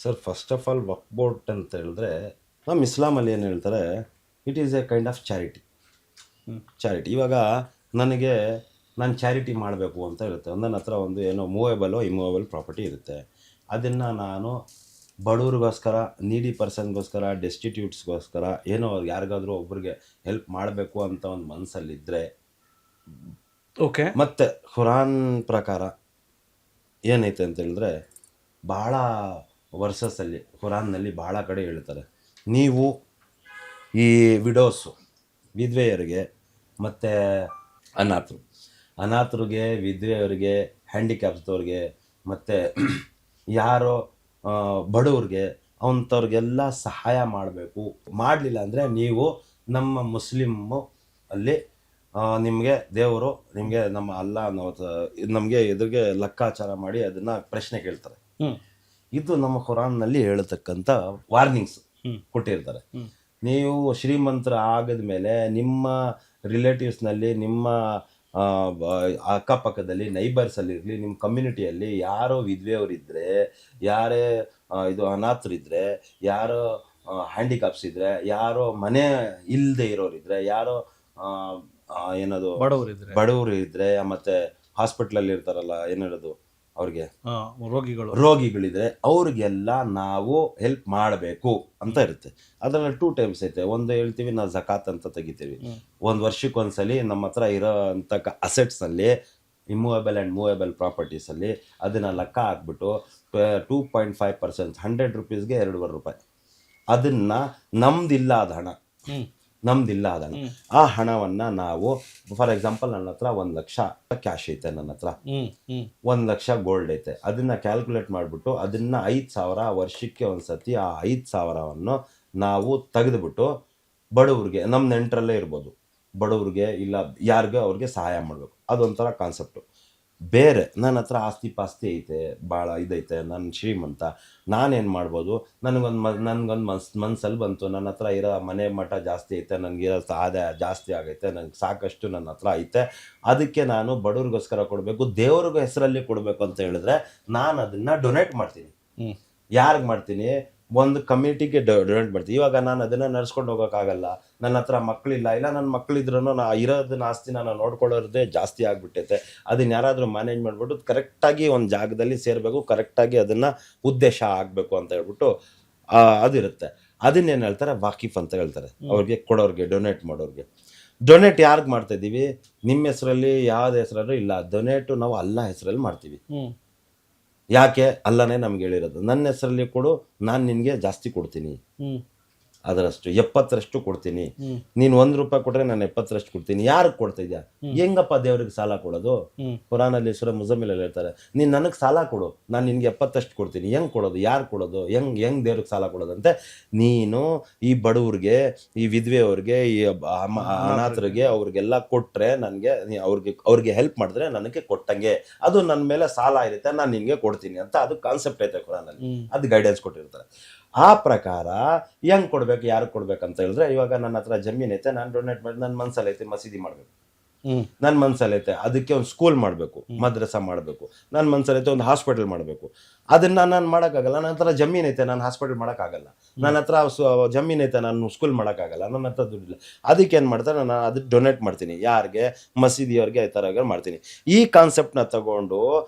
Sir first of all Waqf board ಅಂತ ಹೇಳಿದ್ರೆ ನಮ್ಮ ಇಸ್ಲಾಮಲ್ಲಿ ಏನು ಹೇಳ್ತಾರೆ, it is A kind of charity. ಇವಾಗ ನನಗೆ ನಾನು ಚಾರಿಟಿ ಮಾಡಬೇಕು ಅಂತ ಇರುತ್ತೆ. ನನ್ನ ಹತ್ರ ಒಂದು ಏನೋ ಇಮೂವೇಬಲ್ ಪ್ರಾಪರ್ಟಿ ಇರುತ್ತೆ. ಅದನ್ನು ನಾನು ಬಡವ್ರಿಗೋಸ್ಕರ, ನೀಡಿ ಪರ್ಸನ್ಗೋಸ್ಕರ, ಡೆಸ್ಟಿಟ್ಯೂಟ್ಸ್ಗೋಸ್ಕರ ಏನೋ ಯಾರಿಗಾದ್ರೂ ಒಬ್ರಿಗೆ ಹೆಲ್ಪ್ ಮಾಡಬೇಕು ಅಂತ ಒಂದು ಮನಸ್ಸಲ್ಲಿದ್ದರೆ, ಓಕೆ, ಮತ್ತು ಖುರಾನ್ ಪ್ರಕಾರ ಏನೈತೆ ಅಂತ ಹೇಳಿದ್ರೆ, ಭಾಳ ವರ್ಸಸ್ಸಲ್ಲಿ ಖುರಾನ್ನಲ್ಲಿ ಭಾಳ ಕಡೆ ಹೇಳ್ತಾರೆ, ನೀವು ಈ ವಿಡೋಸು, ವಿಧವೆಯರಿಗೆ ಮತ್ತು ಅನಾಥರಿಗೆ, ವಿಧವೆಯವರಿಗೆ, ಹ್ಯಾಂಡಿಕ್ಯಾಪ್ಸ್ದವ್ರಿಗೆ, ಮತ್ತು ಯಾರೋ ಬಡವ್ರಿಗೆ, ಅಂಥವ್ರಿಗೆಲ್ಲ ಸಹಾಯ ಮಾಡಬೇಕು. ಮಾಡಲಿಲ್ಲ ಅಂದರೆ ನೀವು ನಮ್ಮ ಮುಸ್ಲಿಮ್ಮು ಅಲ್ಲಿ ನಿಮಗೆ ದೇವರು, ನಿಮಗೆ ನಮ್ಮ ಅಲ್ಲಾ ನಮಗೆ ಎದುರಿಗೆ ಲೆಕ್ಕಾಚಾರ ಮಾಡಿ ಅದನ್ನು ಪ್ರಶ್ನೆ ಕೇಳ್ತಾರೆ. ಇದು ನಮ್ಮ ಖುರಾನ್ನಲ್ಲಿ ಹೇಳತಕ್ಕಂಥ ವಾರ್ನಿಂಗ್ಸ್ ಕೊಟ್ಟಿರ್ತಾರೆ. ನೀವು ಶ್ರೀಮಂತರ ಆಗದ ಮೇಲೆ ನಿಮ್ಮ ರಿಲೇಟಿವ್ಸ್ನಲ್ಲಿ, ನಿಮ್ಮ ಅಕ್ಕಪಕ್ಕದಲ್ಲಿ, ನೈಬರ್ಸಲ್ಲಿರಲಿ, ನಿಮ್ಮ ಕಮ್ಯುನಿಟಿಯಲ್ಲಿ ಯಾರೋ ವಿಧವೆಯವರಿದ್ದರೆ, ಯಾರೇ ಇದು ಅನಾಥರಿದ್ದರೆ, ಯಾರೋ ಹ್ಯಾಂಡಿಕ್ಯಾಪ್ಸ್ ಇದ್ದರೆ, ಯಾರೋ ಮನೆ ಇಲ್ಲದೆ ಇರೋರಿದ್ರೆ, ಯಾರೋ ಏನದು ಬಡವರು ಇದ್ದರೆ, ಮತ್ತು ಹಾಸ್ಪಿಟ್ಲಲ್ಲಿ ಇರ್ತಾರಲ್ಲ, ಏನು ಹೇಳೋದು ಅವ್ರಿಗೆ, ರೋಗಿಗಳಿದ್ರೆ ಅವ್ರಿಗೆಲ್ಲ ನಾವು ಹೆಲ್ಪ್ ಮಾಡಬೇಕು ಅಂತ ಇರುತ್ತೆ. ಅದರಲ್ಲಿ 2 ಟೈಮ್ಸ್ ಐತೆ. ಒಂದು ಹೇಳ್ತೀವಿ ನಾವು ಜಕಾತ್ ಅಂತ ತೆಗಿತೀವಿ, ಒಂದು ವರ್ಷಕ್ಕೊಂದ್ಸಲಿ ನಮ್ಮ ಹತ್ರ ಇರೋ ಅಂಥ ಅಸೆಟ್ಸ್ನಲ್ಲಿ, ಇಮ್ಮೂವೇಬಲ್ ಆ್ಯಂಡ್ ಮೂವೇಬಲ್ ಪ್ರಾಪರ್ಟೀಸಲ್ಲಿ ಅದನ್ನು ಲೆಕ್ಕ ಹಾಕ್ಬಿಟ್ಟು 2.5%, 100 ರೂಪೀಸ್ಗೆ 2.5 ರೂಪಾಯಿ, ಅದನ್ನು ನಮ್ದಿಲ್ಲ ಅದ ಹಣ, ಆ ಹಣವನ್ನು ನಾವು, ಫಾರ್ ಎಕ್ಸಾಂಪಲ್ ನನ್ನ ಹತ್ರ 1 ಲಕ್ಷ ಕ್ಯಾಶ್ ಐತೆ, ನನ್ನ ಹತ್ರ 1 ಲಕ್ಷ ಗೋಲ್ಡ್ ಐತೆ, ಅದನ್ನು ಕ್ಯಾಲ್ಕುಲೇಟ್ ಮಾಡಿಬಿಟ್ಟು ಅದನ್ನು 5,000 ವರ್ಷಕ್ಕೆ ಒಂದ್ಸತಿ ಆ 5,000ವನ್ನು ನಾವು ತೆಗೆದುಬಿಟ್ಟು ಬಡವ್ರಿಗೆ, ನಮ್ಮ ನೆಂಟರಲ್ಲೇ ಇರ್ಬೋದು, ಬಡವ್ರಿಗೆ ಇಲ್ಲ ಯಾರಿಗೆ ಅವ್ರಿಗೆ ಸಹಾಯ ಮಾಡಬೇಕು. ಅದೊಂಥರ ಕಾನ್ಸೆಪ್ಟು. ಬೇರೆ ನನ್ನ ಹತ್ರ ಆಸ್ತಿ ಪಾಸ್ತಿ ಐತೆ, ಭಾಳ ಇದೈತೆ, ನಾನು ಶ್ರೀಮಂತ, ನಾನೇನು ಮಾಡ್ಬೋದು, ನನಗೊಂದು ಮನ್ಸಲ್ಲಿ ಬಂತು, ನನ್ನ ಹತ್ರ ಇರೋ ಮನೆ ಮಠ ಜಾಸ್ತಿ ಐತೆ, ನನಗಿರೋ ಆದಾಯ ಜಾಸ್ತಿ ಆಗೈತೆ, ನನಗೆ ಸಾಕಷ್ಟು ನನ್ನ ಹತ್ರ ಐತೆ, ಅದಕ್ಕೆ ನಾನು ಬಡವ್ರಿಗೋಸ್ಕರ ಕೊಡಬೇಕು, ದೇವ್ರಿಗೆ ಹೆಸರಲ್ಲಿ ಕೊಡಬೇಕು ಅಂತ ಹೇಳಿದ್ರೆ ನಾನು ಅದನ್ನು ಡೊನೇಟ್ ಮಾಡ್ತೀನಿ. ಯಾರಿಗೆ ಮಾಡ್ತೀನಿ? ಒಂದು ಕಮ್ಯುನಿಟಿಗೆ ಡೊನೇಟ್ ಮಾಡ್ತೀವಿ. ಇವಾಗ ನಾನು ಅದನ್ನು ನಡ್ಸ್ಕೊಂಡು ಹೋಗೋಕ್ಕಾಗಲ್ಲ, ನನ್ನ ಹತ್ರ ಮಕ್ಕಳಿಲ್ಲ, ಇಲ್ಲ ನನ್ನ ಮಕ್ಕಳಿದ್ರೂ ನಾ ಇರೋದನ್ನ ಆಸ್ತಿ ನಾನು ನೋಡ್ಕೊಳ್ಳೋದೇ ಜಾಸ್ತಿ ಆಗಿಬಿಟ್ಟೈತೆ, ಅದನ್ನು ಯಾರಾದರೂ ಮ್ಯಾನೇಜ್ ಮಾಡಿಬಿಟ್ಟು ಕರೆಕ್ಟಾಗಿ ಒಂದು ಜಾಗದಲ್ಲಿ ಸೇರಬೇಕು, ಕರೆಕ್ಟಾಗಿ ಅದನ್ನು ಉದ್ದೇಶ ಆಗಬೇಕು ಅಂತ ಹೇಳ್ಬಿಟ್ಟು ಅದಿರುತ್ತೆ. ಅದನ್ನೇನು ಹೇಳ್ತಾರೆ, ವಾಕಿಫ್ ಅಂತ ಹೇಳ್ತಾರೆ. ಅವ್ರಿಗೆ ಕೊಡೋರಿಗೆ, ಡೊನೇಟ್ ಮಾಡೋರಿಗೆ. ಡೊನೇಟ್ ಯಾರಿಗೆ ಮಾಡ್ತಾಯಿದ್ದೀವಿ? ನಿಮ್ಮ ಹೆಸರಲ್ಲಿ ಯಾವ್ದು ಹೆಸರಲ್ಲೂ ಇಲ್ಲ, ಡೊನೇಟು ನಾವು ಅಲ್ಲಾ ಹೆಸರಲ್ಲಿ ಮಾಡ್ತೀವಿ. ಯಾಕೆ? ಅಲ್ಲನೇ ನಮ್ಗೆ ಹೇಳಿರೋದು, ನನ್ನ ಹೆಸರಲ್ಲಿ ಕೊಡು, ನಾನು ನಿನಗೆ ಜಾಸ್ತಿ ಕೊಡ್ತೀನಿ, ಅದರಷ್ಟು 70ರಷ್ಟು ಕೊಡ್ತೀನಿ. ನೀನು 1 ರೂಪಾಯಿ ಕೊಟ್ರೆ ನಾನು 70ರಷ್ಟು ಕೊಡ್ತೀನಿ. ಯಾರಿಗೆ ಕೊಡ್ತಾ ಇದೆಯಾ? ಹೆಂಗಪ್ಪ ದೇವ್ರಿಗೆ ಸಾಲ ಕೊಡೋದು? ಕುರಾನಲ್ಲಿ ಸೂರ ಮುಜಮ್ಮಿಲಲ್ಲಿ ಹೇಳ್ತಾರೆ, ನೀನು ನನಗೆ ಸಾಲ ಕೊಡು, ನಾನು ನಿನ್ಗೆ 70ರಷ್ಟು ಕೊಡ್ತೀನಿ. ಹೆಂಗೆ ಕೊಡೋದು? ಯಾರು ಕೊಡೋದು? ಹೆಂಗೆ ದೇವ್ರಿಗೆ ಸಾಲ ಕೊಡೋದಂತೆ? ನೀನು ಈ ಬಡವ್ರಿಗೆ, ಈ ವಿಧವೆಯವ್ರಿಗೆ, ಈ ಅನಾಥರಿಗೆ, ಅವ್ರಿಗೆಲ್ಲ ಕೊಟ್ಟರೆ ನನಗೆ, ಅವ್ರಿಗೆ ಹೆಲ್ಪ್ ಮಾಡಿದ್ರೆ ನನಗೆ ಕೊಟ್ಟಂಗೆ, ಅದು ನನ್ನ ಮೇಲೆ ಸಾಲ ಇರುತ್ತೆ, ನಾನು ನಿನಗೆ ಕೊಡ್ತೀನಿ ಅಂತ ಅದು ಕಾನ್ಸೆಪ್ಟ್ ಐತೆ ಕುರಾನಲ್ಲಿ. ಅದು ಗೈಡೆನ್ಸ್ ಕೊಟ್ಟಿರ್ತಾರೆ. ಆ ಪ್ರಕಾರ ಹೆಂಗೆ ಕೊಡ್ಬೇಕು, ಯಾರಿಗೆ ಕೊಡ್ಬೇಕಂತ ಹೇಳಿದ್ರೆ, ಇವಾಗ ನನ್ನ ಹತ್ರ ಜಮೀನು ಐತೆ, ನಾನು ಡೊನೇಟ್ ಮಾಡಿ, ನನ್ನ ಮನಸ್ಸಲ್ಲಿ ಐತೆ ಮಸೀದಿ ಮಾಡಬೇಕು, ನನ್ನ ಮನಸ್ಸಲ್ಲಿ ಐತೆ ಅದಕ್ಕೆ ಒಂದು ಸ್ಕೂಲ್ ಮಾಡಬೇಕು, ಮದ್ರಸ ಮಾಡಬೇಕು, ನನ್ನ ಮನಸ್ಸಲ್ಲಿ ಐತೆ ಒಂದು ಹಾಸ್ಪಿಟಲ್ ಮಾಡಬೇಕು, ಅದನ್ನು ನಾನು ಮಾಡೋಕ್ಕಾಗಲ್ಲ. ನನ್ನ ಹತ್ರ ಜಮೀನು ಐತೆ, ನಾನು ಹಾಸ್ಪಿಟಲ್ ಮಾಡೋಕ್ಕಾಗಲ್ಲ. ನನ್ನ ಹತ್ರ ಜಮೀನು ಐತೆ, ನಾನು ಸ್ಕೂಲ್ ಮಾಡೋಕ್ಕಾಗಲ್ಲ, ನನ್ನ ಹತ್ರ ದುಡ್ಡಿಲ್ಲ. ಅದಕ್ಕೆ ಏನು ಮಾಡ್ತಾರೆ, ನಾನು ಅದಕ್ಕೆ ಡೊನೇಟ್ ಮಾಡ್ತೀನಿ. ಯಾರಿಗೆ? ಮಸೀದಿಯವ್ರಿಗೆ, ಈ ಥರ ಮಾಡ್ತೀನಿ. ಈ ಕಾನ್ಸೆಪ್ಟನ್ನ ತಗೊಂಡು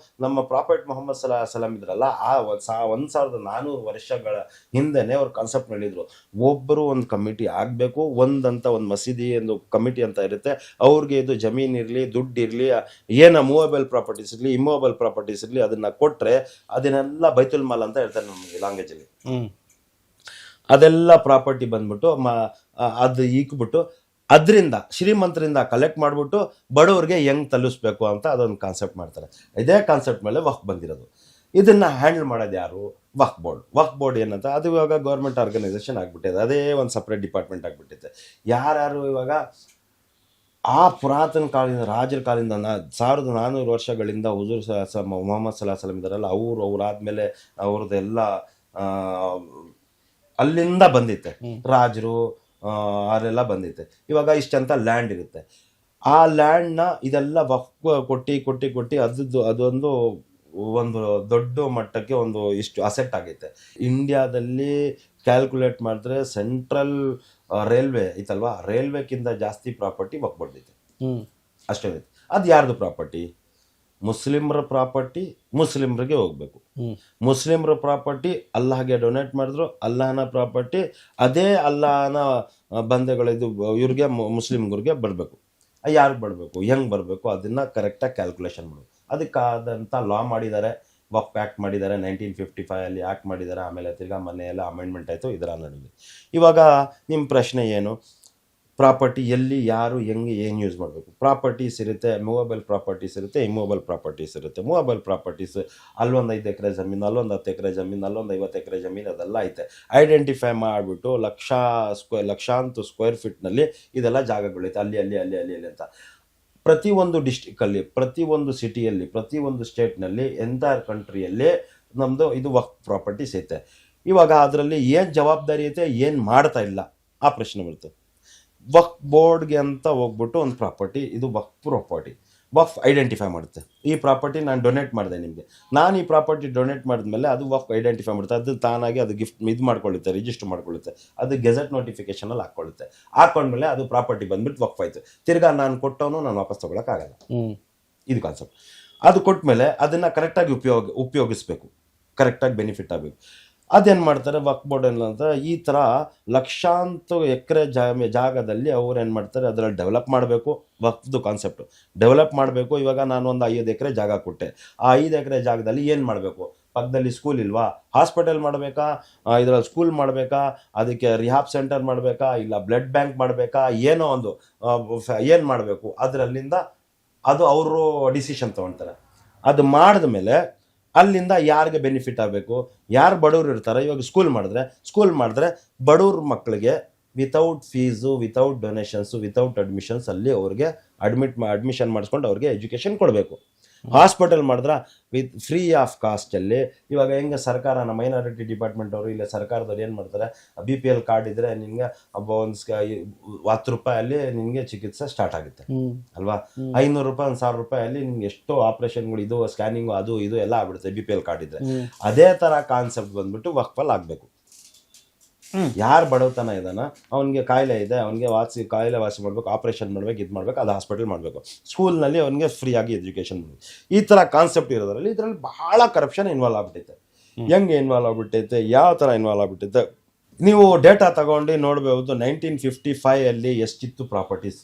ನಮ್ಮ ಪ್ರಾಫೆಟ್ ಮೊಹಮ್ಮದ್ ಸಲಾ ಸಲಾಮ್ ಇದ್ರಲ್ಲ, ಆ 1400 ವರ್ಷಗಳ ಹಿಂದೆನೇ ಅವ್ರು ಕಾನ್ಸೆಪ್ಟ್ ಹೇಳಿದ್ರು, ಒಬ್ಬರು ಒಂದು ಕಮಿಟಿ ಆಗಬೇಕು, ಒಂದು ಮಸೀದಿ ಒಂದು ಕಮಿಟಿ ಅಂತ ಇರುತ್ತೆ, ಅವ್ರಿಗೆ ಇದು ಜಮೀನ್ ಇರಲಿ, ದುಡ್ಡು ಇರಲಿ, ಏನ ಮೂವೇಬಲ್ ಪ್ರಾಪರ್ಟೀಸ್ ಇರಲಿ, ಇಮ್ಮೂವೇಬಲ್ ಪ್ರಾಪರ್ಟೀಸ್ ಇರಲಿ, ಅದನ್ನ ಕೊಟ್ರೆ ಅದನ್ನೆಲ್ಲ ಬೈತುಲ್ ಮಾಲ್ ಅಂತ ಹೇಳ್ತಾರೆ ನಮಗೆ ಲ್ಯಾಂಗ್ವೇಜಲ್ಲಿ. ಅದೆಲ್ಲ ಪ್ರಾಪರ್ಟಿ ಬಂದ್ಬಿಟ್ಟು ಅದು ಈಕ್ಬಿಟ್ಟು ಅದರಿಂದ ಶ್ರೀಮಂತರಿಂದ ಕಲೆಕ್ಟ್ ಮಾಡಿಬಿಟ್ಟು ಬಡವ್ರಿಗೆ ಹೆಂಗೆ ತಲುಪಿಸ್ಬೇಕು ಅಂತ ಅದೊಂದು ಕಾನ್ಸೆಪ್ಟ್ ಮಾಡ್ತಾರೆ. ಇದೇ ಕಾನ್ಸೆಪ್ಟ್ ಮೇಲೆ ವಕ್ಫ್ ಬಂದಿರೋದು. ಇದನ್ನು ಹ್ಯಾಂಡಲ್ ಮಾಡೋದು ಯಾರು? ವಕ್ಫ್ ಬೋರ್ಡ್ ಏನಂತ, ಅದು ಇವಾಗ ಗೌರ್ಮೆಂಟ್ ಆರ್ಗನೈಸೇಷನ್ ಆಗಿಬಿಟ್ಟಿದೆ, ಅದೇ ಒಂದು ಸಪ್ರೇಟ್ ಡಿಪಾರ್ಟ್ಮೆಂಟ್ ಆಗಿಬಿಟ್ಟಿದೆ. ಯಾರ್ಯಾರು ಇವಾಗ ಆ ಪುರಾತನ ಕಾಲದಿಂದ, ರಾಜರ ಕಾಲದಿಂದ 1400 ವರ್ಷಗಳಿಂದ ಹುಜೂರ್ ಮೊಹಮ್ಮದ್ ಸಲಾ ಸಲಾಮ್ ಇದ್ದಾರಲ್ಲ, ಅವರಾದ್ಮೇಲೆ ಅವ್ರದ್ದೆಲ್ಲ ಅಲ್ಲಿಂದ ಬಂದಿತ್ತೆ, ರಾಜರು ಅವರೆಲ್ಲ ಬಂದಿತ್ತೆ. ಇವಾಗ ಇಷ್ಟಂತ ಲ್ಯಾಂಡ್ ಇರುತ್ತೆ, ಆ ಲ್ಯಾಂಡ್ನ ಇದೆಲ್ಲ ವಕ್ಫ್ ಕೊಟ್ಟು ಅದೊಂದು ಒಂದು ದೊಡ್ಡ ಮಟ್ಟಕ್ಕೆ ಒಂದು ಇಷ್ಟು ಅಸೆಟ್ ಆಗೈತೆ. ಇಂಡಿಯಾದಲ್ಲಿ ಕ್ಯಾಲ್ಕುಲೇಟ್ ಮಾಡಿದ್ರೆ ಸೆಂಟ್ರಲ್ ರೈಲ್ವೆ ಐತಲ್ವಾ, ರೈಲ್ವೆಕ್ಕಿಂತ ಜಾಸ್ತಿ ಪ್ರಾಪರ್ಟಿ ವಕ್ಫ್ ಬೋರ್ಡ್ ಐತೆ. ಅಷ್ಟೇ ಐತೆ. ಅದು ಯಾರ್ದು ಪ್ರಾಪರ್ಟಿ? ಮುಸ್ಲಿಮ್ರ ಪ್ರಾಪರ್ಟಿ ಮುಸ್ಲಿಮ್ರಿಗೆ ಹೋಗ್ಬೇಕು. ಮುಸ್ಲಿಮ್ರ ಪ್ರಾಪರ್ಟಿ ಅಲ್ಲಾಹಗೆ ಡೊನೇಟ್ ಮಾಡಿದ್ರು, ಅಲ್ಲಾಹನ ಪ್ರಾಪರ್ಟಿ ಅದೇ ಅಲ್ಲಾಹನ ಬಂಧೆಗಳು ಇದು ಇವ್ರಿಗೆ ಮುಸ್ಲಿಮ್ಗಳಿಗೆ ಬರಬೇಕು. ಯಾರಿಗೆ ಬರಬೇಕು, ಹೆಂಗೆ ಬರಬೇಕು, ಅದನ್ನು ಕರೆಕ್ಟಾಗಿ ಕ್ಯಾಲ್ಕುಲೇಷನ್ ಮಾಡಬೇಕು. ಅದಕ್ಕಾದಂಥ ಲಾ ಮಾಡಿದ್ದಾರೆ, ವಕ್ಫ್ ಆ್ಯಕ್ಟ್ ಮಾಡಿದ್ದಾರೆ, 1955 ಆ್ಯಕ್ಟ್ ಮಾಡಿದ್ದಾರೆ. ಆಮೇಲೆ ತಿರ್ಗಾ ಮೊನ್ನೆ ಎಲ್ಲ ಅಮೆಂಡ್ಮೆಂಟ್ ಆಯಿತು. ಇದರ ನಡುವೆ ಇವಾಗ ನಿಮ್ಮ ಪ್ರಶ್ನೆ ಏನು? ಪ್ರಾಪರ್ಟಿ ಎಲ್ಲಿ ಯಾರು ಹೆಂಗೆ ಏನು ಯೂಸ್ ಮಾಡಬೇಕು? ಪ್ರಾಪರ್ಟೀಸ್ ಇರುತ್ತೆ, ಮೂವಬಲ್ ಪ್ರಾಪರ್ಟೀಸ್ ಇರುತ್ತೆ, ಇಮ್ಮೂವಬಲ್ ಪ್ರಾಪರ್ಟೀಸ್ ಇರುತ್ತೆ. ಮೂವಬಲ್ ಪ್ರಾಪರ್ಟೀಸ್ ಅಲ್ಲೊಂದು 5 ಎಕರೆ ಜಮೀನು, ಅಲ್ಲೊಂದು 10 ಎಕರೆ ಜಮೀನು, ಅಲ್ಲೊಂದು 50 ಎಕರೆ ಜಮೀನು, ಅದೆಲ್ಲ ಐತೆ. ಐಡೆಂಟಿಫೈ ಮಾಡಿಬಿಟ್ಟು ಲಕ್ಷಾಂತರ ಸ್ಕ್ವೇರ್ ಫೀಟ್ನಲ್ಲಿ ಇದೆಲ್ಲ ಜಾಗಗಳೈತೆ, ಅಲ್ಲಿ ಅಲ್ಲಿ ಅಲ್ಲಿ ಅಲ್ಲಿ ಅಲ್ಲಿ ಅಂತ. ಪ್ರತಿಯೊಂದು ಡಿಸ್ಟಿಕಲ್ಲಿ, ಪ್ರತಿಯೊಂದು ಸಿಟಿಯಲ್ಲಿ, ಪ್ರತಿಯೊಂದು ಸ್ಟೇಟ್ನಲ್ಲಿ, ಎಂಟೈರ್ ಕಂಟ್ರಿಯಲ್ಲಿ ನಮ್ಮದು ಇದು ವಕ್ಫ್ ಪ್ರಾಪರ್ಟೀಸ್ ಐತೆ. ಇವಾಗ ಅದರಲ್ಲಿ ಏನು ಜವಾಬ್ದಾರಿ ಐತೆ, ಏನು ಮಾಡ್ತಾ ಇಲ್ಲ, ಆ ಪ್ರಶ್ನೆ ಬರುತ್ತೆ. ವಕ್ಫ್ ಬೋರ್ಡ್ಗೆ ಅಂತ ಹೋಗ್ಬಿಟ್ಟು ಒಂದು ಪ್ರಾಪರ್ಟಿ, ಇದು ವಕ್ಫ್ ಪ್ರಾಪರ್ಟಿ, ವಕ್ಫ್ ಐಡೆಂಟಿಫೈ ಮಾಡುತ್ತೆ. ಈ ಪ್ರಾಪರ್ಟಿ ನಾನು ಡೊನೇಟ್ ಮಾಡಿದೆ ನಿಮಗೆ, ನಾನು ಈ ಪ್ರಾಪರ್ಟಿ ಡೊನೇಟ್ ಮಾಡಿದ್ಮೇಲೆ ಅದು ವಕ್ಫ್ ಐಡೆಂಟಿಫೈ ಮಾಡುತ್ತೆ. ಅದು ತಾನಾಗಿ ಅದು ಗಿಫ್ಟ್ ಇದು ಮಾಡ್ಕೊಳ್ಳುತ್ತೆ, ರಿಜಿಸ್ಟರ್ ಮಾಡ್ಕೊಳ್ಳುತ್ತೆ, ಅದು ಗೆಜೆಟ್ ನೋಟಿಫಿಕೇಶನಲ್ಲಿ ಹಾಕ್ಕೊಳ್ಳುತ್ತೆ. ಹಾಕೊಂಡ್ಮೇಲೆ ಅದು ಪ್ರಾಪರ್ಟಿ ಬಂದ್ಬಿಟ್ಟು ವಕ್ಫ್ ಆಯಿತು. ತಿರ್ಗಾ ನಾನು ಕೊಟ್ಟವನು ನಾನು ವಾಪಸ್ ತೊಗೊಳಕ್ಕಾಗಲ್ಲ. ಇದು ಕಾನ್ಸೆಪ್ಟ್. ಅದು ಕೊಟ್ಟಮೇಲೆ ಅದನ್ನು ಕರೆಕ್ಟಾಗಿ ಉಪಯೋಗಿಸ್ಬೇಕು, ಕರೆಕ್ಟಾಗಿ ಬೆನಿಫಿಟ್ ಆಗಬೇಕು. ಅದೇನು ಮಾಡ್ತಾರೆ ವಕ್ಫ್ ಬೋರ್ಡ್ ಅಂತ, ಈ ಥರ ಲಕ್ಷಾಂತರ ಎಕರೆ ಜಾಗದಲ್ಲಿ ಅವ್ರು ಏನು ಮಾಡ್ತಾರೆ, ಅದರಲ್ಲಿ ಡೆವಲಪ್ ಮಾಡಬೇಕು. ವಕ್ಫ್ದು ಕಾನ್ಸೆಪ್ಟು ಡೆವಲಪ್ ಮಾಡಬೇಕು. ಇವಾಗ ನಾನು ಒಂದು 5 ಎಕರೆ ಜಾಗ ಕೊಟ್ಟೆ, ಆ 5 ಎಕರೆ ಜಾಗದಲ್ಲಿ ಏನು ಮಾಡಬೇಕು? ಪಕ್ಕದಲ್ಲಿ ಸ್ಕೂಲ್ ಇಲ್ವಾ? ಹಾಸ್ಪಿಟಲ್ ಮಾಡಬೇಕಾ? ಇದರಲ್ಲಿ ಸ್ಕೂಲ್ ಮಾಡಬೇಕಾ? ಅದಕ್ಕೆ ರಿಹಾಬ್ ಸೆಂಟರ್ ಮಾಡಬೇಕಾ? ಇಲ್ಲ ಬ್ಲಡ್ ಬ್ಯಾಂಕ್ ಮಾಡಬೇಕಾ? ಏನೋ ಒಂದು ಏನು ಮಾಡಬೇಕು? ಅದರಲ್ಲಿಂದ ಅದು ಅವರು ಡಿಸಿಷನ್ ತೊಗೊಳ್ತಾರೆ. ಅದು ಮಾಡಿದ ಮೇಲೆ ಅಲ್ಲಿಂದ ಯಾರಿಗೆ ಬೆನಿಫಿಟ್ ಆಗಬೇಕು, ಯಾರು ಬಡವರು ಇರ್ತಾರೆ. ಇವಾಗ ಸ್ಕೂಲ್ ಮಾಡಿದ್ರೆ ಬಡವ್ರ ಮಕ್ಕಳಿಗೆ without fees, without donations, without admissions ಅಲ್ಲಿ ಅವ್ರಿಗೆ ಅಡ್ಮಿಷನ್ ಮಾಡಿಸ್ಕೊಂಡು ಅವ್ರಿಗೆ ಎಜುಕೇಷನ್ ಕೊಡಬೇಕು. ಹಾಸ್ಪಿಟಲ್ ಮಾಡಿದ್ರೆ ವಿತ್ ಫ್ರೀ ಆಫ್ ಕಾಸ್ಟಲ್ಲಿ. ಇವಾಗ ಹೆಂಗೆ ಸರ್ಕಾರ, ನಮ್ಮ ಮೈನಾರಿಟಿ ಡಿಪಾರ್ಟ್ಮೆಂಟ್ ಅವರು ಇಲ್ಲ ಸರ್ಕಾರದವ್ರು ಏನು ಮಾಡ್ತಾರೆ, BPL ಕಾರ್ಡ್ ಇದ್ದರೆ ನಿನಗೆ ಒಂದು 10 ರೂಪಾಯಲ್ಲಿ ನಿನಗೆ ಚಿಕಿತ್ಸೆ ಸ್ಟಾರ್ಟ್ ಆಗುತ್ತೆ ಅಲ್ವಾ? 500 ರೂಪಾಯಿ, 1000 ರೂಪಾಯಲ್ಲಿ ನಿಮ್ಗೆ ಎಷ್ಟೋ ಆಪ್ರೇಷನ್ಗಳು, ಇದು ಸ್ಕ್ಯಾನಿಂಗು, ಅದು ಇದು ಎಲ್ಲ ಆಗ್ಬಿಡುತ್ತೆ BPL ಕಾರ್ಡ್ ಇದ್ದರೆ. ಅದೇ ಥರ ಕಾನ್ಸೆಪ್ಟ್ ಬಂದ್ಬಿಟ್ಟು ವಕ್ಫಲ್ಲಿ ಆಗಬೇಕು. ಯಾರು ಬಡವತನ ಇದಾನ, ಅವನಿಗೆ ಕಾಯಿಲೆ ಇದೆ, ಅವನಿಗೆ ಕಾಯಿಲೆ ವಾಸಿ ಮಾಡಬೇಕು, ಆಪ್ರೇಷನ್ ಮಾಡಬೇಕು, ಇದು ಮಾಡಬೇಕು, ಅದು ಹಾಸ್ಪಿಟಲ್ ಮಾಡಬೇಕು. ಸ್ಕೂಲ್ನಲ್ಲಿ ಅವನಿಗೆ ಫ್ರೀಯಾಗಿ ಎಜುಕೇಷನ್ ಮಾಡಬೇಕು. ಈ ಥರ ಕಾನ್ಸೆಪ್ಟ್ ಇರೋದ್ರಲ್ಲಿ ಇದರಲ್ಲಿ ಬಹಳ ಕರಪ್ಷನ್ ಇನ್ವಾಲ್ವ್ ಆಗ್ಬಿಟ್ಟೈತೆ. ಹೆಂಗೆ ಇನ್ವಾಲ್ವ್ ಆಗ್ಬಿಟ್ಟೈತೆ, ಯಾವ ಥರ ಇನ್ವಾಲ್ವ್ ಆಗ್ಬಿಟ್ಟೈತೆ ನೀವು ಡೇಟಾ ತಗೊಂಡು ನೋಡ್ಬೋದು. 1955 ಎಷ್ಟಿತ್ತು ಪ್ರಾಪರ್ಟೀಸ್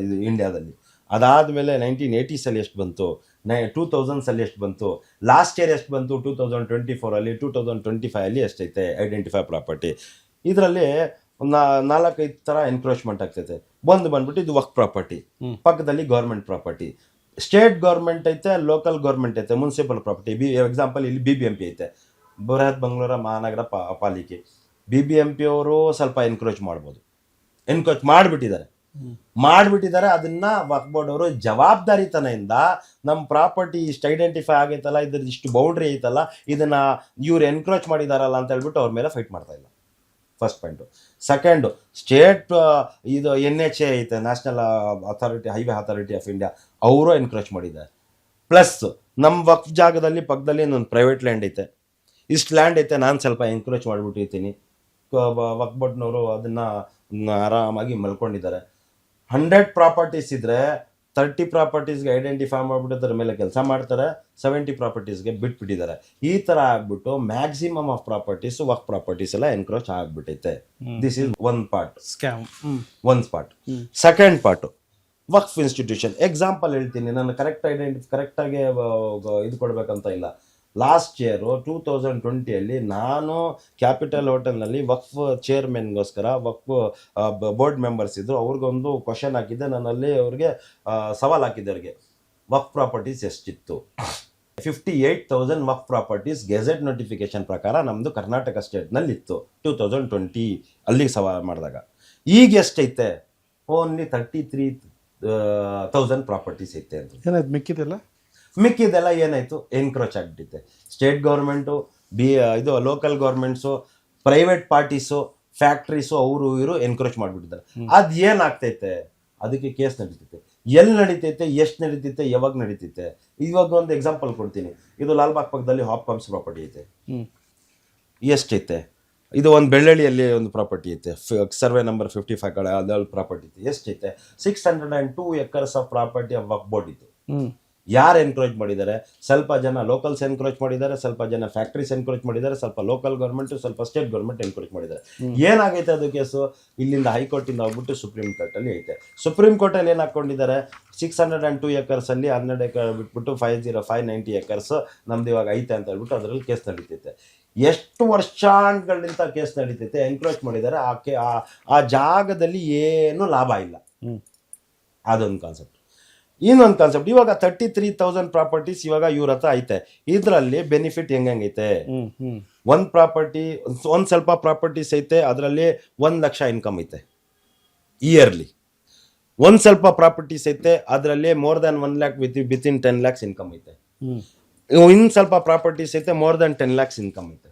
ಇದು ಇಂಡಿಯಾದಲ್ಲಿ. ಅದಾದಮೇಲೆ 1980s ಎಷ್ಟು ಬಂತು, 2000s ಎಷ್ಟು ಬಂತು, ಲಾಸ್ಟ್ ಇಯರ್ ಎಷ್ಟು ಬಂತು, 2024 2025 ಎಷ್ಟೈತೆ ಐಡೆಂಟಿಫೈ ಪ್ರಾಪರ್ಟಿ. ಇದರಲ್ಲಿ 4-5 ಥರ ಎನ್ಕ್ರೋಚ್ಮೆಂಟ್ ಆಗ್ತೈತೆ. ಬಂದ್ಬಿಟ್ಟು ಇದು ವಕ್ಫ್ ಪ್ರಾಪರ್ಟಿ, ಪಕ್ಕದಲ್ಲಿ ಗೌರ್ಮೆಂಟ್ ಪ್ರಾಪರ್ಟಿ, ಸ್ಟೇಟ್ ಗೌರ್ಮೆಂಟ್ ಐತೆ, ಲೋಕಲ್ ಗೌರ್ಮೆಂಟ್ ಐತೆ, ಮುನ್ಸಿಪಲ್ ಪ್ರಾಪರ್ಟಿ. ಎಕ್ಸಾಂಪಲ್ ಇಲ್ಲಿ BBMP ಐತೆ, ಬೃಹತ್ ಬೆಂಗಳೂರು ಮಹಾನಗರ ಪಾಲಿಕೆ. BBMP ಅವರು ಸ್ವಲ್ಪ ಎನ್ಕ್ರೋಚ್ ಮಾಡಿಬಿಟ್ಟಿದ್ದಾರೆ. ಅದನ್ನ ವಕ್ಫ್ ಬೋರ್ಡ್ ಅವರು ಜವಾಬ್ದಾರಿತನದಿಂದ ನಮ್ಮ ಪ್ರಾಪರ್ಟಿ ಇಷ್ಟು ಐಡೆಂಟಿಫೈ ಆಗೈತಲ್ಲ, ಇದ್ರದ್ದು ಇಷ್ಟು ಬೌಂಡ್ರಿ ಐತಲ್ಲ, ಇದನ್ನ ಇವ್ರು ಎನ್ಕ್ರೋಚ್ ಮಾಡಿದಾರಲ್ಲ ಅಂತ ಹೇಳ್ಬಿಟ್ಟು ಅವ್ರ ಮೇಲೆ ಫೈಟ್ ಮಾಡ್ತಾ ಇಲ್ಲ. First point. ಸೆಕೆಂಡು, ಸ್ಟೇಟ್ ಇದು NHA ಐತೆ, national highway authority of India, ಅವರು ಎನ್ಕ್ರೋಚ್ ಮಾಡಿದ್ದಾರೆ. ಪ್ಲಸ್ ನಮ್ಮ ವಕ್ಫ್ ಜಾಗದಲ್ಲಿ ಪಕ್ಕದಲ್ಲಿ ಒಂದು ಪ್ರೈವೇಟ್ ಲ್ಯಾಂಡ್ ಐತೆ, ಇಷ್ಟು ಲ್ಯಾಂಡ್ ಐತೆ, ನಾನು ಸ್ವಲ್ಪ ಎನ್ಕ್ರೋಚ್ ಮಾಡಿಬಿಟ್ಟಿರ್ತೀನಿ. ವಕ್ಫ್ ಬೋರ್ಡ್ನವರು ಅದನ್ನು ಆರಾಮಾಗಿ ಮಲ್ಕೊಂಡಿದ್ದಾರೆ. 100 ಪ್ರಾಪರ್ಟೀಸ್ ಇದ್ದರೆ 30 ಪ್ರಾಪರ್ಟೀಸ್ಗೆ ಐಡೆಂಟಿಫೈ ಮಾಡಿಬಿಟ್ಟು ಅದ್ರ ಮೇಲೆ ಕೆಲಸ ಮಾಡ್ತಾರೆ, 70 ಪ್ರಾಪರ್ಟೀಸ್ಗೆ ಬಿಟ್ಬಿಟ್ಟಿದ್ದಾರೆ. ಈ ಥರ ಆಗ್ಬಿಟ್ಟು maximum of properties waqf properties ಎಲ್ಲ ಎನ್ಕ್ರೋಚ್ ಆಗ್ಬಿಟ್ಟೈತೆ. This is one part, one part. Second part waqf institution. Example ಹೇಳ್ತೀನಿ, ನಾನು ಕರೆಕ್ಟಾಗಿ ಇದು ಕೊಡಬೇಕಂತ ಇಲ್ಲ. ಲಾಸ್ಟ್ ಇಯರು 2020 ನಾನು ಕ್ಯಾಪಿಟಲ್ ಹೋಟೆಲ್ನಲ್ಲಿ ವಕ್ಫ್ ಚೇರ್ಮನ್ಗೋಸ್ಕರ ವಕ್ಫ್ ಬೋರ್ಡ್ ಮೆಂಬರ್ಸ್ ಇದ್ದರು, ಅವ್ರಿಗೊಂದು ಕ್ವಶನ್ ಹಾಕಿದ್ದೆ. ನಾನಲ್ಲಿ ಅವ್ರಿಗೆ ಸವಾಲು ಹಾಕಿದ್ದೆ, ಅವ್ರಿಗೆ ವಕ್ಫ್ ಪ್ರಾಪರ್ಟೀಸ್ ಎಷ್ಟಿತ್ತು. 58,000 ವಕ್ಫ್ ಪ್ರಾಪರ್ಟೀಸ್ ಗೆಜೆಟ್ ನೋಟಿಫಿಕೇಶನ್ ಪ್ರಕಾರ ನಮ್ಮದು ಕರ್ನಾಟಕ ಸ್ಟೇಟ್ನಲ್ಲಿ ಇತ್ತು 2020 ಅಲ್ಲಿಗೆ ಸವಾಲು ಮಾಡಿದಾಗ. ಈಗ ಎಷ್ಟೈತೆ? ಓನ್ಲಿ 33,000 ಪ್ರಾಪರ್ಟೀಸ್ ಐತೆ ಅಂತ. ಏನಾಯ್ತು ಮಿಕ್ಕಿದೆಲ್ಲ ಏನಾಯಿತು? ಎನ್ಕ್ರೋಚ್ ಆಗಿಬಿಟ್ಟಿದೆ. ಸ್ಟೇಟ್ ಗೌರ್ಮೆಂಟು, ಇದು local governments, private parties, factories, ಅವರು ಇವರು ಎನ್ಕ್ರೋಚ್ ಮಾಡಿಬಿಟ್ಟಿದ್ದಾರೆ. ಅದು ಏನಾಗ್ತೈತೆ? ಅದಕ್ಕೆ ಕೇಸ್ ನಡೀತೈತೆ. ಎಲ್ಲಿ ನಡೀತೈತೆ, ಎಷ್ಟು ನಡೀತೈತೆ, ಯಾವಾಗ ನಡೀತೈತೆ. ಇವಾಗ ಒಂದು ಎಕ್ಸಾಂಪಲ್ ಕೊಡ್ತೀನಿ. ಇದು ಲಾಲ್ಬಾಗ್ ಪಕ್ಕದಲ್ಲಿ ಹಾಪ್ ಪಂಪ್ಸ್ ಪ್ರಾಪರ್ಟಿ ಐತೆ. ಎಷ್ಟೈತೆ? ಇದು ಒಂದು ಬೆಳ್ಳಳ್ಳಿಯಲ್ಲಿ ಒಂದು ಪ್ರಾಪರ್ಟಿ ಐತೆ, ಸರ್ವೆ ನಂಬರ್ 55 ಕಡೆ ಅದ್ರಲ್ಲಿ ಪ್ರಾಪರ್ಟಿ ಐತೆ. ಎಷ್ಟೈತೆ? 602 acres of property of Waqf board ಇತ್ತು. ಯಾರು ಎನ್ಕ್ರೋಚ್ ಮಾಡಿದ್ದಾರೆ? ಸ್ವಲ್ಪ ಜನ ಲೋಕಲ್ಸ್ ಎನ್ಕ್ರೋಚ್ ಮಾಡಿದ್ದಾರೆ, ಸ್ವಲ್ಪ ಜನ ಫ್ಯಾಕ್ಟ್ರೀಸ್ ಎನ್ಕ್ರೋಚ್ ಮಾಡಿದ್ದಾರೆ, ಸ್ವಲ್ಪ ಲೋಕಲ್ ಗೌರ್ಮೆಂಟ್, ಸ್ವಲ್ಪ ಸ್ಟೇಟ್ ಗೌರ್ಮೆಂಟ್ ಎನ್ಕ್ರೋಚ್ ಮಾಡಿದ್ದಾರೆ. ಏನಾಗೈತೆ ಅದು ಕೇಸು? ಇಲ್ಲಿಂದ ಹೈಕೋರ್ಟಿಂದ ಹೋಗ್ಬಿಟ್ಟು ಸುಪ್ರೀಂ ಕೋರ್ಟಲ್ಲಿ ಐತೆ. ಸುಪ್ರೀಂ ಕೋರ್ಟಲ್ಲಿ ಏನು ಹಾಕೊಂಡಿದ್ದಾರೆ? 602 ಎಕರ್ಸಲ್ಲಿ 12 ಎಕರ್ ಬಿಟ್ಬಿಟ್ಟು 590 ಎಕರ್ಸ್ ನಮ್ದು ಇವಾಗ ಐತೆ ಅಂತ ಹೇಳ್ಬಿಟ್ಟು ಅದರಲ್ಲಿ ಕೇಸ್ ನಡೀತೈತೆ. ಎಷ್ಟು ವರ್ಷಗಳಿಂದ ಕೇಸ್ ನಡೀತೈತೆ, ಎನ್ಕ್ರೋಚ್ ಮಾಡಿದ್ದಾರೆ. ಆ ಜಾಗದಲ್ಲಿ ಏನು ಲಾಭ ಇಲ್ಲ. ಅದೊಂದು ಕಾನ್ಸೆಪ್ಟ್. ಇನ್ನೊಂದು ಕಾನ್ಸೆಪ್ಟ್, ಇವಾಗ 33,000 ಪ್ರಾಪರ್ಟೀಸ್ ಇವಾಗ ಇವ್ರ ಹತ್ರ ಐತೆ. ಇದರಲ್ಲಿ ಬೆನಿಫಿಟ್ ಹೆಂಗೈತೆ? ಒಂದು ಪ್ರಾಪರ್ಟಿ, ಒಂದು ಸ್ವಲ್ಪ ಪ್ರಾಪರ್ಟೀಸ್ ಐತೆ, ಅದರಲ್ಲಿ 1 ಲಕ್ಷ ಇನ್ಕಮ್ ಐತೆ ಇಯರ್ಲಿ. ಒಂದು ಸ್ವಲ್ಪ ಪ್ರಾಪರ್ಟೀಸ್ ಐತೆ, ಅದರಲ್ಲಿ more than 1 lac within 10 lakhs income ಐತೆ. ಇನ್ನು ಸ್ವಲ್ಪ ಪ್ರಾಪರ್ಟೀಸ್ ಐತೆ, ಮೋರ್ ದ್ಯಾನ್ 10 ಲ್ಯಾಕ್ಸ್ ಇನ್ಕಮ್ ಐತೆ.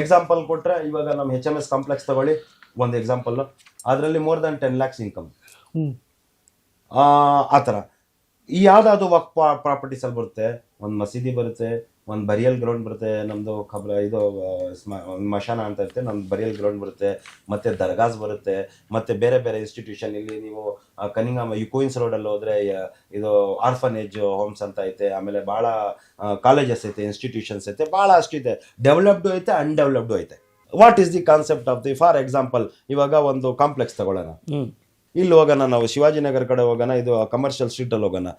ಎಕ್ಸಾಂಪಲ್ ಕೊಟ್ರೆ, ಇವಾಗ ನಮ್ಮ HMS ಕಾಂಪ್ಲೆಕ್ಸ್ ತಗೊಳ್ಳಿ, ಒಂದು ಎಕ್ಸಾಂಪಲ್. ಅದರಲ್ಲಿ ಮೋರ್ ದ್ಯಾನ್ 10 ಲ್ಯಾಕ್ಸ್ ಇನ್ಕಮ್. ಆ ಥರ ಈ ಯಾವ್ದಾದ್ರು ವಕ್ ಪ್ರಾಪರ್ಟೀಸ್ ಅಲ್ಲಿ ಬರುತ್ತೆ. ಒಂದು ಮಸೀದಿ ಬರುತ್ತೆ, ಒಂದು ಬರಿಯಲ್ ಗ್ರೌಂಡ್ ಬರುತ್ತೆ, ನಮ್ದು ಇದು ಮಶಾನ ಅಂತ ಇರುತ್ತೆ, ನಮ್ದು ಬರಿಯಲ್ ಗ್ರೌಂಡ್ ಬರುತ್ತೆ, ಮತ್ತೆ ದರ್ಗಾಸ್ ಬರುತ್ತೆ, ಮತ್ತೆ ಬೇರೆ ಬೇರೆ ಇನ್ಸ್ಟಿಟ್ಯೂಷನ್. ಇಲ್ಲಿ ನೀವು ಕನಿಂಗಾಮ ಕ್ವೀನ್ಸ್ ರೋಡಲ್ಲಿ ಹೋದ್ರೆ ಇದು ಆರ್ಫನೇಜ್ ಹೋಮ್ಸ್ ಅಂತ ಐತೆ. ಆಮೇಲೆ ಭಾಳ ಕಾಲೇಜಸ್ ಐತೆ, ಇನ್ಸ್ಟಿಟ್ಯೂಷನ್ಸ್ ಐತೆ, ಭಾಳ ಅಷ್ಟಿದೆ. ಡೆವಲಪ್ಡು ಐತೆ, ಅನ್ಡೆವಲಪ್ಡು ಐತೆ. What is the concept of the? For example, ಇವಾಗ ಒಂದು ಕಾಂಪ್ಲೆಕ್ಸ್ ತಗೊಳ್ಳೋಣ. ಇಲ್ಲಿ ಹೋಗೋಣ, ನಾವು ಶಿವಾಜಿನಗರ ಕಡೆ ಹೋಗೋಣ, ಇದು ಕಮರ್ಷಿಯಲ್ ಸ್ಟ್ರೀಟಲ್ಲಿ ಹೋಗೋಣ,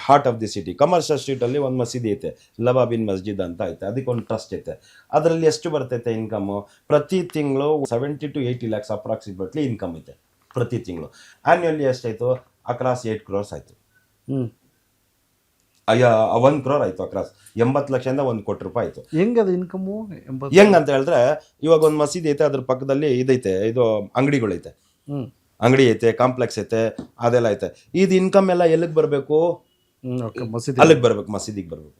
heart of the city. Commercial ಸ್ಟ್ರೀಟಲ್ಲಿ ಒಂದು ಮಸೀದಿ ಐತೆ, ಲಬಾಬಿನ್ ಮಸ್ಜಿದ್ ಅಂತ ಐತೆ. ಅದಕ್ಕೊಂದು ಟ್ರಸ್ಟ್ ಐತೆ. ಅದರಲ್ಲಿ ಎಷ್ಟು ಬರ್ತೈತೆ ಇನ್ಕಮು? ಪ್ರತಿ ತಿಂಗಳು 70 to 80 ಲ್ಯಾಕ್ಸ್ ಅಪ್ರಾಕ್ಸಿಮೇಟ್ಲಿ ಇನ್ಕಮ್ ಐತೆ ಪ್ರತಿ ತಿಂಗಳು. ಆನ್ಯುವಲ್ಲಿ ಎಷ್ಟಾಯ್ತು? ಅಕ್ರಾಸ್ 8 crores ಆಯ್ತು. 1 crore ಆಯ್ತು ಅಕ್ರಾಸ್. 80 ಲಕ್ಷದಿಂದ 1 ಕೋಟಿ ರೂಪಾಯಿ ಆಯ್ತು. ಹೆಂಗದು ಇನ್ಕಮು? ಹೆಂಗಂತ ಹೇಳಿದ್ರೆ, ಇವಾಗ ಒಂದು ಮಸೀದಿ ಐತೆ, ಅದ್ರ ಪಕ್ಕದಲ್ಲಿ ಇದೈತೆ, ಇದು ಅಂಗಡಿಗಳೈತೆ, ಅಂಗಡಿ ಐತೆ, ಕಾಂಪ್ಲೆಕ್ಸ್ ಐತೆ, ಅದೆಲ್ಲ ಐತೆ. ಇದು ಇನ್ಕಮ್ ಎಲ್ಲ ಎಲ್ಲಿಗೆ ಬರಬೇಕು? ಅಲ್ಲಿಗೆ ಬರ್ಬೇಕು, ಮಸೀದಿಗೆ ಬರ್ಬೇಕು.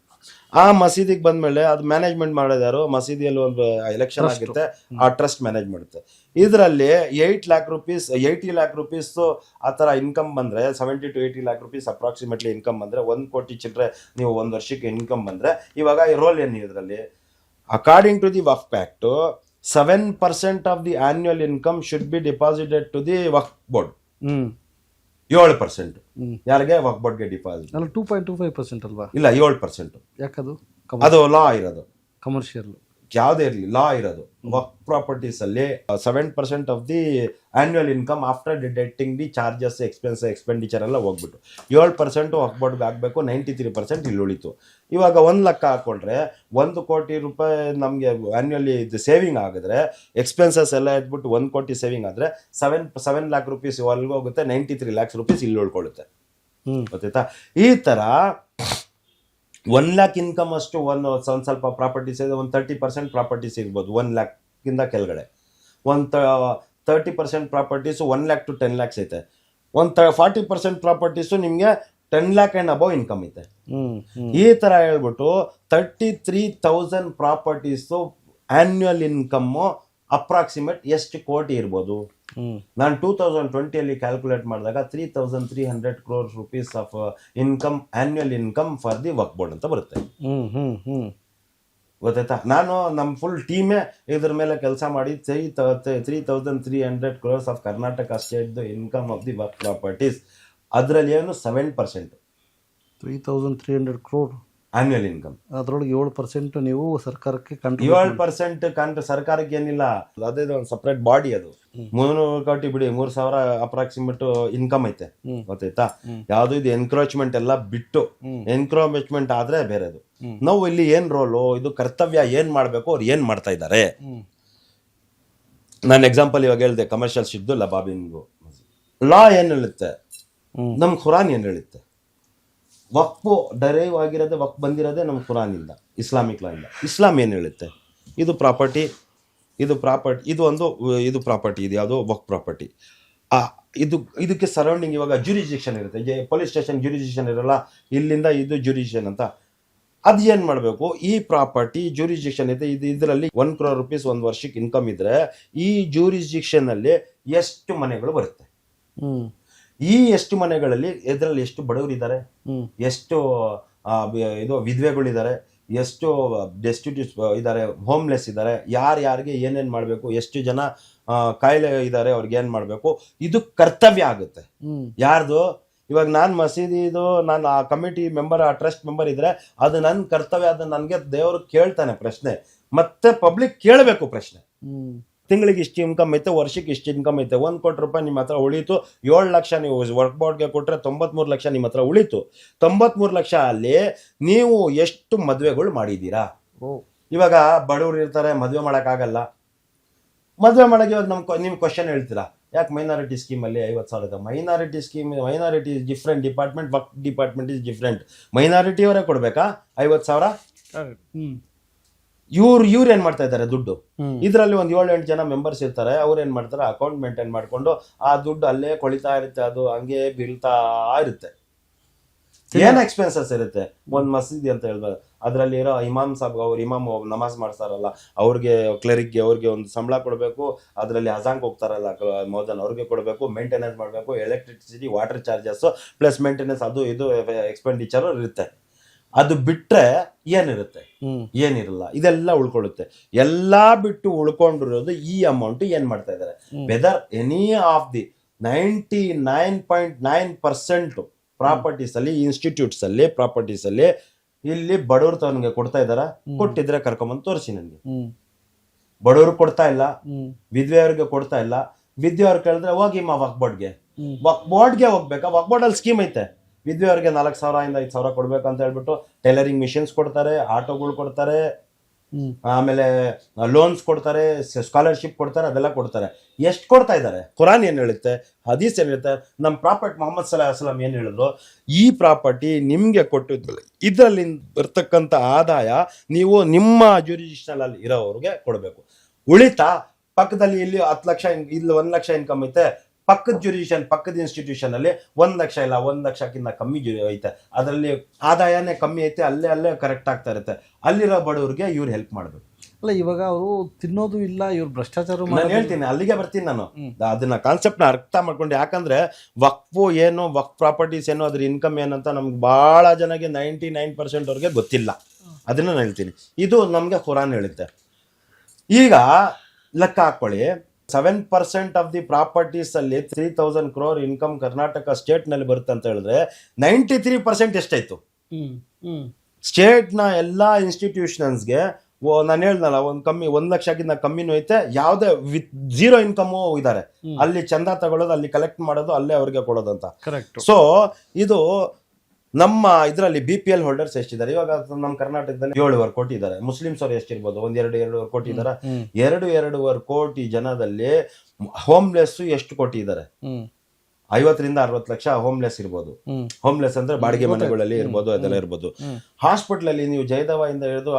ಆ ಮಸೀದಿಗೆ ಬಂದ್ಮೇಲೆ ಅದು ಮ್ಯಾನೇಜ್ಮೆಂಟ್ ಮಾಡೋದಾರು, ಮಸೀದಿಯಲ್ಲಿ ಒಂದು ಎಲೆಕ್ಷನ್ ಆಗುತ್ತೆ, ಆ ಟ್ರಸ್ಟ್ ಮ್ಯಾನೇಜ್ ಮಾಡುತ್ತೆ. ಇದರಲ್ಲಿ 80 lakh rupees ಆ ಥರ ಇನ್ಕಮ್ ಬಂದರೆ, 70 to 80 lakh rupees approximately income ಬಂದರೆ, 1 ಕೋಟಿ ಚಿಲ್ಲರೆ ನೀವು 1 ವರ್ಷಕ್ಕೆ ಇನ್ಕಮ್ ಬಂದರೆ, ಇವಾಗ ಈ ರೋಲ್ ಏನು ಇದರಲ್ಲಿ? According to the Waqf act, 7% of the annual income should be deposited to the Waqf board. 7% ಯಾರಿಗೆ? ವಕ್ಫ್ ಬೋರ್ಡ್ಗೆ ಡಿಪಾಸಿಟ್. 2.25% ಅಲ್ವಾ? ಇಲ್ಲ, 7%. ಯಾಕದು? ಅದು ಲಾ ಇರೋದು. ಕಮರ್ಷಿಯಲ್ ಯಾವುದೇ ಇರಲಿ, ಲಾ ಇರೋದು. ವಕ್ಫ್ ಪ್ರಾಪರ್ಟೀಸ್ ಅಲ್ಲಿ 7% of the annual income after deducting the charges, expenditure ಎಲ್ಲ ಹೋಗ್ಬಿಟ್ಟು 7% ವಕ್ಫ್ ಬೋರ್ಡ್ಗೆ ಆಗಬೇಕು, 93% ಇಲ್ಲಿ ಉಳಿತು. ಇವಾಗ 1 ಲಕ್ಷ ಹಾಕೊಂಡ್ರೆ 1 ಕೋಟಿ ರೂಪಾಯಿ ನಮಗೆ ಆನ್ಯುವಲಿ ಇದು ಸೇವಿಂಗ್ ಆಗಿದ್ರೆ, ಎಕ್ಸ್ಪೆನ್ಸಸ್ ಎಲ್ಲ ಇಟ್ಬಿಟ್ಟು 1 ಕೋಟಿ ಸೇವಿಂಗ್ ಆದರೆ 7 lakh rupees ಅಲ್ಲಿಗೆ ಹೋಗುತ್ತೆ, 93 lakhs rupees ಇಲ್ಲಿ ಉಳ್ಕೊಳ್ಳುತ್ತೆ. ಗೊತ್ತಾಯ್ತಾ? ಈ ಥರ 1 lakh ಇನ್ಕಮ್ ಅಷ್ಟು ಒಂದು ಸ್ವಲ್ಪ ಪ್ರಾಪರ್ಟೀಸ್ ಇದೆ. ಒಂದು 30% ಪ್ರಾಪರ್ಟೀಸ್ ಇರ್ಬೋದು 1 lakhಗಿಂತ ಕೆಳಗಡೆ. ಒಂದು 30% ಪ್ರಾಪರ್ಟೀಸು 1 lakh to 10 lakhs ಐತೆ. ಒಂದು 40% ಪ್ರಾಪರ್ಟೀಸು ನಿಮಗೆ 10 lakh ಆ್ಯಂಡ್ ಅಬೌವ್ ಇನ್ಕಮ್ ಐತೆ. ಈ ಥರ ಹೇಳ್ಬಿಟ್ಟು 33,000 ಪ್ರಾಪರ್ಟೀಸು ಆನ್ಯುವಲ್ ಇನ್ಕಮ್ಮು ಅಪ್ರಾಕ್ಸಿಮೇಟ್ ಎಷ್ಟು ಕೋಟಿ ಇರ್ಬೋದು? ನಾನು 2020 ಕ್ಯಾಲ್ಕುಲೇಟ್ ಮಾಡಿದಾಗ 3,300 crores rupees of income, annual income for the Waqf board ಅಂತ ಬರುತ್ತೆ. ಗೊತ್ತಾಯ್ತಾ? ನಾನು ನಮ್ಮ ಫುಲ್ ಟೀಮೇ ಇದ್ರ ಮೇಲೆ ಕೆಲಸ ಮಾಡಿ 3,300 crores of Karnataka state income of the Waqf properties. ಅದರಲ್ಲಿ ಏನು 7%, 3,300 crore ಆನ್ಯುವಲ್ ಇನ್ಕಮ್. ಅದರೊಳಗೆ 7% ನೀವು ಸರ್ಕಾರಕ್ಕೆ 7% ಸರ್ಕಾರಕ್ಕೆ ಏನಿಲ್ಲ, ಅದೇ ಒಂದು ಸಪ್ರೇಟ್ ಬಾಡಿ. ಅದು 300 ಕೋಟಿ ಬಿಡಿ, 3,000 ಅಪ್ರಾಕ್ಸಿಮೇಟ್ ಇನ್ಕಮ್ ಐತೆ. ಗೊತ್ತಾಯ್ತಾ? ಯಾವ್ದು ಇದು ಎನ್ಕ್ರೋಚ್ಮೆಂಟ್ ಎಲ್ಲ ಬಿಟ್ಟು, ಎನ್ಕ್ರೋಚ್ಮೆಂಟ್ ಆದ್ರೆ ಬೇರೆದು. ನಾವು ಇಲ್ಲಿ ಏನ್ ರೋಲು, ಇದು ಕರ್ತವ್ಯ ಏನ್ ಮಾಡ್ಬೇಕು, ಅವ್ರು ಏನ್ ಮಾಡ್ತಾ ಇದ್ದಾರೆ. ನಾನು ಎಕ್ಸಾಂಪಲ್ ಇವಾಗ ಹೇಳಿದೆ, ಕಮರ್ಷಿಯಲ್ ಶಿದ್ದು ಲಬಾಬಿನ್ಗು ಲಾ ಏನ್ ಹೇಳುತ್ತೆ, ನಮ್ ಖುರಾನ್ ಏನ್ ಹೇಳುತ್ತೆ. ವಕ್ಫು ಡರೈವ್ ಆಗಿರೋದೇ, ವಕ್ಫ್ ಬಂದಿರೋದೇ ನಮ್ಮ ಖುರಾನಿಂದ, ಇಸ್ಲಾಮಿಕ್ ಲಾ ಇಂದ. ಇಸ್ಲಾಂ ಏನು ಹೇಳುತ್ತೆ? ಇದು ಪ್ರಾಪರ್ಟಿ, ಇದು ಪ್ರಾಪರ್ಟಿ, ಇದು ಯಾವುದೋ ವಕ್ಫ್ ಪ್ರಾಪರ್ಟಿ. ಇದಕ್ಕೆ ಸರೌಂಡಿಂಗ್ ಇವಾಗ ಜ್ಯೂರಿಸ್ಡಿಕ್ಷನ್ ಇರುತ್ತೆ. ಪೊಲೀಸ್ ಸ್ಟೇಷನ್ ಜ್ಯೂರಿಸ್ಡಿಕ್ಷನ್ ಇರಲ್ಲ, ಇಲ್ಲಿಂದ ಇದು ಜ್ಯೂರಿಸ್ಡಿಕ್ಷನ್ ಅಂತ. ಅದು ಏನು ಮಾಡಬೇಕು? ಈ ಪ್ರಾಪರ್ಟಿ ಜ್ಯೂರಿಸ್ಡಿಕ್ಷನ್ ಇದೆ, ಇದರಲ್ಲಿ 1 crore rupees 1 ವರ್ಷಕ್ಕೆ ಇನ್ಕಮ್ ಇದ್ರೆ, ಈ ಜ್ಯೂರಿಸ್ಡಿಕ್ಷನ್ ಅಲ್ಲಿ ಎಷ್ಟು ಮನೆಗಳು ಬರುತ್ತೆ? ಈ ಎಷ್ಟು ಮನೆಗಳಲ್ಲಿ ಇದರಲ್ಲಿ ಎಷ್ಟು ಬಡವರಿದ್ದಾರೆ, ಎಷ್ಟು ಇದು ವಿಧವೆಗಳಿದ್ದಾರೆ, ಎಷ್ಟು ಡೆಸ್ಟಿಟ್ಯೂಟ್ ಇದ್ದಾರೆ, ಹೋಮ್ಲೆಸ್ ಇದ್ದಾರೆ, ಯಾರಿಗೆ ಏನೇನು ಮಾಡಬೇಕು, ಎಷ್ಟು ಜನ ಕಾಯಿಲೆ ಇದ್ದಾರೆ, ಅವ್ರಿಗೆ ಏನು ಮಾಡಬೇಕು, ಇದು ಕರ್ತವ್ಯ ಆಗುತ್ತೆ ಯಾರ್ದು. ಇವಾಗ ನಾನು ಮಸೀದಿದು ನಾನು ಆ ಕಮಿಟಿ ಮೆಂಬರ್, ಆ ಟ್ರಸ್ಟ್ ಮೆಂಬರ್ ಇದ್ರೆ ಅದು ನನ್ನ ಕರ್ತವ್ಯ, ಅದು ನನಗೆ ದೇವರು ಕೇಳ್ತಾನೆ ಪ್ರಶ್ನೆ, ಮತ್ತೆ ಪಬ್ಲಿಕ್ ಕೇಳಬೇಕು ಪ್ರಶ್ನೆ. ತಿಂಗಳಿಗೆ ಇಷ್ಟು ಇನ್ಕಮ್ ಐತೆ, ವರ್ಷಕ್ಕೆ ಇಷ್ಟು ಇನ್ಕಮ್ ಐತೆ, 1 ಕೋಟಿ ರೂಪಾಯಿ ನಿಮ್ಮ ಹತ್ರ ಉಳಿತು, 7 ಲಕ್ಷ ನೀವು ವರ್ಕ್ ಬೋರ್ಡ್ಗೆ ಕೊಟ್ಟರೆ 93 ಲಕ್ಷ ನಿಮ್ಮ ಹತ್ರ ಉಳಿತು. 93 ಲಕ್ಷ ಅಲ್ಲಿ ನೀವು ಎಷ್ಟು ಮದುವೆಗಳು ಮಾಡಿದ್ದೀರಾ? ಇವಾಗ ಬಡವರು ಇರ್ತಾರೆ, ಮದುವೆ ಮಾಡೋಕ್ಕಾಗಲ್ಲ. ಮದುವೆ ಮಾಡೋಕೆ ಇವಾಗ ನೀವು ಕ್ವಶನ್ ಹೇಳ್ತೀರಾ, ಯಾಕೆ ಮೈನಾರಿಟಿ ಸ್ಕೀಮಲ್ಲಿ 50,000? Minority scheme, minority is different department, work department is different. ಮೈನಾರಿಟಿಯವರೇ ಕೊಡ್ಬೇಕಾ 50,000? ಇವ್ರು ಏನ್ ಮಾಡ್ತಾ ಇದ್ದಾರೆ ದುಡ್ಡು? ಇದರಲ್ಲಿ ಒಂದು 7-8 ಜನ ಮೆಂಬರ್ಸ್ ಇರ್ತಾರೆ, ಅವ್ರು ಏನ್ ಮಾಡ್ತಾರೆ, ಅಕೌಂಟ್ ಮೇಂಟೈನ್ ಮಾಡ್ಕೊಂಡು ಆ ದುಡ್ಡು ಅಲ್ಲೇ ಕೊಳಿತಾ ಇರುತ್ತೆ, ಅದು ಹಂಗೆ ಬೀಳ್ತಾ ಇರುತ್ತೆ. ಏನ್ ಎಕ್ಸ್ಪೆನ್ಸಸ್ ಇರುತ್ತೆ ಒಂದ್ ಮಸೀದಿ ಅಂತ ಹೇಳ್ಬೋದು. ಅದ್ರಲ್ಲಿ ಇರೋ ಇಮಾಮ್ ಸಾಬ್, ಅವ್ರು ಇಮಾಮ್ ನಮಾಜ್ ಮಾಡ್ತಾರಲ್ಲ, ಅವ್ರಿಗೆ ಕ್ಲರಿಕ್ಗೆ ಅವ್ರಿಗೆ ಒಂದು ಸಂಬಳ ಕೊಡಬೇಕು, ಅದರಲ್ಲಿ ಅಜಾಂಗ್ ಹೋಗ್ತಾರಲ್ಲ ಮೋದನ್, ಅವ್ರಿಗೆ ಕೊಡಬೇಕು, ಮೇಂಟೆನೆನ್ಸ್ ಮಾಡಬೇಕು, electricity, water charges plus maintenance, ಅದು ಇದು ಎಕ್ಸ್ಪೆಂಡಿಚರ್ ಇರುತ್ತೆ. ಅದು ಬಿಟ್ರೆ ಏನಿರುತ್ತೆ? ಏನಿರಲ್ಲ. ಇದೆಲ್ಲ ಉಳ್ಕೊಳ್ಳುತ್ತೆ. ಎಲ್ಲಾ ಬಿಟ್ಟು ಉಳ್ಕೊಂಡಿರೋದು ಈ ಅಮೌಂಟ್ ಏನ್ ಮಾಡ್ತಾ ಇದ್ದಾರೆ? Whether any of the 99.9% properties ಅಲ್ಲಿ, ಇನ್ಸ್ಟಿಟ್ಯೂಟ್ಸ್ ಅಲ್ಲಿ, ಪ್ರಾಪರ್ಟೀಸ್ ಅಲ್ಲಿ ಇಲ್ಲಿ ಬಡವ್ರ ತವನಿಗೆ ಕೊಡ್ತಾ ಇದಾರ? ಕೊಟ್ಟಿದ್ರೆ ಕರ್ಕೊಂಬಂದು ತೋರಿಸಿ ನನಗೆ. ಬಡವರು ಕೊಡ್ತಾ ಇಲ್ಲ, ವಿಧವೆಯವ್ರಿಗೆ ಕೊಡ್ತಾ ಇಲ್ಲ. ವಿಧವೆಯವ್ರು ಕೇಳಿದ್ರೆ ಹೋಗಿ ವಕ್ ಬೋರ್ಡ್ಗೆ ಹೋಗ್ಬೇಕಾ? ವಕ್ ಬೋರ್ಡ್ ಅಲ್ಲಿ ಸ್ಕೀಮ್ ಐತೆ, ವಿಧವೆಯವ್ರಿಗೆ 4,000 ಇಂದ 5,000 ಕೊಡ್ಬೇಕಂತ ಹೇಳ್ಬಿಟ್ಟು ಟೈಲರಿಂಗ್ ಮಿಷನ್ಸ್ ಕೊಡ್ತಾರೆ, ಆಟೋಗಳು ಕೊಡ್ತಾರೆ, ಆಮೇಲೆ ಲೋನ್ಸ್ ಕೊಡ್ತಾರೆ, ಸ್ಕಾಲರ್ಶಿಪ್ ಕೊಡ್ತಾರೆ, ಅದೆಲ್ಲ ಕೊಡ್ತಾರೆ. ಎಷ್ಟು ಕೊಡ್ತಾ ಇದ್ದಾರೆ? ಕುರಾನ್ ಏನ್ ಹೇಳುತ್ತೆ, ಹದೀಸ್ ಏನ್ ಹೇಳುತ್ತೆ, ನಮ್ಮ ಪ್ರಾಪರ್ಟಿ ಮೊಹಮ್ಮದ್ ಸಲಾ ಅಸ್ಲಾಂ ಏನ್ ಹೇಳಿದ್ರು, ಈ ಪ್ರಾಪರ್ಟಿ ನಿಮ್ಗೆ ಕೊಟ್ಟಿದ್ದು, ಇದರಲ್ಲಿ ಬರ್ತಕ್ಕಂಥ ಆದಾಯ ನೀವು ನಿಮ್ಮ ಜ್ಯೂರಿಡಿಕ್ಷನಲ್ ಅಲ್ಲಿ ಇರೋವ್ರಿಗೆ ಕೊಡಬೇಕು. ಉಳಿತಾ ಪಕ್ಕದಲ್ಲಿ ಇಲ್ಲಿ 10 ಲಕ್ಷ, ಇಲ್ಲಿ 1 ಲಕ್ಷ ಇನ್ಕಮ್ ಐತೆ, ಪಕ್ಕದ ಜ್ಯೂರಿಡಿಕ್ಷನ್, ಪಕ್ಕದ ಇನ್ಸ್ಟಿಟ್ಯೂಷನ್ ಅಲ್ಲಿ 1 ಲಕ್ಷ ಇಲ್ಲ, 1 ಲಕ್ಷಕ್ಕಿಂತ ಕಮ್ಮಿ ಐತೆ, ಅದರಲ್ಲಿ ಆದಾಯನೇ ಕಮ್ಮಿ ಐತೆ, ಅಲ್ಲೇ ಕರೆಕ್ಟ್ ಆಗ್ತಾ ಇರುತ್ತೆ. ಅಲ್ಲಿರೋ ಬಡವ್ರಿಗೆ ಇವ್ರು ಹೆಲ್ಪ್ ಮಾಡಬೇಕು. ಅಲ್ಲ, ಇವಾಗ ಅವರು ತಿನ್ನೋದು ಇಲ್ಲ, ಇವ್ರು ಭ್ರಷ್ಟಾಚಾರ. ನಾನು ಹೇಳ್ತೀನಿ, ಅಲ್ಲಿಗೆ ಬರ್ತೀನಿ ನಾನು. ಅದನ್ನ ಕಾನ್ಸೆಪ್ಟ್ ನ ಅರ್ಥ ಮಾಡ್ಕೊಂಡು, ಯಾಕಂದ್ರೆ ವಕ್ಫು ಏನು, ವಕ್ ಪ್ರಾಪರ್ಟೀಸ್ ಏನು, ಅದ್ರ ಇನ್ಕಮ್ ಏನಂತ ನಮ್ಗೆ ಬಹಳ ಜನಗೆ 99% ಅವ್ರಿಗೆ ಗೊತ್ತಿಲ್ಲ. ಅದನ್ನ ನಾನು ಹೇಳ್ತೀನಿ. ಇದು ನಮ್ಗೆ ಕುರಾನ್ ಹೇಳುತ್ತೆ. ಈಗ ಲೆಕ್ಕ ಹಾಕೊಳ್ಳಿ, 7% ಆಫ್ ದಿ ಪ್ರಾಪರ್ಟೀಸ್ ಅಲ್ಲಿ 3,000 crore ಇನ್ಕಮ್ ಕರ್ನಾಟಕ ಸ್ಟೇಟ್ ನಲ್ಲಿ ಬರುತ್ತೆ ಅಂತ ಹೇಳಿದ್ರೆ 93% ಎಷ್ಟಾಯ್ತು? ಸ್ಟೇಟ್ ನ ಎಲ್ಲಾ ಇನ್ಸ್ಟಿಟ್ಯೂಷನ್ಸ್ಗೆ ನಾನು ಹೇಳ್ದಲ್ಲ, ಕಮ್ಮಿ 1 ಲಕ್ಷಕ್ಕಿಂತ ಕಮ್ಮಿನೂ ಐತೆ, ಯಾವುದೇ ವಿತ್ 0 ಇನ್ಕಮು ಇದ್ದಾರೆ. ಅಲ್ಲಿ ಚಂದ ತಗೊಳ್ಳೋದು, ಅಲ್ಲಿ ಕಲೆಕ್ಟ್ ಮಾಡೋದು, ಅಲ್ಲೇ ಅವ್ರಿಗೆ ಕೊಡೋದು ಅಂತ. ಸೊ ಇದು ನಮ್ಮ ಇದರಲ್ಲಿ BPL ಹೋಲ್ಡರ್ಸ್ ಎಷ್ಟಿದ್ದಾರೆ? ಇವಾಗ ನಮ್ಮ ಕರ್ನಾಟಕದಲ್ಲಿ 7.5 ಕೋಟಿ ಇದ್ದಾರೆ. ಮುಸ್ಲಿಮ್ಸ್ ಅವ್ರು ಎಷ್ಟಿರ್ಬೋದು? 2.5 ಕೋಟಿ ಇದ್ದಾರೆ. 2.5 ಕೋಟಿ ಜನದಲ್ಲಿ ಹೋಮ್ಲೆಸ್ ಎಷ್ಟು ಕೋಟಿ ಇದ್ದಾರೆ? 50 ರಿಂದ 60 ಲಕ್ಷ ಹೋಮ್ಲೆಸ್ ಇರ್ಬೋದು. ಹೋಮ್ಲೆಸ್ ಅಂದ್ರೆ ಬಾಡಿಗೆ ಮನೆಗಳಲ್ಲಿ ಇರ್ಬೋದು, ಅದೆಲ್ಲ ಇರ್ಬೋದು. ಹಾಸ್ಪಿಟಲ್ ಅಲ್ಲಿ ನೀವು ಜಯದೇವ ಇಂದ ಹಿಡಿದು,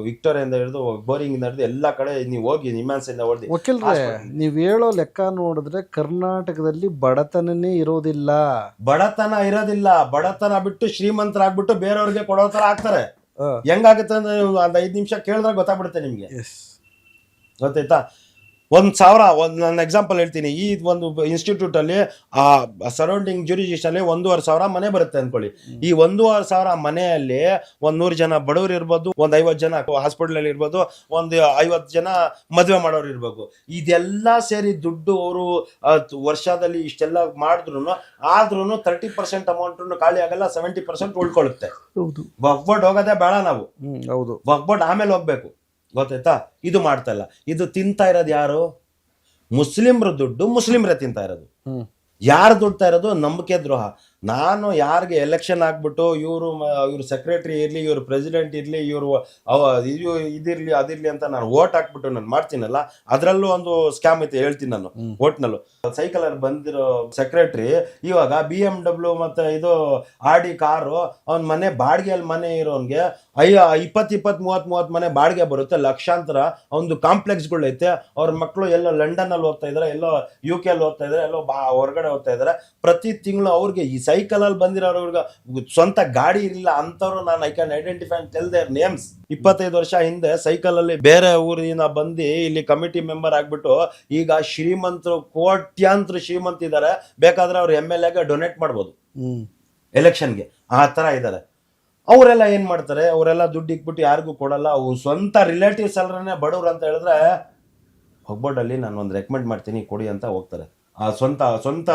ವಿಕ್ಟೋರಿಯಾ ಇಂದ ಹಿಡಿದು, ಬೋರಿಂಗ್ ಇಂದ ಹಿಡಿದು ಎಲ್ಲಾ ಕಡೆ ನೀವು ಹೋಗಿ ನಿಮ್ಯಾನ್ಸ್ ಇಂದ ಹೊಡೆದಿ. ನೀವ್ ಹೇಳೋ ಲೆಕ್ಕ ನೋಡಿದ್ರೆ ಕರ್ನಾಟಕದಲ್ಲಿ ಬಡತನನೇ ಇರೋದಿಲ್ಲ. ಬಡತನ ಬಿಟ್ಟು ಶ್ರೀಮಂತರಾಗ್ಬಿಟ್ಟು ಬೇರೆಯವ್ರಿಗೆ ಕೊಡೋ ತರ ಆಗ್ತಾರೆ. ಹೆಂಗಾಗುತ್ತೆ ಅಂದ್ರೆ ಒಂದ್ 5 ನಿಮಿಷ ಕೇಳಿದ್ರೆ ಗೊತ್ತಾಗ್ಬಿಡುತ್ತೆ ನಿಮ್ಗೆ. ಗೊತ್ತಾಯ್ತಾ? 1,000 ನನ್ನ ಎಕ್ಸಾಂಪಲ್ ಹೇಳ್ತೀನಿ. ಈ ಒಂದು ಇನ್ಸ್ಟಿಟ್ಯೂಟ್ ಅಲ್ಲಿ ಆ ಸರೌಂಡಿಂಗ್ ಜ್ಯೂರಿಡಿಕ್ಷನ್ ಅಲ್ಲಿ 1,500 ಮನೆ ಬರುತ್ತೆ ಅನ್ಕೊಳ್ಳಿ. ಈ 1,500 ಮನೆಯಲ್ಲಿ 100 ಜನ ಬಡವರು ಇರ್ಬೋದು, 50 ಜನ ಹಾಸ್ಪಿಟಲ್ ಅಲ್ಲಿ ಇರ್ಬೋದು, 50 ಜನ ಮದುವೆ ಮಾಡೋರು ಇರ್ಬೇಕು. ಇದೆಲ್ಲ ಸೇರಿ ದುಡ್ಡು ಅವರು ವರ್ಷದಲ್ಲಿ ಇಷ್ಟೆಲ್ಲ ಮಾಡಿದ್ರು ಆದ್ರೂ 30% ಅಮೌಂಟ್ ಖಾಲಿ ಆಗಲ್ಲ, 70% ಉಳ್ಕೊಳ್ಳುತ್ತೆ. ವಕ್ಬೋರ್ಡ್ ಹೋಗೋದೇ ಬೇಡ ನಾವು. ವಕ್ಬೋರ್ಡ್ ಆಮೇಲೆ ಹೋಗ್ಬೇಕು. ಗೊತ್ತಾಯ್ತಾ? ಇದು ಮಾಡ್ತಾ ಇಲ್ಲ. ಇದು ತಿಂತಾ ಇರೋದು ಯಾರು? ಮುಸ್ಲಿಮ್ರ ದುಡ್ಡು ಮುಸ್ಲಿಮ್ರೆ ತಿಂತಾ ಇರೋದು. ಯಾರು ದುಡ್ತಾ ಇರೋದು? ನಂಬಿಕೆ ದ್ರೋಹ. ನಾನು ಯಾರಿಗೆ ಎಲೆಕ್ಷನ್ ಆಗ್ಬಿಟ್ಟು ಇವರು ಸೆಕ್ರೆಟರಿ ಇರ್ಲಿ, ಇವ್ರು ಪ್ರೆಸಿಡೆಂಟ್ ಇರ್ಲಿ, ಇವರು ಇದಿರ್ಲಿ ಅದಿರ್ಲಿ ಅಂತ ನಾನು ಓಟ್ ಹಾಕ್ಬಿಟ್ಟು ನಾನು ಮಾಡ್ತೀನಲ್ಲ, ಅದ್ರಲ್ಲೂ ಒಂದು ಸ್ಕ್ಯಾಮ್ ಐತೆ, ಹೇಳ್ತೀನಿ ನಾನು. ಓಟ್ನಲ್ಲೂ ಸೈಕಲ್ ಅಲ್ಲಿ ಬಂದಿರೋ ಸೆಕ್ರೆಟರಿ ಇವಾಗ BMW ಮತ್ತೆ ಇದು ಆಡಿ ಕಾರು, ಅವ್ನ ಮನೆ ಬಾಡಿಗೆಯಲ್ಲಿ ಮನೆ ಇರೋನ್ಗೆ 20-30 ಮನೆ ಬಾಡಿಗೆ ಬರುತ್ತೆ, ಲಕ್ಷಾಂತರ. ಒಂದು ಕಾಂಪ್ಲೆಕ್ಸ್ಗಳೈತೆ, ಅವ್ರ ಮಕ್ಕಳು ಎಲ್ಲೋ ಲಂಡನ್ ಅಲ್ಲಿ ಓದ್ತಾ ಇದಾರೆ, ಎಲ್ಲೋ UK ಅಲ್ಲಿ ಓದ್ತಾ ಇದಾರೆ, ಎಲ್ಲೋ ಹೊರಗಡೆ ಓದ್ತಾ ಇದಾರೆ. ಪ್ರತಿ ತಿಂಗಳು ಅವ್ರಿಗೆ ಈ ಸೈಕಲ್ ಅಲ್ಲಿ ಬಂದಿರೋರ್ಗ ಸ್ವಂತ ಗಾಡಿ ಇಲ್ಲ ಅಂತವ್ರು ನಾನು I can identify and tell their names. 25 ವರ್ಷ ಹಿಂದೆ ಸೈಕಲ್ ಅಲ್ಲಿ ಬೇರೆ ಊರಿನ ಬಂದು ಇಲ್ಲಿ ಕಮಿಟಿ ಮೆಂಬರ್ ಆಗ್ಬಿಟ್ಟು ಈಗ ಶ್ರೀಮಂತರು, ಕೋಟ್ಯಾಂತರ ಶ್ರೀಮಂತ ಇದಾರೆ, ಬೇಕಾದ್ರೆ ಅವ್ರು MLA ಡೊನೇಟ್ ಮಾಡ್ಬೋದು ಎಲೆಕ್ಷನ್ಗೆ, ಆ ತರ ಇದಾರೆ. ಅವರೆಲ್ಲ ಏನ್ ಮಾಡ್ತಾರೆ, ಅವರೆಲ್ಲ ದುಡ್ಡು ಇಕ್ಬಿಟ್ಟು ಯಾರಿಗೂ ಕೊಡಲ್ಲ. ಅವು ಸ್ವಂತ ರಿಲೇಟಿವ್ಸ್ ಅಲ್ರೇ ಬಡವ್ರು ಅಂತ ಹೇಳಿದ್ರೆ ಹೊಗ್ಬೋರ್ಡಲ್ಲಿ ನಾನು ಒಂದು ರೆಕಮೆಂಡ್ ಮಾಡ್ತೀನಿ ಕೊಡಿ ಅಂತ ಹೋಗ್ತಾರೆ. ಆ ಸ್ವಂತ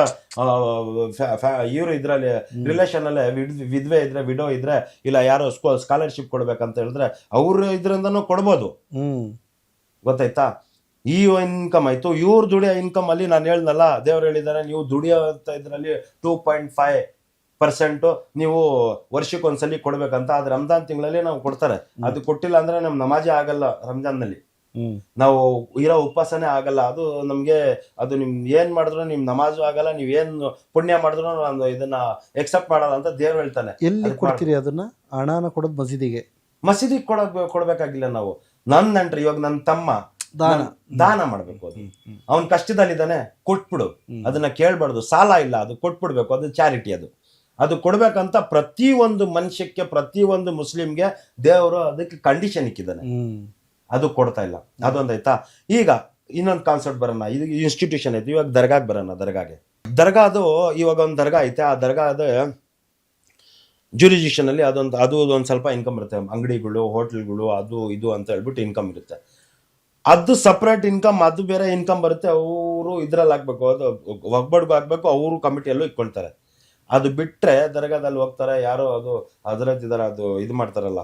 ಇವರು ಇದ್ರಲ್ಲಿ ರಿಲೇಷನ್ ಅಲ್ಲೇ ವಿಧವೆ ಇದ್ರೆ, ವಿಡೋ ಇದ್ರೆ, ಇಲ್ಲ ಯಾರೋ ಸ್ಕಾಲರ್ಶಿಪ್ ಕೊಡ್ಬೇಕಂತ ಹೇಳಿದ್ರೆ ಅವ್ರು ಇದ್ರಿಂದನೂ ಕೊಡ್ಬೋದು. ಗೊತ್ತಾಯ್ತಾ? ಈ ಇನ್ಕಮ್ ಆಯ್ತು. ಇವ್ರು ದುಡಿಯೋ ಇನ್ಕಮ್ ಅಲ್ಲಿ ನಾನು ಹೇಳ್ದಲ್ಲ, ದೇವ್ರು ಹೇಳಿದಾರೆ ನೀವು ದುಡಿಯೋ ಇದ್ರಲ್ಲಿ 2.5% ನೀವು ವರ್ಷಕ್ಕೊಂದ್ಸಲಿ ಕೊಡ್ಬೇಕಂತ. ಅದು ರಂಜಾನ್ ತಿಂಗಳಲ್ಲಿ ನಾವು ಕೊಡ್ತಾರೆ. ಅದು ಕೊಟ್ಟಿಲ್ಲ ಅಂದ್ರೆ ನಮ್ ನಮಾಜೇ ಆಗಲ್ಲ ರಂಜಾನ್ ನಲ್ಲಿ, ನಾವು ಇರೋ ಉಪವಾಸನೇ ಆಗಲ್ಲ. ಅದು ನಮ್ಗೆ ಅದು ನಿಮ್ ಏನ್ ಮಾಡಿದ್ರು ನಿಮ್ ನಮಾಜು ಆಗಲ್ಲ, ನೀವ್ ಏನ್ ಪುಣ್ಯ ಮಾಡಿದ್ರು ನಾನು ಇದನ್ನ ಎಕ್ಸೆಪ್ಟ್ ಮಾಡಲ್ಲ ಅಂತ ದೇವ್ರು ಹೇಳ್ತಾನೆ. ಎಲ್ಲಿ ಕೊಡ್ತೀರಿ ಅದನ್ನ? ಹಣನ ಕೊಡೋದು ಮಸೀದಿಗೆ ಕೊಡ್ಬೇಕಾಗಿಲ್ಲ ನಾವು. ನನ್ ನೆಂಟ್ರಿ, ಇವಾಗ ನನ್ನ ತಮ್ಮ ದಾನ ಮಾಡ್ಬೇಕು. ಅದು ಅವ್ನ್ ಕಷ್ಟದಲ್ಲಿದ್ದಾನೆ, ಕೊಟ್ಬಿಡು. ಅದನ್ನ ಕೇಳ್ಬಾರ್ದು. ಸಾಲ ಇಲ್ಲ, ಅದು ಕೊಟ್ಬಿಡ್ಬೇಕು. ಅದು ಚಾರಿಟಿ. ಅದು ಕೊಡ್ಬೇಕಂತ ಪ್ರತಿಯೊಂದು ಮನುಷ್ಯಕ್ಕೆ, ಪ್ರತಿಯೊಂದು ಮುಸ್ಲಿಂಗೆ ದೇವರು ಅದಕ್ಕೆ ಕಂಡೀಷನ್ ಇಕ್ಕಿದ್ದಾನೆ. ಅದು ಕೊಡ್ತಾ ಇಲ್ಲ. ಅದೊಂದಾಯ್ತಾ? ಈಗ ಇನ್ನೊಂದು ಕಾನ್ಸೆಪ್ಟ್ ಬರೋಣ. ಇದು ಇನ್ಸ್ಟಿಟ್ಯೂಷನ್ ಐತಿ. ಇವಾಗ ದರ್ಗಾಗೆ ಬರೋಣ. ದರ್ಗಾದು ಇವಾಗ ಒಂದು ದರ್ಗಾ ಐತೆ. ಆ ದರ್ಗಾದ ಜುರಿಜಿಷನ್ ಅಲ್ಲಿ ಅದು ಒಂದು ಸ್ವಲ್ಪ ಇನ್ಕಮ್ ಇರುತ್ತೆ. ಅಂಗಡಿಗಳು, ಹೋಟೆಲ್ಗಳು, ಅದು ಇದು ಅಂತ ಹೇಳ್ಬಿಟ್ಟು ಇನ್ಕಮ್ ಇರುತ್ತೆ. ಅದು ಸಪ್ರೇಟ್ ಇನ್ಕಮ್, ಅದು ಬೇರೆ ಇನ್ಕಮ್ ಬರುತ್ತೆ. ಅವರು ಇದ್ರಲ್ಲಿ ಹಾಕ್ಬೇಕು, ಅದು ಒಗ್ಬಡ್ಗೂ ಹಾಕ್ಬೇಕು, ಅವರು ಕಮಿಟಿಯಲ್ಲೂ ಇಟ್ಕೊಳ್ತಾರೆ. ಅದು ಬಿಟ್ರೆ ದರ್ಗಾದಲ್ಲಿ ಹೋಗ್ತಾರೆ ಯಾರೋ, ಅದು ಹಜರತ್ ಇದಾರೆ, ಅದು ಇದು ಮಾಡ್ತಾರಲ್ಲ,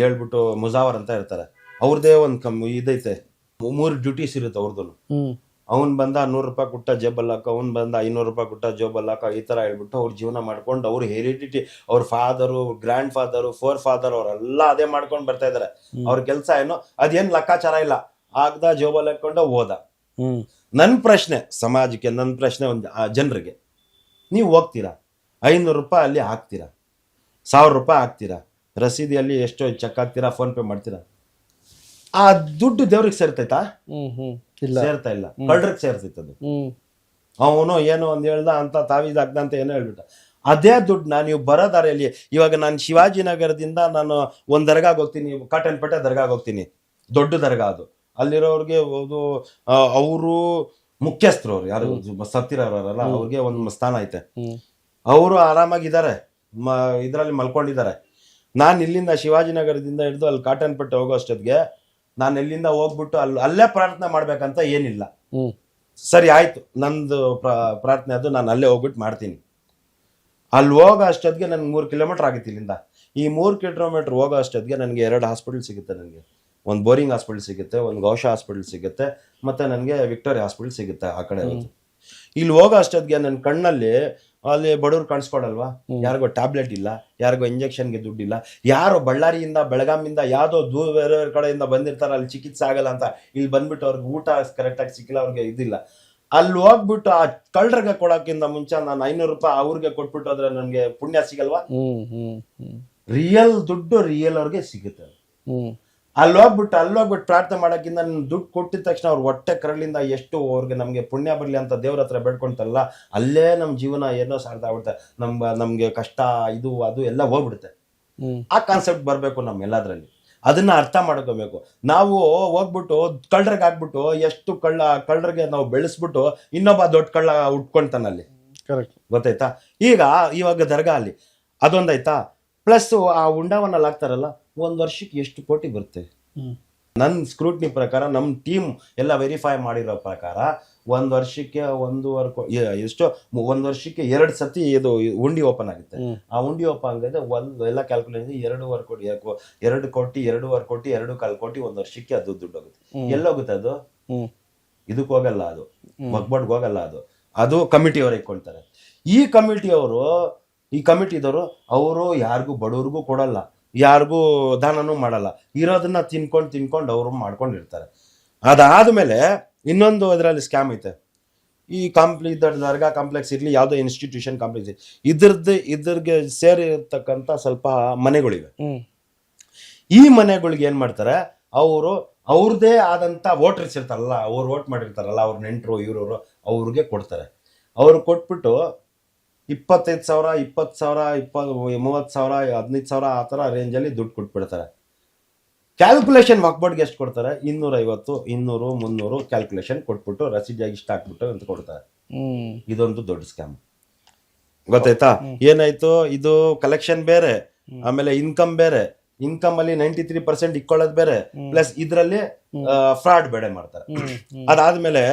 ಹೇಳ್ಬಿಟ್ಟು ಮುಜಾವರ್ ಅಂತ ಇರ್ತಾರೆ. ಅವ್ರದೇ ಒಂದು ಇದೈತೆ, 3 ಡ್ಯೂಟೀಸ್ ಇರುತ್ತೆ ಅವ್ರದ್ದು. ಅವ್ನ್ ಬಂದ 100 ರೂಪಾಯಿ ಕೊಟ್ಟ ಜೇಬಲ್ ಹಾಕ, ಅವ್ನ್ ಬಂದ 500 ರೂಪಾಯಿ ಕೊಟ್ಟ ಜೇಬಲ್ ಹಾಕ, ಈ ತರ ಹೇಳ್ಬಿಟ್ಟು ಅವ್ರ ಜೀವನ ಮಾಡ್ಕೊಂಡು, ಅವ್ರ ಹೆರಿಡಿಟಿ, ಅವ್ರ father, grandfather, forefather ಅವರೆಲ್ಲ ಅದೇ ಮಾಡ್ಕೊಂಡು ಬರ್ತಾ ಇದಾರೆ. ಅವ್ರ ಕೆಲ್ಸ ಏನು, ಅದೇನ್ ಲೆಕ್ಕಾಚಾರ ಇಲ್ಲ. ಆಗ್ದ ಜೇಬಲ್ ಹಾಕೊಂಡು ಹೋದ. ನನ್ ಪ್ರಶ್ನೆ ಸಮಾಜಕ್ಕೆ, ನನ್ ಪ್ರಶ್ನೆ ಒಂದು ಜನರಿಗೆ, ನೀವು ಹೋಗ್ತೀರಾ 500 ರೂಪಾಯಿ ಅಲ್ಲಿ ಹಾಕ್ತೀರಾ, 1000 ರೂಪಾಯಿ ಹಾಕ್ತೀರಾ, ರಸೀದಿಯಲ್ಲಿ ಎಷ್ಟೋ ಚೆಕ್ ಹಾಕ್ತೀರಾ, ಫೋನ್ ಪೇ ಮಾಡ್ತೀರಾ, ಆ ದುಡ್ಡು ದೇವ್ರಿಗೆ ಸೇರ್ತೈತಾ? ಸೇರ್ತಾ ಇಲ್ಲ. ಕಳ್ಳರಿಗೆ ಸೇರ್ತೈತದು. ಅವನು ಏನೋ ಒಂದ್ ಹೇಳ್ದ ಅಂತ, ತಾವೀದ್ ಆಗ್ದ ಅಂತ ಏನೋ ಹೇಳ್ಬಿಟ್ಟ. ಅದೇ ದುಡ್ಡನ್ನ ನೀವು ಬರೋ ದಾರಿಯಲ್ಲಿ, ಇವಾಗ ನಾನು ಶಿವಾಜಿನಗರದಿಂದ ನಾನು ಒಂದ್ ದರ್ಗಾಗ್ ಹೋಗ್ತೀನಿ, ಕಾಟನ್ಪೇಟೆ ದರ್ಗಾಗ್ ಹೋಗ್ತೀನಿ, ದೊಡ್ಡ ದರ್ಗಾ ಅದು. ಅಲ್ಲಿರೋರ್ಗೆ ಅವರು ಮುಖ್ಯಸ್ಥರು, ಅವ್ರು ಯಾರು ಸತ್ತಿರೋರಲ್ಲ, ಅವ್ರಿಗೆ ಒಂದು ಸ್ಥಾನ ಐತೆ. ಅವರು ಆರಾಮಾಗಿದ್ದಾರೆ, ಇದ್ರಲ್ಲಿ ಮಲ್ಕೊಂಡಿದ್ದಾರೆ. ನಾನು ಇಲ್ಲಿಂದ ಶಿವಾಜಿನಗರದಿಂದ ಹಿಡಿದು ಅಲ್ಲಿ ಕಾಟನ್ಪೇಟೆ ಹೋಗೋ ಅಷ್ಟೊತ್ತಿಗೆ ನಾನು ಎಲ್ಲಿಂದ ಹೋಗ್ಬಿಟ್ಟು ಅಲ್ಲೇ ಪ್ರಾರ್ಥನೆ ಮಾಡ್ಬೇಕಂತ ಏನಿಲ್ಲ. ಸರಿ ಆಯ್ತು, ನಂದು ಪ್ರಾರ್ಥನೆ ಅದು, ನಾನು ಅಲ್ಲೇ ಹೋಗ್ಬಿಟ್ಟು ಮಾಡ್ತೀನಿ. ಅಲ್ಲಿ ಹೋಗೋ ಅಷ್ಟೊತ್ತಿಗೆ ನನ್ಗೆ 3 ಕಿಲೋಮೀಟರ್ ಆಗಿತ್ತು ಇಲ್ಲಿಂದ. ಈ 3 ಕಿಲೋಮೀಟರ್ ಹೋಗೋ ಅಷ್ಟೊತ್ತಿಗೆ ನನಗೆ 2 ಹಾಸ್ಪಿಟಲ್ ಸಿಗುತ್ತೆ. ನನಗೆ ಒಂದು ಬೋರಿಂಗ್ ಹಾಸ್ಪಿಟಲ್ ಸಿಗುತ್ತೆ, ಒಂದು ಗೌಶ ಹಾಸ್ಪಿಟಲ್ ಸಿಗುತ್ತೆ, ಮತ್ತೆ ನನಗೆ ವಿಕ್ಟೋರಿಯಾ ಹಾಸ್ಪಿಟಲ್ ಸಿಗುತ್ತೆ ಆ ಕಡೆ. ಇಲ್ಲಿ ಹೋಗೋ ಅಷ್ಟೊತ್ತಿಗೆ ನನ್ನ ಕಣ್ಣಲ್ಲಿ ಅಲ್ಲಿ ಬಡವ್ರು ಕಾಣಿಸ್ಕೊಡಲ್ವಾ, ಯಾರಿಗೋ ಟ್ಯಾಬ್ಲೆಟ್ ಇಲ್ಲ, ಯಾರಿಗೋ ಇಂಜೆಕ್ಷನ್ಗೆ ದುಡ್ಡಿಲ್ಲ, ಯಾರೋ ಬಳ್ಳಾರಿಯಿಂದ ಬೆಳಗಾಮಿಂದ ಯಾವುದೋ ಬೇರೆ ಕಡೆಯಿಂದ ಬಂದಿರ್ತಾರೆ, ಅಲ್ಲಿ ಚಿಕಿತ್ಸೆ ಆಗಲ್ಲ ಅಂತ ಇಲ್ಲಿ ಬಂದ್ಬಿಟ್ಟು ಅವ್ರಿಗೆ ಊಟ ಕರೆಕ್ಟಾಗಿ ಸಿಕ್ಕಿಲ್ಲ, ಅವ್ರಿಗೆ ಇದಿಲ್ಲ. ಅಲ್ಲಿ ಹೋಗ್ಬಿಟ್ಟು ಆ ಕಳ್ಳರಿಗೆ ಕೊಡೋಕ್ಕಿಂತ ಮುಂಚೆ ನಾನು 500 ರೂಪಾಯಿ ಅವ್ರಿಗೆ ಕೊಟ್ಬಿಟ್ಟು ಹೋದ್ರೆ ನನಗೆ ಪುಣ್ಯ ಸಿಗಲ್ವಾ? ರಿಯಲ್ ದುಡ್ಡು ರಿಯಲ್ ಅವ್ರಿಗೆ ಸಿಗುತ್ತೆ. ಅಲ್ಲಿ ಹೋಗ್ಬಿಟ್ಟು ಪ್ರಾರ್ಥನೆ ಮಾಡೋಕ್ಕಿಂತ ನನ್ನ ದುಡ್ಡು ಕೊಟ್ಟಿದ ತಕ್ಷಣ ಅವ್ರ ಹೊಟ್ಟೆ ಕರಳಿಂದ ಎಷ್ಟು ಅವ್ರಿಗೆ ನಮ್ಗೆ ಪುಣ್ಯ ಬರಲಿ ಅಂತ ದೇವ್ರ ಹತ್ರ ಬೇಡ್ಕೊಂತಾರಲ್ಲ, ಅಲ್ಲೇ ನಮ್ಮ ಜೀವನ ಏನೋ ಸಾರ್ಥ ಆಗ್ಬಿಡುತ್ತೆ. ನಮ್ಗೆ ಕಷ್ಟ ಇದು ಅದು ಎಲ್ಲ ಹೋಗ್ಬಿಡುತ್ತೆ. ಆ ಕಾನ್ಸೆಪ್ಟ್ ಬರಬೇಕು ನಮ್ಮೆಲ್ಲದ್ರಲ್ಲಿ. ಅದನ್ನ ಅರ್ಥ ಮಾಡ್ಕೋಬೇಕು. ನಾವು ಹೋಗ್ಬಿಟ್ಟು ಕಳ್ಳರಿಗೆ ಹಾಕ್ಬಿಟ್ಟು ಎಷ್ಟು ಕಳ್ಳರಿಗೆ ನಾವು ಬೆಳೆಸ್ಬಿಟ್ಟು ಇನ್ನೊಬ್ಬ ದೊಡ್ಡ ಕಳ್ಳ ಉಟ್ಕೊಂತಾನಲ್ಲಿ. ಗೊತ್ತಾಯ್ತಾ? ಇವಾಗ ದರ್ಗಾ ಅಲ್ಲಿ ಅದೊಂದಾಯ್ತಾ. ಪ್ಲಸ್ ಆ ಉಂಡವನ್ನಲ್ಲಿ ಹಾಕ್ತಾರಲ್ಲ, 1 ವರ್ಷಕ್ಕೆ ಎಷ್ಟು ಕೋಟಿ ಬರುತ್ತೆ? ನನ್ನ ಸ್ಕ್ರೂಟ್ನಿ ಪ್ರಕಾರ, ನಮ್ಮ ಟೀಮ್ ಎಲ್ಲ ವೆರಿಫೈ ಮಾಡಿರೋ ಪ್ರಕಾರ 1 ವರ್ಷಕ್ಕೆ 1.5 ಕೋಟಿ, ಎಷ್ಟೋ 1 ವರ್ಷಕ್ಕೆ 2 ಸತಿ ಇದು ಉಂಡಿ ಓಪನ್ ಆಗುತ್ತೆ. ಆ ಉಂಡಿ ಓಪನ್ ಆಗಿದೆ ಎಲ್ಲ ಕ್ಯಾಲ್ಕುಲೇಷನ್ 2.5 ಕೋಟಿ, 2 ಕೋಟಿ, 2.5 ಕೋಟಿ, 2.25 ಕೋಟಿ 1 ವರ್ಷಕ್ಕೆ ಅದು ದುಡ್ಡು ಹೋಗುತ್ತೆ. ಎಲ್ಲೋಗುತ್ತೆ ಅದು? ಇದಕ್ಕೆ ಹೋಗಲ್ಲ, ಅದು ಮಗ್ಬಡ್ಗೆ ಹೋಗಲ್ಲ, ಅದು ಕಮಿಟಿಯವರು ಇಟ್ಕೊಳ್ತಾರೆ. ಈ ಕಮಿಟಿದವರು ಅವರು ಯಾರಿಗೂ ಬಡವ್ರಿಗೂ ಕೊಡಲ್ಲ, ಯಾರಿಗೂ ದಾನನೂ ಮಾಡಲ್ಲ, ಇರೋದನ್ನ ತಿನ್ಕೊಂಡು ಅವರು ಮಾಡ್ಕೊಂಡಿರ್ತಾರೆ. ಅದಾದ್ಮೇಲೆ ಇನ್ನೊಂದು ಅದರಲ್ಲಿ ಸ್ಕ್ಯಾಮ್ ಐತೆ. ಈ ದರ್ಗಾ ಕಾಂಪ್ಲೆಕ್ಸ್ ಇರಲಿ, ಯಾವುದೋ ಇನ್ಸ್ಟಿಟ್ಯೂಷನ್ ಕಾಂಪ್ಲೆಕ್ಸ್, ಇದ್ರಿಗೆ ಸೇರಿರ್ತಕ್ಕಂಥ ಸ್ವಲ್ಪ ಮನೆಗಳಿವೆ. ಈ ಮನೆಗಳಿಗೆ ಏನ್ ಮಾಡ್ತಾರೆ, ಅವ್ರದೇ ಆದಂತ ವೋಟರ್ಸ್ ಇರ್ತಾರಲ್ಲ, ಅವ್ರು ವೋಟ್ ಮಾಡಿರ್ತಾರಲ್ಲ, ಅವ್ರ ನೆಂಟರು ಇವ್ರವರು ಅವ್ರಿಗೆ ಕೊಡ್ತಾರೆ. ಅವ್ರು ಕೊಟ್ಬಿಟ್ಟು 25,000 20,000 30,000 15,000 ಆ ಥರ ರೇಂಜಲ್ಲಿ ದುಡ್ಡು ಕೊಟ್ಬಿಡ್ತಾರೆ. ಕ್ಯಾಲ್ಕುಲೇಷನ್ ವರ್ಕ್ಬೋರ್ಡ್ಗೆ ಎಷ್ಟು ಕೊಡ್ತಾರೆ? 250 200 300 ಕ್ಯಾಲ್ಕುಲೇಷನ್ ಕೊಟ್ಬಿಟ್ಟು ರಸೀದಿಯಾಗಿ ಇಷ್ಟ ಹಾಕ್ಬಿಟ್ಟು ಅಂತ ಕೊಡ್ತಾರೆ. ಇದೊಂದು ದೊಡ್ಡ ಸ್ಕ್ಯಾಮ್. ಗೊತ್ತಾಯ್ತಾ? ಏನಾಯ್ತು, ಇದು ಕಲೆಕ್ಷನ್ ಬೇರೆ, ಆಮೇಲೆ ಇನ್ಕಮ್ ಬೇರೆ, ಇನ್ಕಮ್ ಅಲ್ಲಿ 93% ಇಕ್ಕೊಳ್ಳೋದು ಬೇರೆ, ಪ್ಲಸ್ ಇದರಲ್ಲಿ ಫ್ರಾಡ್ ಬೇರೆ ಮಾಡ್ತಾರೆ. ಅದಾದ್ಮೇಲೆ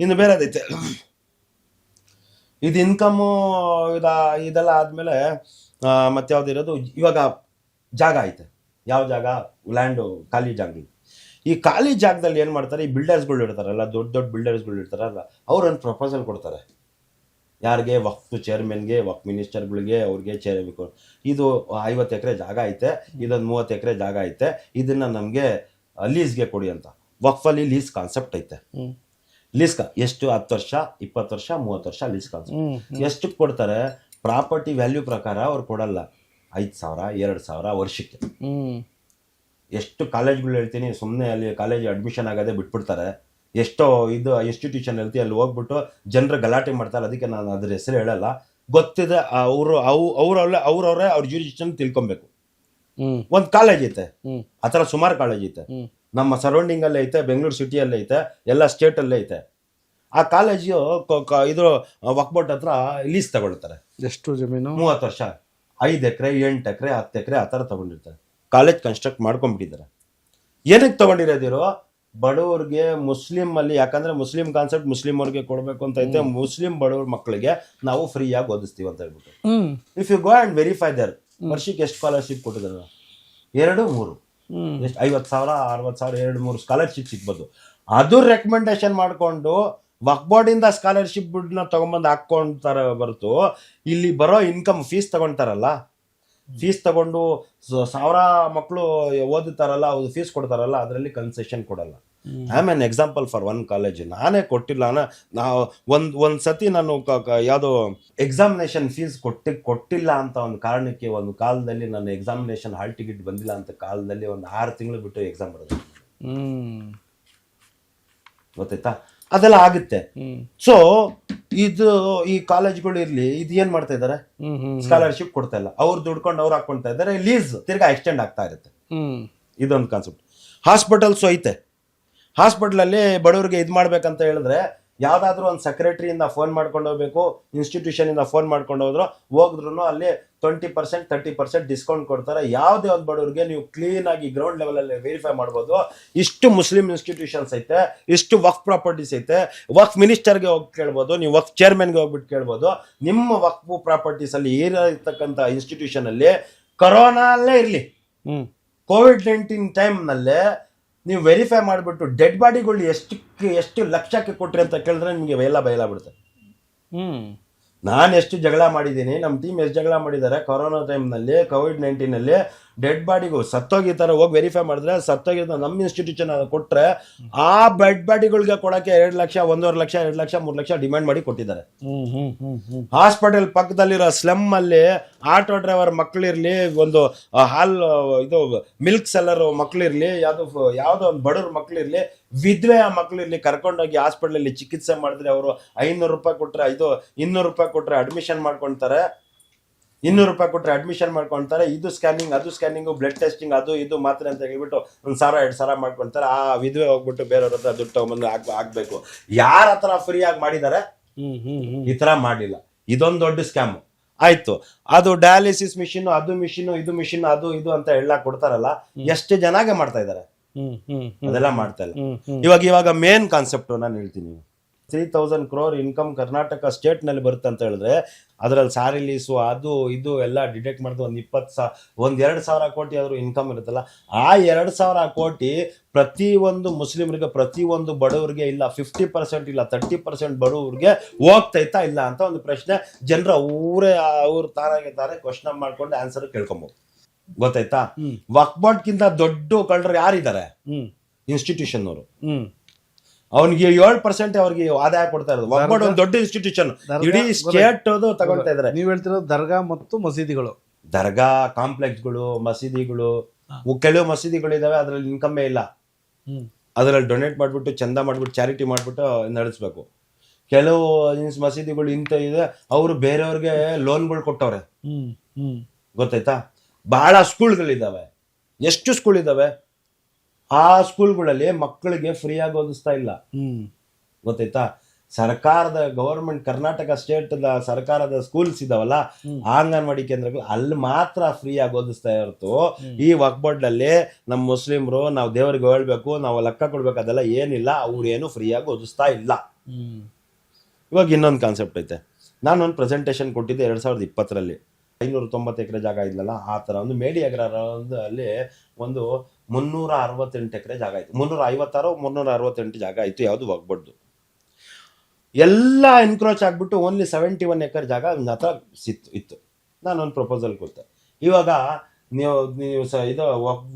ಇನ್ನು ಬೇರೆ ಅದೈತೆ, ಇದು ಇನ್ಕಮ್ಮು ಇದೆಲ್ಲ ಆದ್ಮೇಲೆ ಮತ್ತೆ ಯಾವ್ದಿರೋದು, ಇವಾಗ ಜಾಗ ಐತೆ. ಯಾವ ಜಾಗ? ಲ್ಯಾಂಡು, ಖಾಲಿ ಜಾಗ. ಈ ಖಾಲಿ ಜಾಗದಲ್ಲಿ ಏನ್ ಮಾಡ್ತಾರೆ, ಈ ಬಿಲ್ಡರ್ಸ್ಗಳು ಇರ್ತಾರಲ್ಲ, ದೊಡ್ಡ ದೊಡ್ಡ ಬಿಲ್ಡರ್ಸ್ಗಳು ಇರ್ತಾರಲ್ಲ, ಅವ್ರೊಂದು ಪ್ರಪೋಸಲ್ ಕೊಡ್ತಾರೆ. ಯಾರಿಗೆ? ವಕ್ಫ್ ಚೇರ್ಮನ್ಗೆ, ವಕ್ಫ್ ಮಿನಿಸ್ಟರ್ಗಳಿಗೆ, ಅವ್ರಿಗೆ ಬೇಕು. ಇದು 50 ಎಕರೆ ಜಾಗ ಐತೆ, ಇದೊಂದು 30 ಎಕರೆ ಜಾಗ ಐತೆ, ಇದನ್ನ ನಮಗೆ ಲೀಸ್ಗೆ ಕೊಡಿ ಅಂತ. ವಕ್ಫಲ್ಲಿ ಲೀಸ್ ಕಾನ್ಸೆಪ್ಟ್ ಐತೆ. ಲೀಸ್ ಎಷ್ಟು? 10 ವರ್ಷ, 20 ವರ್ಷ, 30 ವರ್ಷ ಲೀಸ್ ಕಾನ್ಸೆಪ್ಟ್. ಎಷ್ಟು ಕೊಡ್ತಾರೆ? ಪ್ರಾಪರ್ಟಿ ವ್ಯಾಲ್ಯೂ ಪ್ರಕಾರ ಅವ್ರು ಕೊಡಲ್ಲ. 5,000 2,000 ವರ್ಷಕ್ಕೆ. ಎಷ್ಟು ಕಾಲೇಜ್ಗಳು ಹೇಳ್ತೀನಿ, ಸುಮ್ಮನೆ ಅಲ್ಲಿ ಕಾಲೇಜ್ ಅಡ್ಮಿಷನ್ ಆಗದೆ ಬಿಟ್ಬಿಡ್ತಾರೆ. ಎಷ್ಟೋ ಇದು ಇನ್ಸ್ಟಿಟ್ಯೂಷನ್ ಹೇಳ್ತೀವಿ, ಅಲ್ಲಿ ಹೋಗ್ಬಿಟ್ಟು ಜನರು ಗಲಾಟೆ ಮಾಡ್ತಾರೆ. ಅದಕ್ಕೆ ನಾನು ಅದ್ರ ಹೆಸರು ಹೇಳಲ್ಲ. ಗೊತ್ತಿದೆ, ಅವ್ರವ್ರೆ ಅವ್ರ ಜ್ಯೂರಿಡಿಕ್ಷನ್ ತಿಳ್ಕೊಬೇಕು. ಒಂದು ಕಾಲೇಜ್ ಐತೆ, ಆ ಥರ ಸುಮಾರು ಕಾಲೇಜ್ ಐತೆ, ನಮ್ಮ ಸರೌಂಡಿಂಗ್ ಅಲ್ಲೇ ಐತೆ, ಬೆಂಗಳೂರು ಸಿಟಿಯಲ್ಲೇ ಐತೆ, ಎಲ್ಲ ಸ್ಟೇಟ್ ಅಲ್ಲೇ ಐತೆ. ಆ ಕಾಲೇಜು ಇದು ವಕ್ಫ್ ಬೋರ್ಡ್ ಹತ್ರ ಲೀಸ್ ತಗೊಳ್ತಾರೆ. ಎಷ್ಟು ಜಮೀನು? 30 ವರ್ಷ, 5 ಎಕರೆ 8 ಎಕರೆ 10 ಎಕರೆ ಆ ಥರ ತಗೊಂಡಿರ್ತಾರೆ. College construct ಮಾಡ್ಕೊಂಡ್ಬಿಟ್ಟಿದ್ದಾರೆ. ಏನಕ್ಕೆ ತಗೊಂಡಿರೋದಿರೋ? ಬಡವ್ರಿಗೆ, ಮುಸ್ಲಿಂ ಅಲ್ಲಿ, ಯಾಕಂದ್ರೆ ಮುಸ್ಲಿಂ ಕಾನ್ಸೆಪ್ಟ್ ಮುಸ್ಲಿಂ ಅವ್ರಿಗೆ ಕೊಡಬೇಕು ಅಂತ ಐತೆ. ಮುಸ್ಲಿಂ ಬಡವ್ರ ಮಕ್ಕಳಿಗೆ ನಾವು ಫ್ರೀಯಾಗಿ ಓದಿಸ್ತೀವಿ ಅಂತ ಹೇಳ್ಬಿಟ್ಟು. If you go and verify there, ವರ್ಷಕ್ಕೆ ಎಷ್ಟು ಸ್ಕಾಲರ್ಶಿಪ್ ಕೊಟ್ಟಿದ್ದಾರೆ? 2 3 ಎಷ್ಟು? 50,000 60,000 2 3 ಸ್ಕಾಲರ್ಶಿಪ್ ಸಿಗ್ಬೋದು. ಅದು ರೆಕಮೆಂಡೇಶನ್ ಮಾಡಿಕೊಂಡು ವಕ್ಫ್ ಬೋರ್ಡಿಂದ ಸ್ಕಾಲರ್ಶಿಪ್ ದುಡ್ಡನ್ನ ತಗೊಂಬಂದು ಹಾಕ್ಕೊಂತಾರೆ ಹೊರತು, ಇಲ್ಲಿ ಬರೋ ಇನ್ಕಮ್ ಫೀಸ್ ತಗೊಳ್ತಾರಲ್ಲ, ಫೀಸ್ ತಗೊಂಡು 1000 ಮಕ್ಕಳು ಓದುತ್ತಾರಲ್ಲ, ಅದು ಫೀಸ್ ಕೊಡ್ತಾರಲ್ಲ, ಅದರಲ್ಲಿ ಕನ್ಸೆಷನ್ ಕೊಡಲ್ಲ. I am an example for one college. ನಾನೇ ಕೊಟ್ಟಿಲ್ಲ, ನಾವು ಒಂದು ಸತಿ ನಾನು ಯಾವುದೋ ಎಕ್ಸಾಮಿನೇಷನ್ ಫೀಸ್ ಕೊಟ್ಟಿಲ್ಲ ಅಂತ ಒಂದು ಕಾರಣಕ್ಕೆ, ಒಂದು ಕಾಲದಲ್ಲಿ ನನ್ನ ಎಕ್ಸಾಮಿನೇಷನ್ ಹಾಲ್ ಟಿಕೆಟ್ ಬಂದಿಲ್ಲ ಅಂತ ಕಾಲದಲ್ಲಿ ಒಂದು 6 ತಿಂಗಳು ಬಿಟ್ಟು ಎಕ್ಸಾಮ್ ಬರೋದು. ಗೊತ್ತಾಯ್ತಾ? ಅದೆಲ್ಲ ಆಗುತ್ತೆ. ಸೊ ಇದು ಈ ಕಾಲೇಜ್ಗಳು ಇರ್ಲಿ, ಇದು ಏನ್ ಮಾಡ್ತಾ ಇದಾರೆ? ಸ್ಕಾಲರ್ಶಿಪ್ ಕೊಡ್ತಾ ಇಲ್ಲ, ಅವ್ರು ದುಡ್ಕೊಂಡು ಅವ್ರು ಹಾಕೊಳ್ತಾ ಇದಾರೆ. ಲೀಸ್ ತಿರ್ಗಾ ಎಕ್ಸ್ಟೆಂಡ್ ಆಗ್ತಾ ಇರುತ್ತೆ. ಇದೊಂದು ಕಾನ್ಸೆಪ್ಟ್. ಹಾಸ್ಪಿಟಲ್ಸು ಐತೆ. ಹಾಸ್ಪಿಟಲ್ ಅಲ್ಲಿ ಬಡವರಿಗೆ ಇದು ಮಾಡ್ಬೇಕಂತ ಹೇಳಿದ್ರೆ, ಯಾವ್ದಾದ್ರು ಒಂದು ಸೆಕ್ರೆಟರಿಯಿಂದ ಫೋನ್ ಮಾಡ್ಕೊಂಡು ಹೋಗ್ಬೇಕು, ಇನ್ಸ್ಟಿಟ್ಯೂಷನ್ ಇಂದ ಫೋನ್ ಮಾಡ್ಕೊಂಡು ಹೋಗಿದ್ರು ಅಲ್ಲಿ 20% 30% ಡಿಸ್ಕೌಂಟ್ ಕೊಡ್ತಾರೆ. ಯಾವುದೇ ಒಂದು ಬಡವರಿಗೆ ನೀವು ಕ್ಲೀನ್ ಆಗಿ ಗ್ರೌಂಡ್ ಲೆವೆಲ್ ಅಲ್ಲಿ ವೆರಿಫೈ ಮಾಡ್ಬೋದು. ಇಷ್ಟು ಮುಸ್ಲಿಂ ಇನ್ಸ್ಟಿಟ್ಯೂಷನ್ಸ್ ಐತೆ, ಇಷ್ಟು ವಕ್ಫ್ ಪ್ರಾಪರ್ಟೀಸ್ ಐತೆ. ವಕ್ಫ್ ಮಿನಿಸ್ಟರ್ಗೆ ಹೋಗಿ ಕೇಳ್ಬೋದು, ನೀವು ವಕ್ಫ್ ಚೇರ್ಮನ್ಗೆ ಹೋಗ್ಬಿಟ್ಟು ಕೇಳ್ಬೋದು. ನಿಮ್ಮ ವಕ್ಫ್ ಪ್ರಾಪರ್ಟೀಸ್ ಅಲ್ಲಿ ಇರತಕ್ಕಂಥ ಇನ್ಸ್ಟಿಟ್ಯೂಷನ್ ಅಲ್ಲಿ ಕೊರೋನಾ ಅಲ್ಲೇ ಇರಲಿ, COVID-19 ಟೈಮ್ನಲ್ಲೇ ನೀವು ವೆರಿಫೈ ಮಾಡಿಬಿಟ್ಟು ಡೆಡ್ ಬಾಡಿಗಳು ಎಷ್ಟು ಲಕ್ಷಕ್ಕೆ ಕೊಟ್ರಿ ಅಂತ ಕೇಳಿದ್ರೆ ನಿಮಗೆ ಬಯಲ ಬಿಡುತ್ತೆ. ನಾನು ಎಷ್ಟು ಜಗಳ ಮಾಡಿದ್ದೀನಿ, ನಮ್ಮ ಟೀಮ್ ಎಷ್ಟು ಜಗಳ ಮಾಡಿದ್ದಾರೆ ಕೊರೋನಾ ಟೈಮ್ನಲ್ಲಿ, COVID-19 ಡೆಡ್ ಬಾಡಿಗೂ ಸತ್ತೋಗಿರ್ತಾರೆ. ಹೋಗಿ ವೆರಿಫೈ ಮಾಡಿದ್ರೆ ಸತ್ತೋಗಿರ್ತಾರೆ. ನಮ್ಮ ಇನ್ಸ್ಟಿಟ್ಯೂಷನ್ ಕೊಟ್ಟರೆ ಆ ಡೆಡ್ ಬಾಡಿಗಳಿಗೆ ಕೊಡೋಕ್ಕೆ 2 ಲಕ್ಷ 1.5 ಲಕ್ಷ 2 ಲಕ್ಷ 3 ಲಕ್ಷ ಡಿಮ್ಯಾಂಡ್ ಮಾಡಿ ಕೊಟ್ಟಿದ್ದಾರೆ. ಹಾಸ್ಪಿಟಲ್ ಪಕ್ಕದಲ್ಲಿರೋ ಸ್ಲಮ್ ಅಲ್ಲಿ ಆಟೋ ಡ್ರೈವರ್ ಮಕ್ಕಳಿರ್ಲಿ, ಒಂದು ಹಾಲ್ ಇದು ಮಿಲ್ಕ್ ಸೆಲ್ಲರ್ ಮಕ್ಕಳಿರ್ಲಿ, ಯಾವುದೋ ಒಂದು ಬಡವ್ರ ಮಕ್ಕಳಿರ್ಲಿ, ವಿಧವೆ ಮಕ್ಕಳಿರ್ಲಿ, ಕರ್ಕೊಂಡೋಗಿ ಹಾಸ್ಪಿಟಲಲ್ಲಿ ಚಿಕಿತ್ಸೆ ಮಾಡಿದ್ರೆ ಅವರು 500 ರೂಪಾಯಿ ಕೊಟ್ಟರೆ 200 ರೂಪಾಯಿ ಕೊಟ್ಟರೆ ಅಡ್ಮಿಷನ್ ಮಾಡ್ಕೊಳ್ತಾರೆ. 200 ರೂಪಾಯಿ ಕೊಟ್ಟರೆ ಅಡ್ಮಿಷನ್ ಮಾಡ್ಕೊಳ್ತಾರೆ. ಇದು ಸ್ಕ್ಯಾನಿಂಗ್, ಅದು ಸ್ಕ್ಯಾನಿಂಗು, ಬ್ಲಡ್ ಟೆಸ್ಟಿಂಗ್, ಅದು ಇದು ಮಾತ್ರೆ ಅಂತ ಹೇಳ್ಬಿಟ್ಟು 1,000 2,000 ಮಾಡ್ಕೊಳ್ತಾರೆ. ಆ ವಿಧವೆ ಹೋಗ್ಬಿಟ್ಟು ಬೇರೆಯವ್ರ ಹತ್ರ ದುಡ್ಡು ತಗೊಂಬಂದು ಆಗ್ಬೇಕು. ಯಾರ ಹತ್ರ ಫ್ರೀಯಾಗಿ ಮಾಡಿದ್ದಾರೆ? ಈ ತರ ಮಾಡಲಿಲ್ಲ. ಇದೊಂದು ದೊಡ್ಡ ಸ್ಕ್ಯಾಮ್ ಆಯ್ತು. ಅದು ಡಯಾಲಿಸಿಸ್ ಮಿಷಿನ್, ಅದು ಮಿಷಿನ್, ಇದು ಮಿಷಿನ್, ಅದು ಇದು ಅಂತ ಎಲ್ಲ ಕೊಡ್ತಾರಲ್ಲ, ಎಷ್ಟು ಜನಾಗೆ ಮಾಡ್ತಾ ಇದ್ದಾರೆ? ಅದೆಲ್ಲ ಮಾಡ್ತಾ ಇಲ್ಲ. ಇವಾಗ ಮೇನ್ ಕಾನ್ಸೆಪ್ಟ್ ನಾನು ಹೇಳ್ತೀನಿ. 3,000 crore ಇನ್ಕಮ್ ಕರ್ನಾಟಕ ಸ್ಟೇಟ್ ನಲ್ಲಿ ಬರುತ್ತೆ ಅಂತ ಹೇಳಿದ್ರೆ, ಅದರಲ್ಲಿ ಸಾರಿ ಲೀಸು, ಅದು ಇದು ಎಲ್ಲ ಡಿಟೆಕ್ಟ್ ಮಾಡಿದ್ರೆ ಒಂದು 2,000 ಕೋಟಿ ಆದ್ರೂ ಇನ್ಕಮ್ ಇರುತ್ತಲ್ಲ. ಆ 2,000 ಕೋಟಿ ಪ್ರತಿಯೊಂದು ಮುಸ್ಲಿಮರಿಗೆ, ಪ್ರತಿಯೊಂದು ಬಡವರಿಗೆ ಇಲ್ಲ 50% ಇಲ್ಲ 30% ಬಡವರಿಗೆ ಹೋಗ್ತೈತಾ ಇಲ್ಲ ಅಂತ ಒಂದು ಪ್ರಶ್ನೆ ಜನರು ಅವ್ರ ತಾನೇ ಕ್ವಶನ್ ಮಾಡ್ಕೊಂಡು ಆನ್ಸರ್ ಕೇಳ್ಕೊಬಹುದು. ಗೊತ್ತಾಯ್ತಾ? ವಕ್ಫ್ ಬೋರ್ಡ್ ಕಿಂತ ದೊಡ್ಡ ಕಳ್ಳರು ಯಾರಿದ್ದಾರೆ? ಇನ್ಸ್ಟಿಟ್ಯೂಷನ್ ಅವರು. ಅವನಿಗೆ 7% ಅವ್ರಿಗೆ ಆದಾಯ ಕೊಡ್ತಾ ಇರೋದು. ವಕ್ಫ್ ಬೋರ್ಡ್ ಒಂದು ದೊಡ್ಡ ಇನ್ಸ್ಟಿಟ್ಯೂಷನ್, ಇಡೀ ಸ್ಟೇಟ್ ತಗೊಳ್ತಾ ಇದಾರೆ. ನೀವು ಹೇಳ್ತಿರೋದು ದರ್ಗಾ ಮತ್ತು ಮಸೀದಿಗಳು. ದರ್ಗಾ ಕಾಂಪ್ಲೆಕ್ಸ್ಗಳು, ಮಸೀದಿಗಳು, ಕೆಲವು ಮಸೀದಿಗಳು ಇದಾವೆ ಅದ್ರಲ್ಲಿ ಇನ್ಕಮ್ಮೇ ಇಲ್ಲ. ಅದರಲ್ಲಿ ಡೊನೇಟ್ ಮಾಡ್ಬಿಟ್ಟು, ಚಂದ ಮಾಡ್ಬಿಟ್ಟು, ಚಾರಿಟಿ ಮಾಡ್ಬಿಟ್ಟು ನಡೆಸ್ಬೇಕು. ಕೆಲವು ಮಸೀದಿಗಳು ಇಂಥ ಇದೆ, ಅವರು ಬೇರೆಯವ್ರಿಗೆ ಲೋನ್ಗಳು ಕೊಟ್ಟವ್ರೆ, ಗೊತ್ತಾಯ್ತಾ. ಬಹಳ ಸ್ಕೂಲ್ಗಳಿದ್ದಾವೆ. ಎಷ್ಟು ಸ್ಕೂಲ್ ಇದಾವೆ, ಆ ಸ್ಕೂಲ್ಗಳಲ್ಲಿ ಮಕ್ಕಳಿಗೆ ಫ್ರೀಯಾಗಿ ಓದಿಸ್ತಾ ಇಲ್ಲ, ಗೊತ್ತಾಯ್ತಾ. ಸರ್ಕಾರದ ಗವರ್ಮೆಂಟ್ ಕರ್ನಾಟಕ ಸ್ಟೇಟ್ ಸರ್ಕಾರದ ಸ್ಕೂಲ್ಸ್ ಇದಾವಲ್ಲ, ಅಂಗನವಾಡಿ ಕೇಂದ್ರಗಳು, ಅಲ್ಲಿ ಮಾತ್ರ ಫ್ರೀ ಆಗಿ ಓದಿಸ್ತಾ ಇರ್ತು. ಈ ವಕ್ಫ್ ಬೋರ್ಡ್ ಅಲ್ಲಿ ನಮ್ಮ ಮುಸ್ಲಿಮ್ರು ನಾವು ದೇವರಿಗೆ ಹೇಳ್ಬೇಕು, ನಾವು ಲೆಕ್ಕ ಕೊಡ್ಬೇಕು, ಅದೆಲ್ಲ ಏನಿಲ್ಲ, ಅವ್ರೇನು ಫ್ರೀ ಆಗಿ ಓದಿಸ್ತಾ ಇಲ್ಲ. ಇವಾಗ ಇನ್ನೊಂದು ಕಾನ್ಸೆಪ್ಟ್ ಐತೆ. ನಾನೊಂದು ಪ್ರೆಸೆಂಟೇಷನ್ ಕೊಟ್ಟಿದ್ದೆ 2020ರಲ್ಲಿ. 590 ಎಕರೆ ಜಾಗ ಇದ್ಲಲ್ಲ, ಆ ತರ ಒಂದು ಮೇಡಿ ಅಲ್ಲಿ ಒಂದು 368 ಎಕರೆ ಜಾಗ ಆಯ್ತು. 358 ಜಾಗ ಆಯ್ತು. ಯಾವುದು ವಕ್ಫ್ ಬೋರ್ಡ್ದು ಎಲ್ಲ ಎನ್ಕ್ರೋಚ್ ಆಗ್ಬಿಟ್ಟು ಓನ್ಲಿ 71 ಎಕರೆ ಜಾಗ ನನ್ನ ಹತ್ರ ಇತ್ತು. ನಾನೊಂದು ಪ್ರಪೋಸಲ್ ಕೊಡ್ತೆ. ಇವಾಗ ನೀವು ಇದು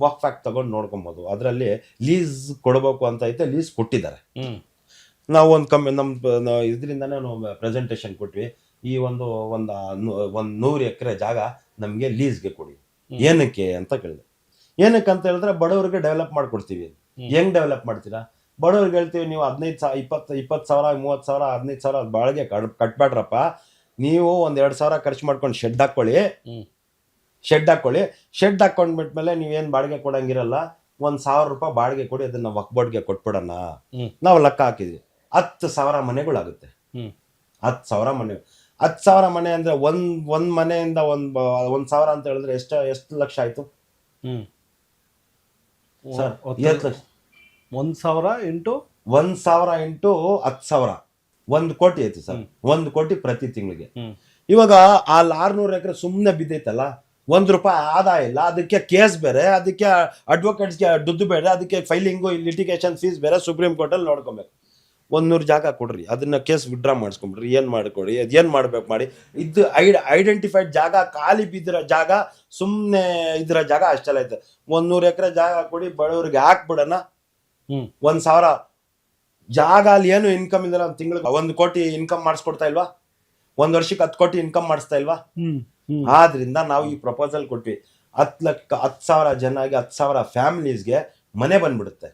ವಕ್ಫ್ ಆಕ್ಟ್ ತಗೊಂಡು ನೋಡ್ಕೊಬೋದು. ಅದರಲ್ಲಿ ಲೀಸ್ ಕೊಡಬೇಕು ಅಂತ ಐತೆ, ಲೀಸ್ ಕೊಟ್ಟಿದ್ದಾರೆ. ನಾವು ಒಂದು ನಮ್ಮ ಇದರಿಂದಾನೇ ನಾವು ಪ್ರೆಸೆಂಟೇಷನ್ ಕೊಟ್ವಿ. ಈ ಒಂದು 100 ಎಕರೆ ಜಾಗ ನಮಗೆ ಲೀಸ್ಗೆ ಕೊಡಿ. ಏನಕ್ಕೆ ಅಂತ ಕೇಳಿದೆ. ಏನಕ್ಕೆ ಅಂತ ಹೇಳಿದ್ರೆ ಬಡವರಿಗೆ ಡೆವಲಪ್ ಮಾಡ್ಕೊಡ್ತೀವಿ. ಹೆಂಗ್ ಡೆವಲಪ್ ಮಾಡ್ತೀರಾ? ಬಡವ್ರಿಗೆ ಹೇಳ್ತೀವಿ, ನೀವು 15,000 20,000 30,000 15,000 ಬಾಳಿಗೆ ಕಟ್ಬೇಡ್ರಪ್ಪ, ನೀವು 2,000 ಖರ್ಚು ಮಾಡ್ಕೊಂಡು ಶೆಡ್ ಹಾಕೊಳ್ಳಿ. ಶೆಡ್ ಹಾಕೊಂಡ್ಬಿಟ್ಮೇಲೆ ನೀವೇನ್ ಬಾಡಿಗೆ ಕೊಡಂಗಿರಲ್ಲ, 1,000 ರೂಪಾಯಿ ಬಾಡಿಗೆ ಕೊಡಿ, ಅದನ್ನ ವಕ್ಫ್ ಬೋರ್ಡ್ಗೆ ಕೊಟ್ಬಿಡೋಣ. ನಾವು ಲೆಕ್ಕ ಹಾಕಿದ್ವಿ 10,000 ಮನೆಗಳಾಗುತ್ತೆ. 10,000 ಮನೆ. 10,000 ಮನೆ ಅಂದ್ರೆ ಒಂದ್ ಮನೆಯಿಂದ 1,000 ಅಂತ ಹೇಳಿದ್ರೆ ಎಷ್ಟು ಲಕ್ಷ ಆಯ್ತು ಸರ್? 7 ಲಕ್ಷ. 1,000 ಇಂಟು 10,000 1 ಕೋಟಿ ಐತಿ ಸರ್. 1 ಕೋಟಿ ಪ್ರತಿ ತಿಂಗಳಿಗೆ. ಇವಾಗ ಆ 600 ಎಕರೆ ಸುಮ್ಮನೆ ಬಿದ್ದೈತಲ್ಲ, ₹1 ಆದಾಯ ಇಲ್ಲ. ಅದಕ್ಕೆ ಕೇಸ್ ಬೇರೆ, ಅದಕ್ಕೆ ಅಡ್ವೊಕೇಟ್ಸ್ಗೆ ದುಡ್ಡು ಬೇರೆ, ಅದಕ್ಕೆ ಫೈಲಿಂಗು ಲಿಟಿಗೇಷನ್ ಫೀಸ್ ಬೇರೆ, ಸುಪ್ರೀಂ ಕೋರ್ಟಲ್ಲಿ ನೋಡ್ಕೊಬೇಕು. 100 ಜಾಗ ಕೊಡ್ರಿ, ಅದನ್ನ ಕೇಸ್ ವಿಡ್ರಾ ಮಾಡಿಸ್ಕೊಂಬಿಡ್ರಿ, ಏನ್ ಮಾಡ್ಕೊಡಿ, ಅದೇನ್ ಮಾಡ್ಬೇಕು ಮಾಡಿ. ಇದು ಐಡೆಂಟಿಫೈಡ್ ಜಾಗ, ಖಾಲಿ ಬಿದ್ದಿರೋ ಜಾಗ, ಸುಮ್ಮನೆ ಇದ್ರ ಜಾಗ ಅಷ್ಟೆಲ್ಲ ಐತೆ. 100 ಎಕರೆ ಜಾಗ ಕೊಡಿ, ಬಡವ್ರಿಗೆ ಹಾಕ್ಬಿಡೋಣ. 1,000 ಜಾಗ ಅಲ್ಲಿ ಏನು ಇನ್ಕಮ್ ಇಲ್ಲ. ತಿಂಗಳಿಗೆ 1 ಕೋಟಿ ಇನ್ಕಮ್ ಮಾಡಿಸ್ಕೊಡ್ತಾ ಇಲ್ವಾ? 1 ವರ್ಷಕ್ಕೆ 10 ಕೋಟಿ ಇನ್ಕಮ್ ಮಾಡಿಸ್ತಾ ಇಲ್ವಾ? ಆದ್ರಿಂದ ನಾವು ಈ ಪ್ರಪೋಸಲ್ ಕೊಟ್ವಿ. 10,000 ಜನಗೆ, 10,000 ಫ್ಯಾಮಿಲೀಸ್ಗೆ ಮನೆ ಬಂದ್ಬಿಡುತ್ತೆ.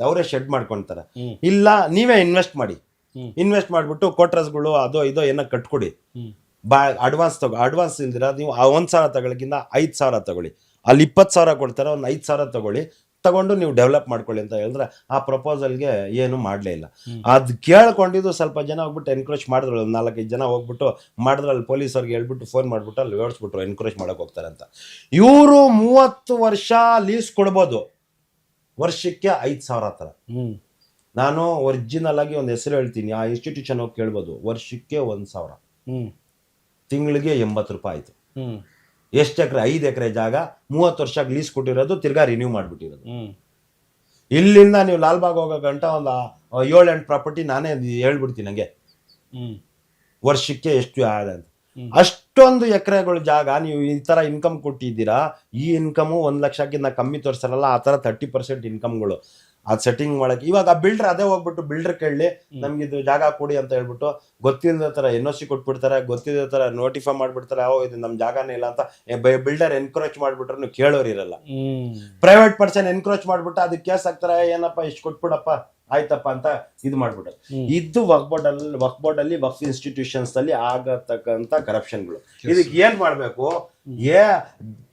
ಅವರೇ ಶೆಡ್ ಮಾಡ್ಕೊಂತಾರೆ. ಇಲ್ಲ ನೀವೇ ಇನ್ವೆಸ್ಟ್ ಮಾಡ್ಬಿಟ್ಟು ಕೋಟ್ರಸ್ಗಳು ಅದೋ ಇದೋ ಏನೋ ಕಟ್ಕೊಡಿ. ಅಡ್ವಾನ್ಸ್ ಇಲ್ದಿರ ನೀವು 1,000 ತಗೊಳಕ್ಕಿಂತ 5,000 ತಗೊಳ್ಳಿ. ಅಲ್ಲಿ 20,000 ಕೊಡ್ತಾರೆ, ಒಂದು 5,000 ತಗೊಂಡು ನೀವು ಡೆವಲಪ್ ಮಾಡ್ಕೊಳ್ಳಿ ಅಂತ ಹೇಳಿದ್ರೆ ಆ ಪ್ರಪೋಸಲ್ಗೆ ಏನು ಮಾಡಲೇ ಇಲ್ಲ. ಅದು ಕೇಳ್ಕೊಂಡಿದ್ದು ಸ್ವಲ್ಪ ಜನ ಹೋಗ್ಬಿಟ್ಟು ಎನ್ಕರೇಜ್ ಮಾಡಿದ್ರು. 4-5 ಜನ ಹೋಗ್ಬಿಟ್ಟು ಮಾಡಿದ್ರು. ಅಲ್ಲಿ ಪೊಲೀಸವ್ರಿಗೆ ಹೇಳ್ಬಿಟ್ಟು ಫೋನ್ ಮಾಡ್ಬಿಟ್ಟು ಅಲ್ಲಿ ಓಡಿಸ್ಬಿಟ್ರು, ಎನ್ಕರೇಜ್ ಮಾಡಕ್ ಹೋಗ್ತಾರೆ ಅಂತ. ಇವರು 30 ವರ್ಷ ಲೀಸ್ ಕೊಡ್ಬೋದು, ವರ್ಷಕ್ಕೆ 5,000 ತರ. ನಾನು ಒರಿಜಿನಲ್ ಆಗಿ ಒಂದು ಹೆಸರು ಹೇಳ್ತೀನಿ, ಆ ಇನ್ಸ್ಟಿಟ್ಯೂಷನ್ ಹೋಗಿ ಕೇಳ್ಬೋದು. ವರ್ಷಕ್ಕೆ 1,000, ತಿಂಗಳಿಗೆ 80 ರೂಪಾಯಿ ಆಯ್ತು. ಎಷ್ಟು ಎಕರೆ? 5 ಎಕರೆ ಜಾಗ, 30 ವರ್ಷ ಲೀಸ್ ಕೊಟ್ಟಿರೋದು, ತಿರ್ಗಾ ರಿನ್ಯೂ ಮಾಡ್ಬಿಟ್ಟಿರೋದು. ಇಲ್ಲಿಂದ ನೀವು ಲಾಲ್ಬಾಗ್ ಹೋಗೋ ಗಂಟ ಒಂದು 7-8 ಪ್ರಾಪರ್ಟಿ ನಾನೇ ಹೇಳ್ಬಿಡ್ತೀನಿ ನಂಗೆ ವರ್ಷಕ್ಕೆ ಎಷ್ಟು ಆದ ಅಂತ. ಅಷ್ಟೊಂದು ಎಕರೆಗಳ ಜಾಗ ನೀವು ಈ ತರ ಇನ್ಕಮ್ ಕೊಟ್ಟಿದ್ದೀರಾ. ಈ ಇನ್ಕಮು 1 ಲಕ್ಷಕ್ಕಿಂತ ಕಮ್ಮಿ ತೋರಿಸ್ತಾರಲ್ಲ, ಆ ತರ 30% ಇನ್ಕಮ್ಗಳು ಅದು ಸೆಟ್ಟಿಂಗ್ ಮಾಡಕ್ಕೆ. ಇವಾಗ ಬಿಲ್ಡರ್ ಅದೇ ಹೋಗ್ಬಿಟ್ಟು ಬಿಲ್ಡರ್ ಕೇಳಿ ನಮ್ಗೆ ಇದು ಜಾಗ ಕೊಡಿ ಅಂತ ಹೇಳ್ಬಿಟ್ಟು ಗೊತ್ತಿಲ್ಲದ ತರ NOC ಕೊಟ್ಬಿಡ್ತಾರೆ, ಗೊತ್ತಿಲ್ಲದ ತರ ನೋಟಿಫೈ ಮಾಡ್ಬಿಡ್ತಾರೆ. ಇದು ನಮ್ ಜಾಗನೇ ಇಲ್ಲ ಅಂತ ಬಿಲ್ಡರ್ ಎನ್ಕ್ರೋಚ್ ಮಾಡ್ಬಿಟ್ರು ನೀವು ಕೇಳೋರು ಇರಲ್ಲ. ಪ್ರೈವೇಟ್ ಪರ್ಸನ್ ಎನ್ಕ್ರೋಚ್ ಮಾಡ್ಬಿಟ್ಟು ಅದಕ್ಕೆ ಕೇಸ್ ಹಾಕ್ತಾರೆ, ಏನಪ್ಪ ಇಷ್ಟು ಕೊಟ್ಬಿಡಪ್ಪ ಆಯ್ತಪ್ಪ ಅಂತ ಇದು ಮಾಡ್ಬಿಟ್ಟು. ಇದು ವಕ್ಫ್ ಬೋರ್ಡ್ ಅಲ್ಲಿ ವಕ್ಫ್ ಇನ್ಸ್ಟಿಟ್ಯೂಷನ್ಸ್ ಅಲ್ಲಿ ಆಗತಕ್ಕಂತ ಕರಪ್ಷನ್ಗಳು. ಇದಕ್ಕೆ ಏನ್ ಮಾಡ್ಬೇಕು?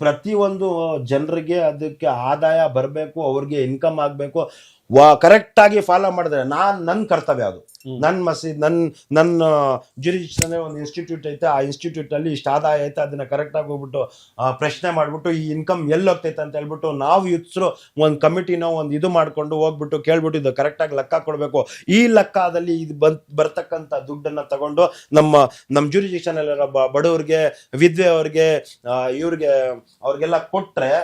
ಪ್ರತಿಯೊಂದು ಜನರಿಗೆ ಅದಕ್ಕೆ ಆದಾಯ ಬರಬೇಕು, ಅವ್ರಿಗೆ ಇನ್ಕಮ್ ಆಗ್ಬೇಕು. ಕರೆಕ್ಟ್ ಆಗಿ ಫಾಲೋ ಮಾಡಿದ್ರೆ ನನ್ನ ಕರ್ತವ್ಯ ಅದು. ನನ್ನ ಜುರಿಡಿಕ್ಷನ್ ಒಂದು ಇನ್ಸ್ಟಿಟ್ಯೂಟ್ ಐತೆ, ಆ ಇನ್ಸ್ಟಿಟ್ಯೂಟ್ ಅಲ್ಲಿ ಇಷ್ಟ ಆದಾಯ ಐತೆ, ಅದನ್ನ ಕರೆಕ್ಟ್ ಆಗಿ ಹೋಗ್ಬಿಟ್ಟು ಪ್ರಶ್ನೆ ಮಾಡ್ಬಿಟ್ಟು ಈ ಇನ್ಕಮ್ ಎಲ್ಲಿ ಹೋಗ್ತೈತೆ ಅಂತ ಹೇಳ್ಬಿಟ್ಟು ನಾವು ಯೂತ್ಸ್ರು ಒಂದು ಕಮಿಟಿನೋ ಒಂದು ಇದು ಮಾಡ್ಕೊಂಡು ಹೋಗ್ಬಿಟ್ಟು ಕೇಳ್ಬಿಟ್ಟು ಇದು ಕರೆಕ್ಟ್ ಆಗಿ ಲೆಕ್ಕ ಕೊಡ್ಬೇಕು. ಈ ಲೆಕ್ಕದಲ್ಲಿ ಇದು ಬರ್ತಕ್ಕಂಥ ದುಡ್ಡನ್ನ ತಗೊಂಡು ನಮ್ಮ ಜುರಿಡಿಕ್ಷನ್ ಅಲ್ಲಿರೋ ಬಡವ್ರಿಗೆ, ವಿಧವೆ ಅವ್ರಿಗೆ, ಇವ್ರಿಗೆ ಅವ್ರಿಗೆಲ್ಲ ಕೊಟ್ರೆ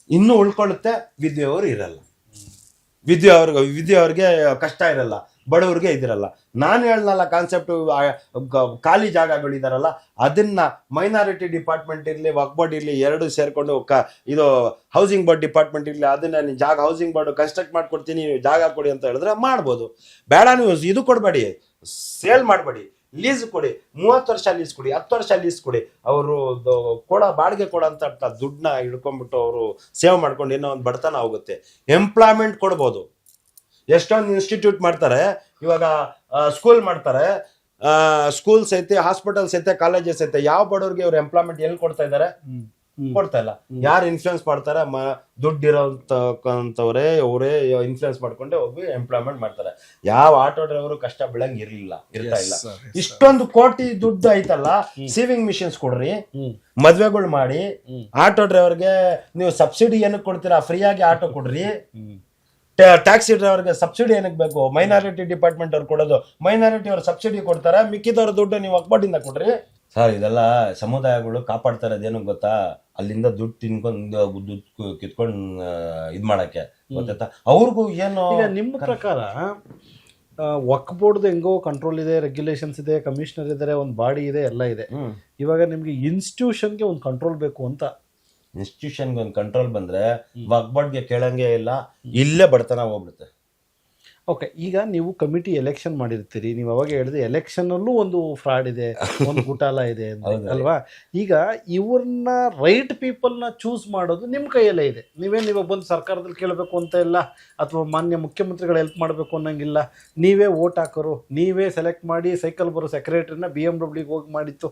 ಇನ್ನೂ ಉಳ್ಕೊಳ್ಳುತ್ತೆ. ವಿಧವೆಯವರು ಇರಲ್ಲ, ವಿದ್ಯೆಯವ್ರಿಗೆ ಕಷ್ಟ ಇರಲ್ಲ, ಬಡವ್ರಿಗೆ ಇದಿರಲ್ಲ. ನಾನು ಹೇಳಲ್ಲ ಕಾನ್ಸೆಪ್ಟ್, ಖಾಲಿ ಜಾಗಗಳಿದಾರಲ್ಲ ಅದನ್ನ ಮೈನಾರಿಟಿ ಡಿಪಾರ್ಟ್ಮೆಂಟ್ ಇರಲಿ, ವಕ್ಫ್ ಬೋರ್ಡ್ ಇರಲಿ, ಎರಡು ಸೇರ್ಕೊಂಡು ಇದು ಹೌಸಿಂಗ್ ಬೋರ್ಡ್ ಡಿಪಾರ್ಟ್ಮೆಂಟ್ ಇರಲಿ, ಅದನ್ನ ನೀನು ಜಾಗ ಹೌಸಿಂಗ್ ಬೋರ್ಡ್ ಕನ್ಸ್ಟ್ರಕ್ಟ್ ಮಾಡ್ಕೊಡ್ತೀನಿ, ಜಾಗ ಕೊಡಿ ಅಂತ ಹೇಳಿದ್ರೆ ಮಾಡ್ಬೋದು. ಬೇಡ ನೀವು ಇದು ಕೊಡಬೇಡಿ, ಸೇಲ್ ಮಾಡಬೇಡಿ, ಲೀಸ್ ಕೊಡಿ, 30 ವರ್ಷ ಲೀಸ್ ಕೊಡಿ, 10 ವರ್ಷ ಲೀಸ್ ಕೊಡಿ. ಅವರು ಬಾಡಿಗೆ ಕೊಡೋಂತ ದುಡ್ಡನ್ನ ಹಿಡ್ಕೊಂಡ್ಬಿಟ್ಟು ಅವರು ಸೇವ್ ಮಾಡ್ಕೊಂಡು ಏನೋ ಒಂದು ಬಡತನ ಹೋಗುತ್ತೆ. ಎಂಪ್ಲಾಯ್ಮೆಂಟ್ ಕೊಡ್ಬೋದು. ಎಷ್ಟೊಂದು ಇನ್ಸ್ಟಿಟ್ಯೂಟ್ ಮಾಡ್ತಾರೆ ಇವಾಗ, ಸ್ಕೂಲ್ ಮಾಡ್ತಾರೆ, ಸ್ಕೂಲ್ಸ್ ಐತೆ, ಹಾಸ್ಪಿಟಲ್ಸ್ ಐತೆ, ಕಾಲೇಜಸ್ ಐತೆ. ಯಾವ ಬಡವ್ರಿಗೆ ಇವ್ರು ಎಂಪ್ಲಾಯ್ಮೆಂಟ್ ಎಲ್ಲಿ ಕೊಡ್ತಾ ಇದಾರೆ? ಕೊಡ್ತಾ ಇಲ್ಲ. ಯಾರು ಇನ್ಫ್ಲೂಯೆನ್ಸ್ ಮಾಡ್ತಾರೆ? ದುಡ್ಡಿರೋಂತವ್ರೆ ಅವರೇ ಇನ್ಫ್ಲೂಯೆನ್ಸ್ ಮಾಡ್ಕೊಂಡೆ ಹೋಗಿ ಎಂಪ್ಲಾಯ್ಮೆಂಟ್ ಮಾಡ್ತಾರೆ. ಯಾವ ಆಟೋ ಡ್ರೈವರು ಕಷ್ಟ ಬೀಳಂಗ್ ಇರ್ತಾ ಇಲ್ಲ. ಇಷ್ಟೊಂದು ಕೋಟಿ ದುಡ್ಡು ಐತಲ್ಲ, ಸೇವಿಂಗ್ ಮಿಷನ್ಸ್ ಕೊಡ್ರಿ, ಮದ್ವೆಗಳು ಮಾಡಿ, ಆಟೋ ಡ್ರೈವರ್ಗೆ ನೀವು ಸಬ್ಸಿಡಿ ಏನಕ್ಕೆ ಕೊಡ್ತೀರಾ? ಫ್ರೀಯಾಗಿ ಆಟೋ ಕೊಡ್ರಿ. ಟ್ಯಾಕ್ಸಿ ಡ್ರೈವರ್ಗೆ ಸಬ್ಸಿಡಿ ಏನಕ್ಕೆ ಬೇಕು? ಮೈನಾರಿಟಿ ಡಿಪಾರ್ಟ್ಮೆಂಟ್ ಅವ್ರು ಕೊಡೋದು, ಮೈನಾರಿಟಿ ಅವ್ರು ಸಬ್ಸಿಡಿ ಕೊಡ್ತಾರೆ, ಮಿಕ್ಕಿದವ್ರ ದುಡ್ಡು ನೀವು ಒಕ್ಕಬಡ್ಡಿಂದ ಕೊಡ್ರಿ. ಸರ್, ಇದೆಲ್ಲ ಸಮುದಾಯಗಳು ಕಾಪಾಡ್ತಾರೆ. ಅದೇನು ಗೊತ್ತಾ? ಅಲ್ಲಿಂದ ದುಡ್ಡು ತಿನ್ಕೊಂಡು ದುಡ್ಡು ಕಿತ್ಕೊಂಡು ಇದ್ ಮಾಡಕ್ಕೆ ಗೊತ್ತಾಯ್ತಾ? ಅವ್ರಿಗೂ ಏನು. ಈಗ ನಿಮ್ಮ ಪ್ರಕಾರ ವಕ್ಫ್ ಬೋರ್ಡ್ ಹೆಂಗೋ ಕಂಟ್ರೋಲ್ ಇದೆ, ರೆಗ್ಯುಲೇಷನ್ಸ್ ಇದೆ, ಕಮಿಷನರ್ ಇದ್ದಾರೆ, ಒಂದು ಬಾಡಿ ಇದೆ, ಎಲ್ಲ ಇದೆ. ಇವಾಗ ನಿಮ್ಗೆ ಇನ್ಸ್ಟಿಟ್ಯೂಷನ್ಗೆ ಒಂದು ಕಂಟ್ರೋಲ್ ಬೇಕು ಅಂತ. ಇನ್ಸ್ಟಿಟ್ಯೂಷನ್ಗೆ ಒಂದು ಕಂಟ್ರೋಲ್ ಬಂದ್ರೆ ವಕ್ಫ್ ಬೋರ್ಡ್ಗೆ ಕೇಳಂಗೆ ಇಲ್ಲ, ಇಲ್ಲೇ ಬಡತನ ಹೋಗ್ಬಿಡುತ್ತೆ. ಓಕೆ, ಈಗ ನೀವು ಕಮಿಟಿ ಎಲೆಕ್ಷನ್ ಮಾಡಿರ್ತೀರಿ, ನೀವು ಅವಾಗ ಹೇಳಿದ್ರೆ ಎಲೆಕ್ಷನಲ್ಲೂ ಒಂದು ಫ್ರಾಡ್ ಇದೆ, ಒಂದು ಗುಟಾಲ ಇದೆ ಅಲ್ವಾ? ಈಗ ಇವ್ರನ್ನ ರೈಟ್ ಪೀಪಲ್ನ ಚೂಸ್ ಮಾಡೋದು ನಿಮ್ಮ ಕೈಯಲ್ಲೇ ಇದೆ. ನೀವಾಗ ಬಂದು ಸರ್ಕಾರದಲ್ಲಿ ಕೇಳಬೇಕು ಅಂತ ಇಲ್ಲ, ಅಥವಾ ಮಾನ್ಯ ಮುಖ್ಯಮಂತ್ರಿಗಳು ಹೆಲ್ಪ್ ಮಾಡಬೇಕು ಅನ್ನೋಂಗಿಲ್ಲ. ನೀವೇ ವೋಟ್ ಹಾಕೋರು, ನೀವೇ ಸೆಲೆಕ್ಟ್ ಮಾಡಿ ಸೈಕಲ್ ಬರೋ ಸೆಕ್ರೆಟರಿನ BMW ಹೋಗಿ ಮಾಡಿತ್ತು.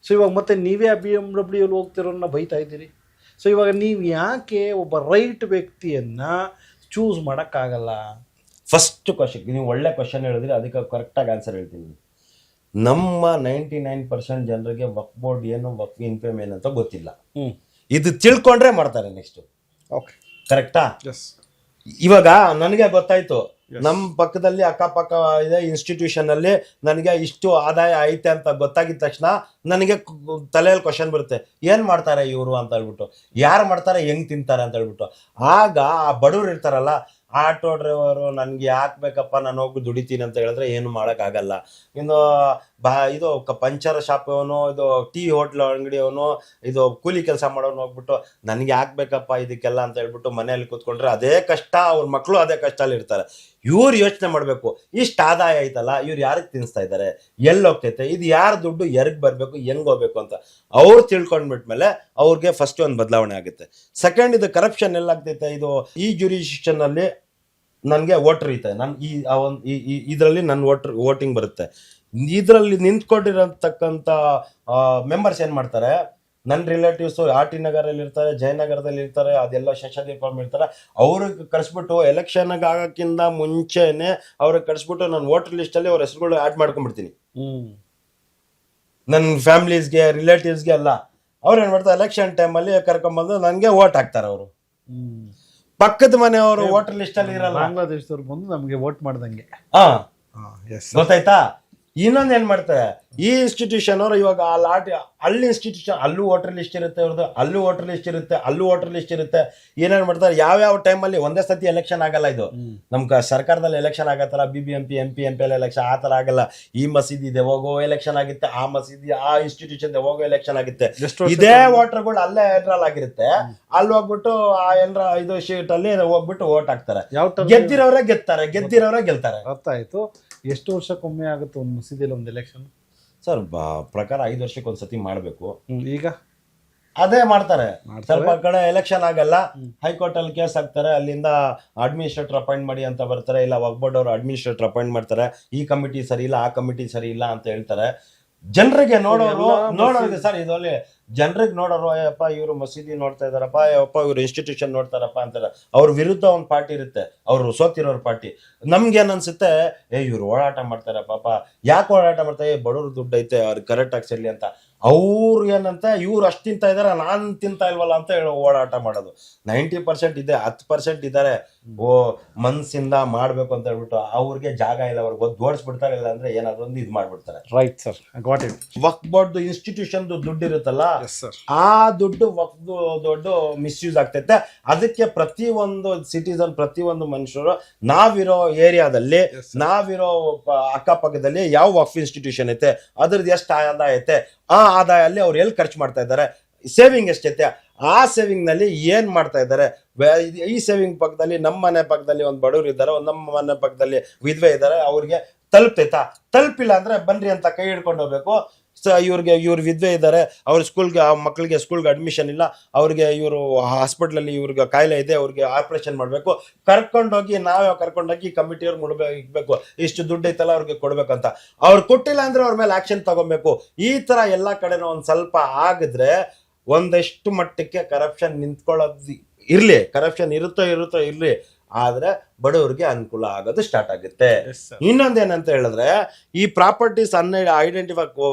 ಸೊ ಇವಾಗ ಮತ್ತೆ ನೀವೇ ಆ BMW ಹೋಗ್ತಿರೋನ್ನ ಬೈತಾ ಇದ್ದೀರಿ. ಸೊ ಇವಾಗ ನೀವು ಯಾಕೆ ಒಬ್ಬ ರೈಟ್ ವ್ಯಕ್ತಿಯನ್ನು ಚೂಸ್ ಮಾಡೋಕ್ಕಾಗಲ್ಲ? ಫಸ್ಟ್ ಕ್ವಶನ್, ನೀವು ಒಳ್ಳೆ ಕ್ವಶನ್ ಹೇಳಿದ್ರೆ ಅದಕ್ಕೆ ಕರೆಕ್ಟಾಗಿ ಆನ್ಸರ್ ಹೇಳ್ತೀನಿ. ನಮ್ಮ 99% ಜನರಿಗೆ ವಕ್ಫ್ ಬೋರ್ಡ್ ಏನು, ವಕ್ಫ್ ಇನ್ಕಮ್ ಏನಂತ ಗೊತ್ತಿಲ್ಲ. ಇದು ತಿಳ್ಕೊಂಡ್ರೆ ಮಾಡ್ತಾರೆ ನೆಕ್ಸ್ಟ್. ಓಕೆ, ಕರೆಕ್ಟಾ? ಇವಾಗ ನನಗೆ ಗೊತ್ತಾಯ್ತು, ನಮ್ಮ ಪಕ್ಕದಲ್ಲಿ ಅಕ್ಕಪಕ್ಕ ಇದೆ ಇನ್ಸ್ಟಿಟ್ಯೂಷನ್ ಅಲ್ಲಿ ನನಗೆ ಇಷ್ಟು ಆದಾಯ ಐತೆ ಅಂತ ಗೊತ್ತಾಗಿದ ತಕ್ಷಣ ನನಗೆ ತಲೆಯಲ್ಲಿ ಕ್ವಶನ್ ಬರುತ್ತೆ, ಏನ್ ಮಾಡ್ತಾರೆ ಇವರು ಅಂತ ಹೇಳ್ಬಿಟ್ಟು, ಯಾರು ಮಾಡ್ತಾರೆ, ಹೆಂಗ್ ತಿಂತಾರೆ ಅಂತ ಹೇಳ್ಬಿಟ್ಟು. ಆಗ ಆ ಬಡವ್ರು ಇರ್ತಾರಲ್ಲ, ಆಟೋ ಡ್ರೈವರು ನನ್ಗೆ ಯಾಕೆ ಬೇಕಪ್ಪ, ನಾನು ಹೋಗಿ ದುಡಿತೀನಿ ಅಂತ ಹೇಳಿದ್ರೆ ಏನು ಮಾಡೋಕ್ಕಾಗಲ್ಲ. ಇನ್ನು ಇದು ಪಂಚರ್ ಶಾಪ್ ಅವನು, ಇದು ಟೀ ಹೋಟ್ಲ್ ಅಂಗಡಿ ಅವನು, ಇದು ಕೂಲಿ ಕೆಲಸ ಮಾಡೋನು ಹೋಗ್ಬಿಟ್ಟು ನನಗೆ ಯಾಕೆ ಬೇಕಪ್ಪ ಇದಕ್ಕೆಲ್ಲ ಅಂತ ಹೇಳ್ಬಿಟ್ಟು ಮನೆಯಲ್ಲಿ ಕೂತ್ಕೊಂಡ್ರೆ ಅದೇ ಕಷ್ಟ, ಅವ್ರ ಮಕ್ಕಳು ಅದೇ ಕಷ್ಟಲ್ಲಿ ಇರ್ತಾರೆ. ಇವ್ರು ಯೋಚನೆ ಮಾಡಬೇಕು, ಇಷ್ಟು ಆದಾಯ ಐತಲ್ಲ, ಇವ್ರು ಯಾರಿಗೆ ತಿನ್ನಿಸ್ತಾ ಇದ್ದಾರೆ, ಎಲ್ಲಿ ಹೋಗ್ತೈತೆ, ಇದು ಯಾರ ದುಡ್ಡು ಯಾರಿಗೆ ಬರಬೇಕು, ಹೆಂಗೆ ಹೋಗ್ಬೇಕು ಅಂತ ಅವ್ರು ತಿಳ್ಕೊಂಡ್ಬಿಟ್ಮೇಲೆ ಅವ್ರಿಗೆ ಫಸ್ಟ್ ಒಂದು ಬದಲಾವಣೆ ಆಗುತ್ತೆ. ಸೆಕೆಂಡ್, ಇದು ಕರಪ್ಷನ್ ಎಲ್ಲಾಗ್ತೈತೆ, ಇದು ಈ ಜ್ಯೂರಿಡಿಕ್ಷನ್ ಅಲ್ಲಿ ನನಗೆ ವೋಟರ್ ಐತೆ, ನಾನು ಇದರಲ್ಲಿ ನನ್ನ ವೋಟಿಂಗ್ ಬರುತ್ತೆ. ಇದರಲ್ಲಿ ನಿಂತ್ಕೊಂಡಿರತಕ್ಕಂಥ ಮೆಂಬರ್ಸ್ ಏನು ಮಾಡ್ತಾರೆ, ನನ್ನ ರಿಲೇಟಿವ್ಸು RT ನಗರಲ್ಲಿ ಇರ್ತಾರೆ, ಜಯನಗರದಲ್ಲಿ ಇರ್ತಾರೆ, ಅದೆಲ್ಲ ಶಶಾದೀಪಂ ಇರ್ತಾರೆ. ಅವ್ರಿಗೆ ಕಳಿಸ್ಬಿಟ್ಟು ಎಲೆಕ್ಷನ್ಗೆ ಆಗೋಕ್ಕಿಂತ ಮುಂಚೆನೆ ಅವ್ರಿಗೆ ಕಳಿಸ್ಬಿಟ್ಟು ನಾನು ವೋಟರ್ ಲಿಸ್ಟಲ್ಲಿ ಅವ್ರ ಹೆಸರುಗಳು ಆ್ಯಡ್ ಮಾಡ್ಕೊಂಡ್ಬಿಡ್ತೀನಿ. ನನ್ನ ಫ್ಯಾಮಿಲೀಸ್ಗೆ, ರಿಲೇಟಿವ್ಸ್ಗೆ ಎಲ್ಲ ಅವ್ರು ಏನು ಮಾಡ್ತಾರೆ, ಎಲೆಕ್ಷನ್ ಟೈಮಲ್ಲಿ ಕರ್ಕೊಂಬಂದು ನನಗೆ ವೋಟ್ ಹಾಕ್ತಾರೆ. ಅವರು ಪಕ್ಕದ ಮನೆಯವರು ವೋಟರ್ ಲಿಸ್ಟಲ್ಲಿ ಇರಲ್ಲ, ಬಾಂಗ್ಲಾದೇಶದವ್ರು ಬಂದು ನಮಗೆ ವೋಟ್ ಮಾಡ್ದಂಗೆ. ಗೊತ್ತಾಯ್ತಾ? ಇನ್ನೊಂದು ಏನ್ ಮಾಡ್ತಾರೆ, ಈ ಇನ್ಸ್ಟಿಟ್ಯೂಷನ್ ಅವರು ಇವಾಗ ಅಲ್ಲಿ ಇನ್ಸ್ಟಿಟ್ಯೂಷನ್ ಅಲ್ಲೂ ವೋಟರ್ ಲಿಸ್ಟ್ ಇರುತ್ತೆ, ಅವ್ರದ್ದು ಅಲ್ಲೂ ವೋಟರ್ ಲಿಸ್ಟ್ ಇರುತ್ತೆ, ಅಲ್ಲೂ ವೋಟರ್ ಲಿಸ್ಟ್ ಇರುತ್ತೆ. ಏನೇನ್ ಮಾಡ್ತಾರೆ, ಯಾವ ಟೈಮಲ್ಲಿ ಒಂದೇ ಸತಿ ಎಲೆಕ್ಷನ್ ಆಗಲ್ಲ. ಇದು ನಮ್ ಸರ್ಕಾರದಲ್ಲಿ ಎಲೆಕ್ಷನ್ ಆಗತ್ತಲ್ಲ, BBMP MP ಎಲೆಕ್ಷನ್ ಆ ತರ ಆಗಲ್ಲ. ಈ ಮಸೀದಿ ಇದೆ ಹೋಗೋ ಎಲೆಕ್ಷನ್ ಆಗುತ್ತೆ, ಆ ಮಸೀದಿ ಆ ಇನ್ಸ್ಟಿಟ್ಯೂಷನ್ ಹೋಗೋ ಎಲೆಕ್ಷನ್ ಆಗುತ್ತೆ. ಇದೇ ವೋಟರ್ಗಳು ಅಲ್ಲೇ ಎನ್ರಾಲ್ ಆಗಿರುತ್ತೆ, ಅಲ್ಲಿ ಹೋಗ್ಬಿಟ್ಟು ಆ ಇದು ಶೀಟ್ ಅಲ್ಲಿ ಹೋಗ್ಬಿಟ್ಟು ವೋಟ್ ಹಾಕ್ತಾರೆ. ಗೆದ್ದಿರೋರೇ ಗೆಲ್ತಾರೆ. ಅರ್ಥ ಆಯ್ತು. ಎಷ್ಟು ವರ್ಷಕ್ಕೊಮ್ಮೆ ಆಗುತ್ತೆ ಒಂದು ಮಸೀದಿಯಲ್ಲಿ ಒಂದು ಎಲೆಕ್ಷನ್? ಸರ್, ಪ್ರಕಾರ 5 ವರ್ಷಕ್ಕೆ ಒಂದ್ಸತಿ ಮಾಡಬೇಕು. ಈಗ ಅದೇ ಮಾಡ್ತಾರೆ. ಸ್ವಲ್ಪ ಕಡೆ ಎಲೆಕ್ಷನ್ ಆಗಲ್ಲ, ಹೈಕೋರ್ಟ್ ಅಲ್ಲಿ ಕೇಸ್ ಹಾಕ್ತಾರೆ, ಅಲ್ಲಿಂದ ಅಡ್ಮಿನಿಸ್ಟ್ರೇಟರ್ ಅಪಾಯಿಂಟ್ ಮಾಡಿ ಅಂತ ಬರ್ತಾರೆ, ಇಲ್ಲ ವಕ್ಫ್ ಬೋರ್ಡ್ ಅವರು ಅಡ್ಮಿನಿಸ್ಟ್ರೇಟರ್ ಅಪಾಯಿಂಟ್ ಮಾಡ್ತಾರೆ. ಈ ಕಮಿಟಿ ಸರಿ ಇಲ್ಲ, ಆ ಕಮಿಟಿ ಸರಿ ಇಲ್ಲ ಅಂತ ಹೇಳ್ತಾರೆ. ಜನರಿಗೆ ನೋಡೋರಿಗೆ ಸರ್, ಇದರಲ್ಲಿ ಜನರಿಗೆ ನೋಡೋರು, ಅಯ್ಯಪ್ಪ ಇವರು ಮಸೀದಿ ನೋಡ್ತಾ ಇದಾರಪ್ಪ, ಅಯ್ಯಪ್ಪ ಇವ್ರು ಇನ್ಸ್ಟಿಟ್ಯೂಷನ್ ನೋಡ್ತಾರಪ್ಪ ಅಂತಾರೆ. ಅವ್ರ ವಿರುದ್ಧ ಒಂದು ಪಾರ್ಟಿ ಇರುತ್ತೆ, ಅವ್ರು ಸೋತಿರೋರ್ ಪಾರ್ಟಿ. ನಮ್ಗೇನ್ ಅನ್ಸುತ್ತೆ, ಇವ್ರು ಓಡಾಟ ಮಾಡ್ತಾರೆ, ಪಾಪ ಯಾಕೆ ಓಡಾಟ ಮಾಡ್ತಾರೆ, ಬಡವ್ರ ದುಡ್ಡು ಐತೆ ಅವ್ರಿಗೆ ಕರೆಕ್ಟ್ ಆಗಿ ಸಿಡ್ಲಿ ಅಂತ. ಅವ್ರು ಏನಂತ, ಇವ್ರು ಅಷ್ಟು ತಿಂತಾ ಇದಾರೆ, ನಾನು ತಿಂತಾ ಇಲ್ವಲ್ಲ ಅಂತ ಹೇಳಿ ಓಡಾಟ ಮಾಡೋದು. 90% ಇದೆ, 10% ಇದ್ದಾರೆ ಮನ್ಸಿಂದ ಮಾಡ್ಬೇಕು ಅಂತ ಹೇಳ್ಬಿಟ್ಟು ಅವ್ರಿಗೆ ಜಾಗ ಇಲ್ಲ, ಅವ್ರಿಗೆ ಓಡಿಸ್ಬಿಡ್ತಾರೆ, ಇಲ್ಲ ಅಂದ್ರೆ ಏನಾದ್ರು ಒಂದು ಇದು ಮಾಡ್ಬಿಡ್ತಾರೆ. Right sir, got it. Waqf board institution ದುಡ್ಡು ಇರುತ್ತಲ್ಲ, ಆ ದುಡ್ಡು ವಕ್ಫ್ ದುಡ್ಡು ಮಿಸ್ಯೂಸ್ ಆಗ್ತೈತೆ. ಅದಕ್ಕೆ ಪ್ರತಿಯೊಂದು ಸಿಟಿಸನ್, ಪ್ರತಿಯೊಂದು ಮನುಷ್ಯರು ನಾವಿರೋ ಏರಿಯಾದಲ್ಲಿ, ನಾವಿರೋ ಅಕ್ಕಪಕ್ಕದಲ್ಲಿ ಯಾವ ವಕ್ಫ್ ಇನ್ಸ್ಟಿಟ್ಯೂಷನ್ ಐತೆ, ಅದ್ರದ್ದು ಎಷ್ಟು ಆದಾಯ ಐತೆ, ಆ ಆದಾಯ ಅಲ್ಲಿ ಅವ್ರು ಎಲ್ಲಿ ಖರ್ಚು ಮಾಡ್ತಾ ಇದ್ದಾರೆ, ಸೇವಿಂಗ್ ಎಷ್ಟೈತೆ, ಆ ಸೇವಿಂಗ್ ನಲ್ಲಿ ಏನ್ ಮಾಡ್ತಾ ಇದ್ದಾರೆ. ಈ ಸೇವಿಂಗ್ ಪಕ್ಕದಲ್ಲಿ ನಮ್ಮ ಮನೆ ಪಕ್ಕದಲ್ಲಿ ಒಂದು ಬಡವರು ಇದ್ದಾರೆ, ನಮ್ಮ ಮನೆ ಪಕ್ಕದಲ್ಲಿ ವಿಧವೆ ಇದ್ದಾರೆ, ಅವ್ರಿಗೆ ತಲುಪ್ತೈತಾ? ತಲುಪಿಲ್ಲ ಅಂದ್ರೆ ಬನ್ರಿ ಅಂತ ಕೈ ಹಿಡ್ಕೊಂಡು ಹೋಗ್ಬೇಕು. ಇವ್ರು ವಿದ್ವೆ ಇದ್ದಾರೆ, ಅವ್ರ ಸ್ಕೂಲ್ಗೆ ಮಕ್ಕಳಿಗೆ ಸ್ಕೂಲ್ಗೆ ಅಡ್ಮಿಷನ್ ಇಲ್ಲ, ಅವ್ರಿಗೆ ಇವರು ಹಾಸ್ಪಿಟ್ಲಲ್ಲಿ ಇವ್ರಿಗೆ ಕಾಯಿಲೆ ಇದೆ, ಅವ್ರಿಗೆ ಆಪರೇಷನ್ ಮಾಡಬೇಕು, ಕರ್ಕೊಂಡೋಗಿ ನಾವೇ ಕರ್ಕೊಂಡೋಗಿ ಕಮಿಟಿಯವ್ರು ಇಕ್ಬೇಕು, ಇಷ್ಟು ದುಡ್ಡು ಐತಲ್ಲ ಅವ್ರಿಗೆ ಕೊಡ್ಬೇಕಂತ. ಅವ್ರು ಕೊಟ್ಟಿಲ್ಲ ಅಂದ್ರೆ ಅವ್ರ ಮೇಲೆ ಆಕ್ಷನ್ ತಗೊಬೇಕು. ಈ ತರ ಎಲ್ಲಾ ಕಡೆನೂ ಒಂದ್ ಸ್ವಲ್ಪ ಆಗಿದ್ರೆ ಒಂದಷ್ಟು ಮಟ್ಟಕ್ಕೆ ಕರಪ್ಷನ್ ನಿಂತ್ಕೊಳ್ಳೋದು ಇರ್ಲಿ, ಕರಪ್ಷನ್ ಇರುತ್ತೋ ಇರ್ಲಿ, ಆದ್ರೆ ಬಡವರಿಗೆ ಅನುಕೂಲ ಆಗೋದು ಸ್ಟಾರ್ಟ್ ಆಗುತ್ತೆ. ಇನ್ನೊಂದೇನಂತ ಹೇಳಿದ್ರೆ, ಈ ಪ್ರಾಪರ್ಟೀಸ್ ಐಡೆಂಟಿಫೈ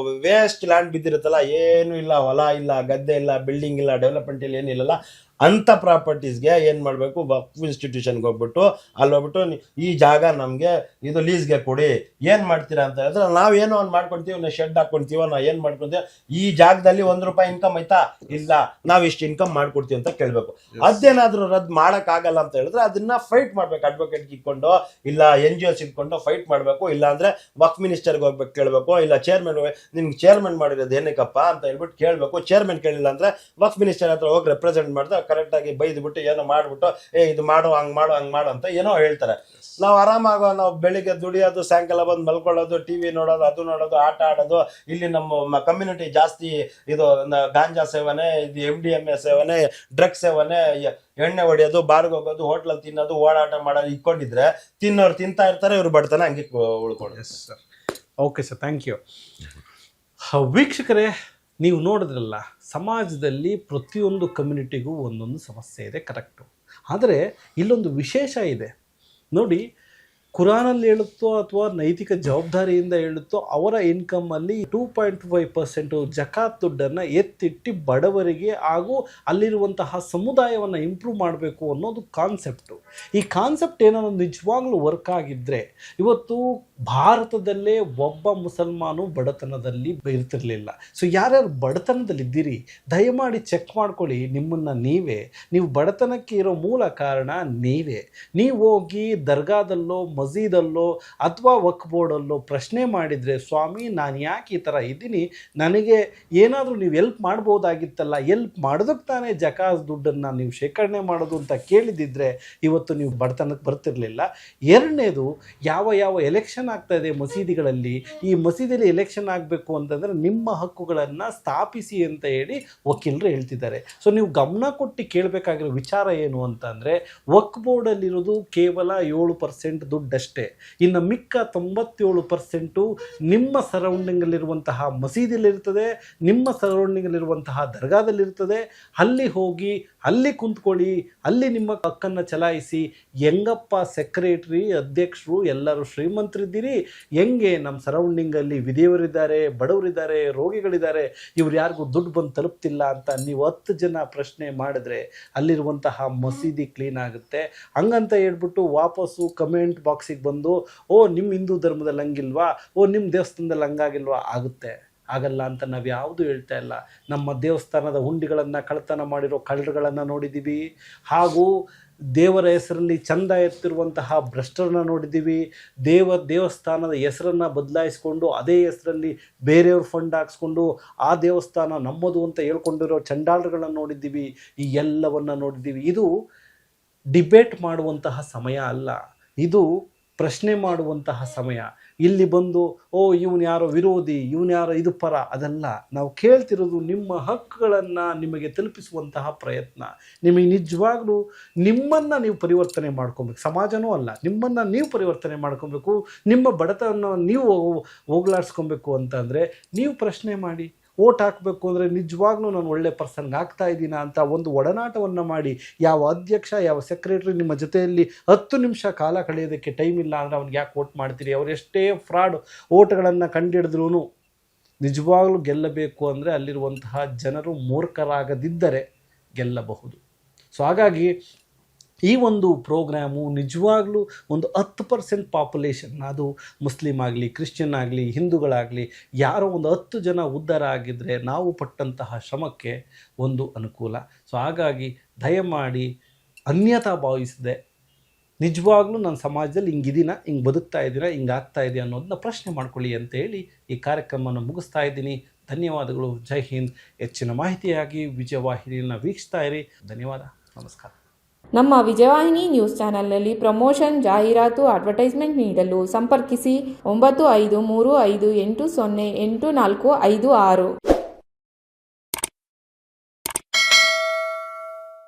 ವೇಸ್ಟ್ ಲ್ಯಾಂಡ್ ಬಿದ್ದಿರುತ್ತಲ್ಲ, ಏನು ಇಲ್ಲ, ಹೊಲ ಇಲ್ಲ, ಗದ್ದೆ ಇಲ್ಲ, ಬಿಲ್ಡಿಂಗ್ ಇಲ್ಲ, ಡೆವಲಪ್ಮೆಂಟ್ ಇಲ್ಲ, ಏನಿಲ್ಲಲ್ಲ, ಅಂಥ ಪ್ರಾಪರ್ಟೀಸ್ಗೆ ಏನು ಮಾಡಬೇಕು, ವಕ್ಫ್ ಇನ್ಸ್ಟಿಟ್ಯೂಷನ್ಗೆ ಹೋಗ್ಬಿಟ್ಟು ಅಲ್ಲಿ ಹೋಗ್ಬಿಟ್ಟು ಈ ಜಾಗ ನಮಗೆ ಇದು ಲೀಸ್ಗೆ ಕೊಡಿ, ಏನು ಮಾಡ್ತೀರಾ ಅಂತ ಹೇಳಿದ್ರೆ ನಾವೇನೋ ಒಂದು ಮಾಡ್ಕೊಳ್ತೀವಿ, ಶೆಡ್ ಹಾಕ್ಕೊಳ್ತೀವೋ, ನಾವು ಏನು ಮಾಡ್ಕೊಳ್ತೀವಿ, ಈ ಜಾಗದಲ್ಲಿ ₹1 ಇನ್ಕಮ್ ಆಯ್ತಾ, ಇಲ್ಲ ನಾವು ಇಷ್ಟು ಇನ್ಕಮ್ ಮಾಡ್ಕೊಡ್ತೀವಿ ಅಂತ ಕೇಳಬೇಕು. ಅದೇನಾದರೂ ರದ್ದು ಮಾಡೋಕ್ಕಾಗಲ್ಲ ಅಂತ ಹೇಳಿದ್ರೆ ಅದನ್ನ ಫೈಟ್ ಮಾಡ್ಬೇಕು, ಅಡ್ವೊಕೇಟ್ ಇಟ್ಕೊಂಡು ಇಲ್ಲ NGOs ಇಟ್ಕೊಂಡು ಫೈಟ್ ಮಾಡಬೇಕು. ಇಲ್ಲ ಅಂದ್ರೆ ವಕ್ಫ್ ಮಿನಿಸ್ಟರ್ಗೆ ಹೋಗ್ಬೇಕು ಕೇಳಬೇಕು, ಇಲ್ಲ ಚೇರ್ಮನ್, ನಿಮ್ಗೆ ಚೇರ್ಮನ್ ಮಾಡಿರೋದು ಏನಕ್ಕಪ್ಪ ಅಂತ ಹೇಳ್ಬಿಟ್ಟು ಕೇಳಬೇಕು. ಚೇರ್ಮನ್ ಕೇಳಿಲ್ಲ ಅಂದ್ರೆ ವಕ್ಫ್ ಮಿನಿಸ್ಟರ್ ಹತ್ರ ಹೋಗಿ ರೆಪ್ರೆಸೆಂಟ್ ಮಾಡಿದ್ರೆ ಕರೆಕ್ಟಾಗಿ ಬೈದ್ಬಿಟ್ಟು ಏನೋ ಮಾಡ್ಬಿಟ್ಟು ಇದು ಮಾಡು, ಹಂಗೆ ಮಾಡು ಅಂತ ಏನೋ ಹೇಳ್ತಾರೆ. ನಾವು ಆರಾಮಾಗೋ, ನಾವು ಬೆಳಿಗ್ಗೆ ದುಡಿಯೋದು, ಸಾಯಂಕಾಲ ಬಂದು ಮಲ್ಕೊಳ್ಳೋದು, TV ನೋಡೋದು, ಅದು ನೋಡೋದು, ಆಟ ಆಡೋದು. ಇಲ್ಲಿ ನಮ್ಮ ಕಮ್ಯುನಿಟಿ ಜಾಸ್ತಿ ಇದು ಗಾಂಜಾ ಸೇವನೆ, ಇದು MDMA ಸೇವನೆ, ಡ್ರಗ್ಸ್ ಸೇವನೆ, ಎಣ್ಣೆ ಹೊಡೆಯೋದು, ಬಾರ್ಗೆ ಹೋಗೋದು, ಹೋಟ್ಲಲ್ಲಿ ತಿನ್ನೋದು, ಓಡಾಟ ಮಾಡೋದು ಇಟ್ಕೊಂಡಿದ್ರೆ ತಿನ್ನೋರು ತಿಂತಾ ಇರ್ತಾರೆ, ಇವ್ರು ಬಡತನ ಹಂಗೆ ಉಳ್ಕೊಂಡು. Sir, okay sir, thank you. ವೀಕ್ಷಕರೇ, ನೀವು ನೋಡಿದ್ರಲ್ಲ, ಸಮಾಜದಲ್ಲಿ ಪ್ರತಿಯೊಂದು ಕಮ್ಯುನಿಟಿಗೂ ಒಂದೊಂದು ಸಮಸ್ಯೆ ಇದೆ, ಕರೆಕ್ಟು. ಆದರೆ ಇಲ್ಲೊಂದು ವಿಶೇಷ ಇದೆ ನೋಡಿ. ಕುರಾನಲ್ಲಿ ಹೇಳುತ್ತೋ ಅಥವಾ ನೈತಿಕ ಜವಾಬ್ದಾರಿಯಿಂದ ಹೇಳುತ್ತೋ, ಅವರ ಇನ್ಕಮಲ್ಲಿ 2.5% ಜಕಾತ್ ದುಡ್ಡನ್ನು ಎತ್ತಿಟ್ಟು ಬಡವರಿಗೆ ಹಾಗೂ ಅಲ್ಲಿರುವಂತಹ ಸಮುದಾಯವನ್ನು ಇಂಪ್ರೂವ್ ಮಾಡಬೇಕು ಅನ್ನೋದು ಕಾನ್ಸೆಪ್ಟು. ಈ ಕಾನ್ಸೆಪ್ಟ್ ಏನಾದ್ರು ನಿಜವಾಗ್ಲೂ ವರ್ಕ್ ಆಗಿದ್ದರೆ ಇವತ್ತು ಭಾರತದಲ್ಲೇ ಒಬ್ಬ ಮುಸಲ್ಮಾನು ಬಡತನದಲ್ಲಿ ಇರ್ತಿರ್ಲಿಲ್ಲ. ಸೊ ಯಾರ್ಯಾರು ಬಡತನದಲ್ಲಿದ್ದೀರಿ, ದಯಮಾಡಿ ಚೆಕ್ ಮಾಡ್ಕೊಳ್ಳಿ ನಿಮ್ಮನ್ನು ನೀವೇ. ನೀವು ಬಡತನಕ್ಕೆ ಇರೋ ಮೂಲ ಕಾರಣ ನೀವೇ. ನೀವು ಹೋಗಿ ದರ್ಗಾದಲ್ಲೋ, ಮಸೀದಲ್ಲೋ ಅಥವಾ ವಕ್ಫ್ ಬೋರ್ಡಲ್ಲೋ ಪ್ರಶ್ನೆ ಮಾಡಿದರೆ, ಸ್ವಾಮಿ ನಾನು ಯಾಕೆ ಈ ಥರ ಇದ್ದೀನಿ, ನನಗೆ ಏನಾದರೂ ನೀವು ಎಲ್ಪ್ ಮಾಡ್ಬೋದಾಗಿತ್ತಲ್ಲ, ಎಲ್ಪ್ ಮಾಡೋದಕ್ಕೆ ತಾನೇ ಜಕಾತ್ ದುಡ್ಡನ್ನು ನೀವು ಶೇಖರಣೆ ಮಾಡೋದು ಅಂತ ಕೇಳಿದಿದ್ರೆ ಇವತ್ತು ನೀವು ಬಡತನಕ್ಕೆ ಬರ್ತಿರಲಿಲ್ಲ. ಎರಡನೇದು, ಯಾವ ಎಲೆಕ್ಷನ್ ಆಗ್ತಾ ಇದೆ ಮಸೀದಿಗಳಲ್ಲಿ, ಈ ಮಸೀದಿಯಲ್ಲಿ ಎಲೆಕ್ಷನ್ ಆಗಬೇಕು ಅಂತಂದರೆ ನಿಮ್ಮ ಹಕ್ಕುಗಳನ್ನು ಸ್ಥಾಪಿಸಿ ಅಂತ ಹೇಳಿ ವಕೀಲರು ಹೇಳ್ತಿದ್ದಾರೆ. ಸೊ ನೀವು ಗಮನ ಕೊಟ್ಟು ಕೇಳಬೇಕಾಗಿರೋ ವಿಚಾರ ಏನು ಅಂತಂದರೆ, ವಕ್ಫ್ ಬೋರ್ಡಲ್ಲಿರೋದು ಕೇವಲ 7% ದುಡ್ಡಷ್ಟೇ. ಇನ್ನು ಮಿಕ್ಕ 97% ನಿಮ್ಮ ಸರೌಂಡಿಂಗಲ್ಲಿರುವಂತಹ ಮಸೀದಿಯಲ್ಲಿರ್ತದೆ, ನಿಮ್ಮ ಸರೌಂಡಿಂಗಲ್ಲಿರುವಂತಹ ದರ್ಗಾದಲ್ಲಿರ್ತದೆ. ಅಲ್ಲಿ ಹೋಗಿ ಅಲ್ಲಿ ಕುಂತ್ಕೊಳ್ಳಿ, ಅಲ್ಲಿ ನಿಮ್ಮ ಹಕ್ಕನ್ನು ಚಲಾಯಿಸಿ. ಹೆಂಗಪ್ಪ ಸೆಕ್ರೆಟ್ರಿ, ಅಧ್ಯಕ್ಷರು ಎಲ್ಲರೂ ಶ್ರೀಮಂತರಿದ್ದೀರಿ, ಹೆಂಗೆ ನಮ್ಮ ಸರೌಂಡಿಂಗಲ್ಲಿ ವಿಧೇಯರಿದ್ದಾರೆ, ಬಡವರಿದ್ದಾರೆ, ರೋಗಿಗಳಿದ್ದಾರೆ, ಇವ್ರು ಯಾರಿಗೂ ದುಡ್ಡು ಬಂದು ತಲುಪ್ತಿಲ್ಲ ಅಂತ ನೀವು 10 ಜನ ಪ್ರಶ್ನೆ ಮಾಡಿದ್ರೆ ಅಲ್ಲಿರುವಂತಹ ಮಸೀದಿ ಕ್ಲೀನ್ ಆಗುತ್ತೆ. ಹಂಗಂತ ಹೇಳ್ಬಿಟ್ಟು ವಾಪಸ್ಸು ಕಮೆಂಟ್ ಬಾಕ್ಸಿಗೆ ಬಂದು, ಓ ನಿಮ್ಮ ಹಿಂದೂ ಧರ್ಮದಲ್ಲಿ ಹಂಗಿಲ್ವಾ, ಓ ನಿಮ್ಮ ದೇವಸ್ಥಾನದಲ್ಲಿ ಹಂಗಾಗಿಲ್ವಾ, ಆಗುತ್ತೆ. ಆಗಲ್ಲ ಅಂತ ನಾವು ಯಾವುದು ಹೇಳ್ತಾ ಇಲ್ಲ. ನಮ್ಮ ದೇವಸ್ಥಾನದ ಹುಂಡಿಗಳನ್ನು ಕಳ್ಳತನ ಮಾಡಿರೋ ಕಳ್ಳರುಗಳನ್ನು ನೋಡಿದ್ದೀವಿ, ಹಾಗೂ ದೇವರ ಹೆಸರಲ್ಲಿ ಚಂದ ಎತ್ತಿರುವಂತಹ ಭ್ರಷ್ಟರನ್ನ ನೋಡಿದ್ದೀವಿ. ದೇವಸ್ಥಾನದ ಹೆಸರನ್ನು ಬದಲಾಯಿಸ್ಕೊಂಡು ಅದೇ ಹೆಸರಲ್ಲಿ ಬೇರೆಯವ್ರ ಫಂಡ್ ಹಾಕ್ಸ್ಕೊಂಡು ಆ ದೇವಸ್ಥಾನ ನಮ್ಮದು ಅಂತ ಹೇಳ್ಕೊಂಡಿರೋ ಚಂಡಾಲರುಗಳನ್ನ ನೋಡಿದ್ದೀವಿ. ಈ ಎಲ್ಲವನ್ನು ನೋಡಿದ್ದೀವಿ. ಇದು ಡಿಬೇಟ್ ಮಾಡುವಂತಹ ಸಮಯ ಅಲ್ಲ, ಇದು ಪ್ರಶ್ನೆ ಮಾಡುವಂತಹ ಸಮಯ. ಇಲ್ಲಿ ಬಂದು ಓ ಇವನು ಯಾರೋ ವಿರೋಧಿ, ಇವನು ಯಾರೋ ಇದು ಪರ, ಅದಲ್ಲ. ನಾವು ಕೇಳ್ತಿರೋದು ನಿಮ್ಮ ಹಕ್ಕುಗಳನ್ನು ನಿಮಗೆ ತಲುಪಿಸುವಂತಹ ಪ್ರಯತ್ನ. ನಿಮಗೆ ನಿಜವಾಗ್ಲೂ ನಿಮ್ಮನ್ನು ನೀವು ಪರಿವರ್ತನೆ ಮಾಡ್ಕೊಬೇಕು, ಸಮಾಜನೂ ಅಲ್ಲ, ನಿಮ್ಮನ್ನು ನೀವು ಪರಿವರ್ತನೆ ಮಾಡ್ಕೊಬೇಕು. ನಿಮ್ಮ ಬಡತನ ನೀವು ಹೋಗ್ಲಾಡ್ಸ್ಕೊಬೇಕು ಅಂತಂದರೆ ನೀವು ಪ್ರಶ್ನೆ ಮಾಡಿ. ಓಟ್ ಹಾಕಬೇಕು ಅಂದರೆ ನಿಜವಾಗ್ಲೂ ನಾನು ಒಳ್ಳೆ ಪರ್ಸನ್ಗೆ ಆಗ್ತಾ ಇದ್ದೀನ ಅಂತ ಒಂದು ಒಡನಾಟವನ್ನು ಮಾಡಿ. ಯಾವ ಅಧ್ಯಕ್ಷ, ಯಾವ ಸೆಕ್ರೆಟರಿ ನಿಮ್ಮ ಜೊತೆಯಲ್ಲಿ 10 ನಿಮಿಷ ಕಾಲ ಕಳೆಯೋದಕ್ಕೆ ಟೈಮ್ ಇಲ್ಲ ಅಂದರೆ ಅವ್ನಿಗೆ ಯಾಕೆ ಓಟ್ ಮಾಡ್ತೀರಿ? ಅವರೆಷ್ಟೇ ಫ್ರಾಡ್ ಓಟ್ಗಳನ್ನು ಕಂಡಿಡಿದ್ರೂ ನಿಜವಾಗ್ಲೂ ಗೆಲ್ಲಬೇಕು ಅಂದರೆ ಅಲ್ಲಿರುವಂತಹ ಜನರು ಮೂರ್ಖರಾಗದಿದ್ದರೆ ಗೆಲ್ಲಬಹುದು. ಸೊ ಹಾಗಾಗಿ ಈ ಒಂದು ಪ್ರೋಗ್ರಾಮು ನಿಜವಾಗ್ಲೂ ಒಂದು 10% ಪಾಪ್ಯುಲೇಷನ್, ಅದು ಮುಸ್ಲಿಮ್ ಆಗಲಿ, ಕ್ರಿಶ್ಚಿಯನ್ ಆಗಲಿ, ಹಿಂದೂಗಳಾಗಲಿ, ಯಾರೋ ಒಂದು 10 ಜನ ಉದ್ಧಾರ ಆಗಿದ್ದರೆ ನಾವು ಪಟ್ಟಂತಹ ಶ್ರಮಕ್ಕೆ ಒಂದು ಅನುಕೂಲ. ಸೊ ಹಾಗಾಗಿ ದಯಮಾಡಿ ಅನ್ಯತಾ ಭಾವಿಸದೆ ನಿಜವಾಗ್ಲೂ ನನ್ನ ಸಮಾಜದಲ್ಲಿ ಹಿಂಗಿದ್ದೀನ, ಹಿಂಗೆ ಬದುಕ್ತಾ ಇದ್ದೀನ, ಹಿಂಗೆ ಆಗ್ತಾ ಇದೆಯಾ ಅನ್ನೋದನ್ನ ಪ್ರಶ್ನೆ ಮಾಡ್ಕೊಳ್ಳಿ ಅಂತೇಳಿ ಈ ಕಾರ್ಯಕ್ರಮವನ್ನು ಮುಗಿಸ್ತಾ ಇದ್ದೀನಿ. ಧನ್ಯವಾದಗಳು. ಜೈ ಹಿಂದ್. ಹೆಚ್ಚಿನ ಮಾಹಿತಿಯಾಗಿ ವಿಜಯವಾಹಿನಿಯನ್ನು ವೀಕ್ಷಿಸ್ತಾ ಇರಿ. ಧನ್ಯವಾದ. ನಮಸ್ಕಾರ. ನಮ್ಮ ವಿಜಯವಾಹಿನಿ ನ್ಯೂಸ್ ಚಾನೆಲ್ನಲ್ಲಿ ಪ್ರಮೋಷನ್, ಜಾಹೀರಾತು, ಅಡ್ವರ್ಟೈಸ್ಮೆಂಟ್ ನೀಡಲು ಸಂಪರ್ಕಿಸಿ 9535808456.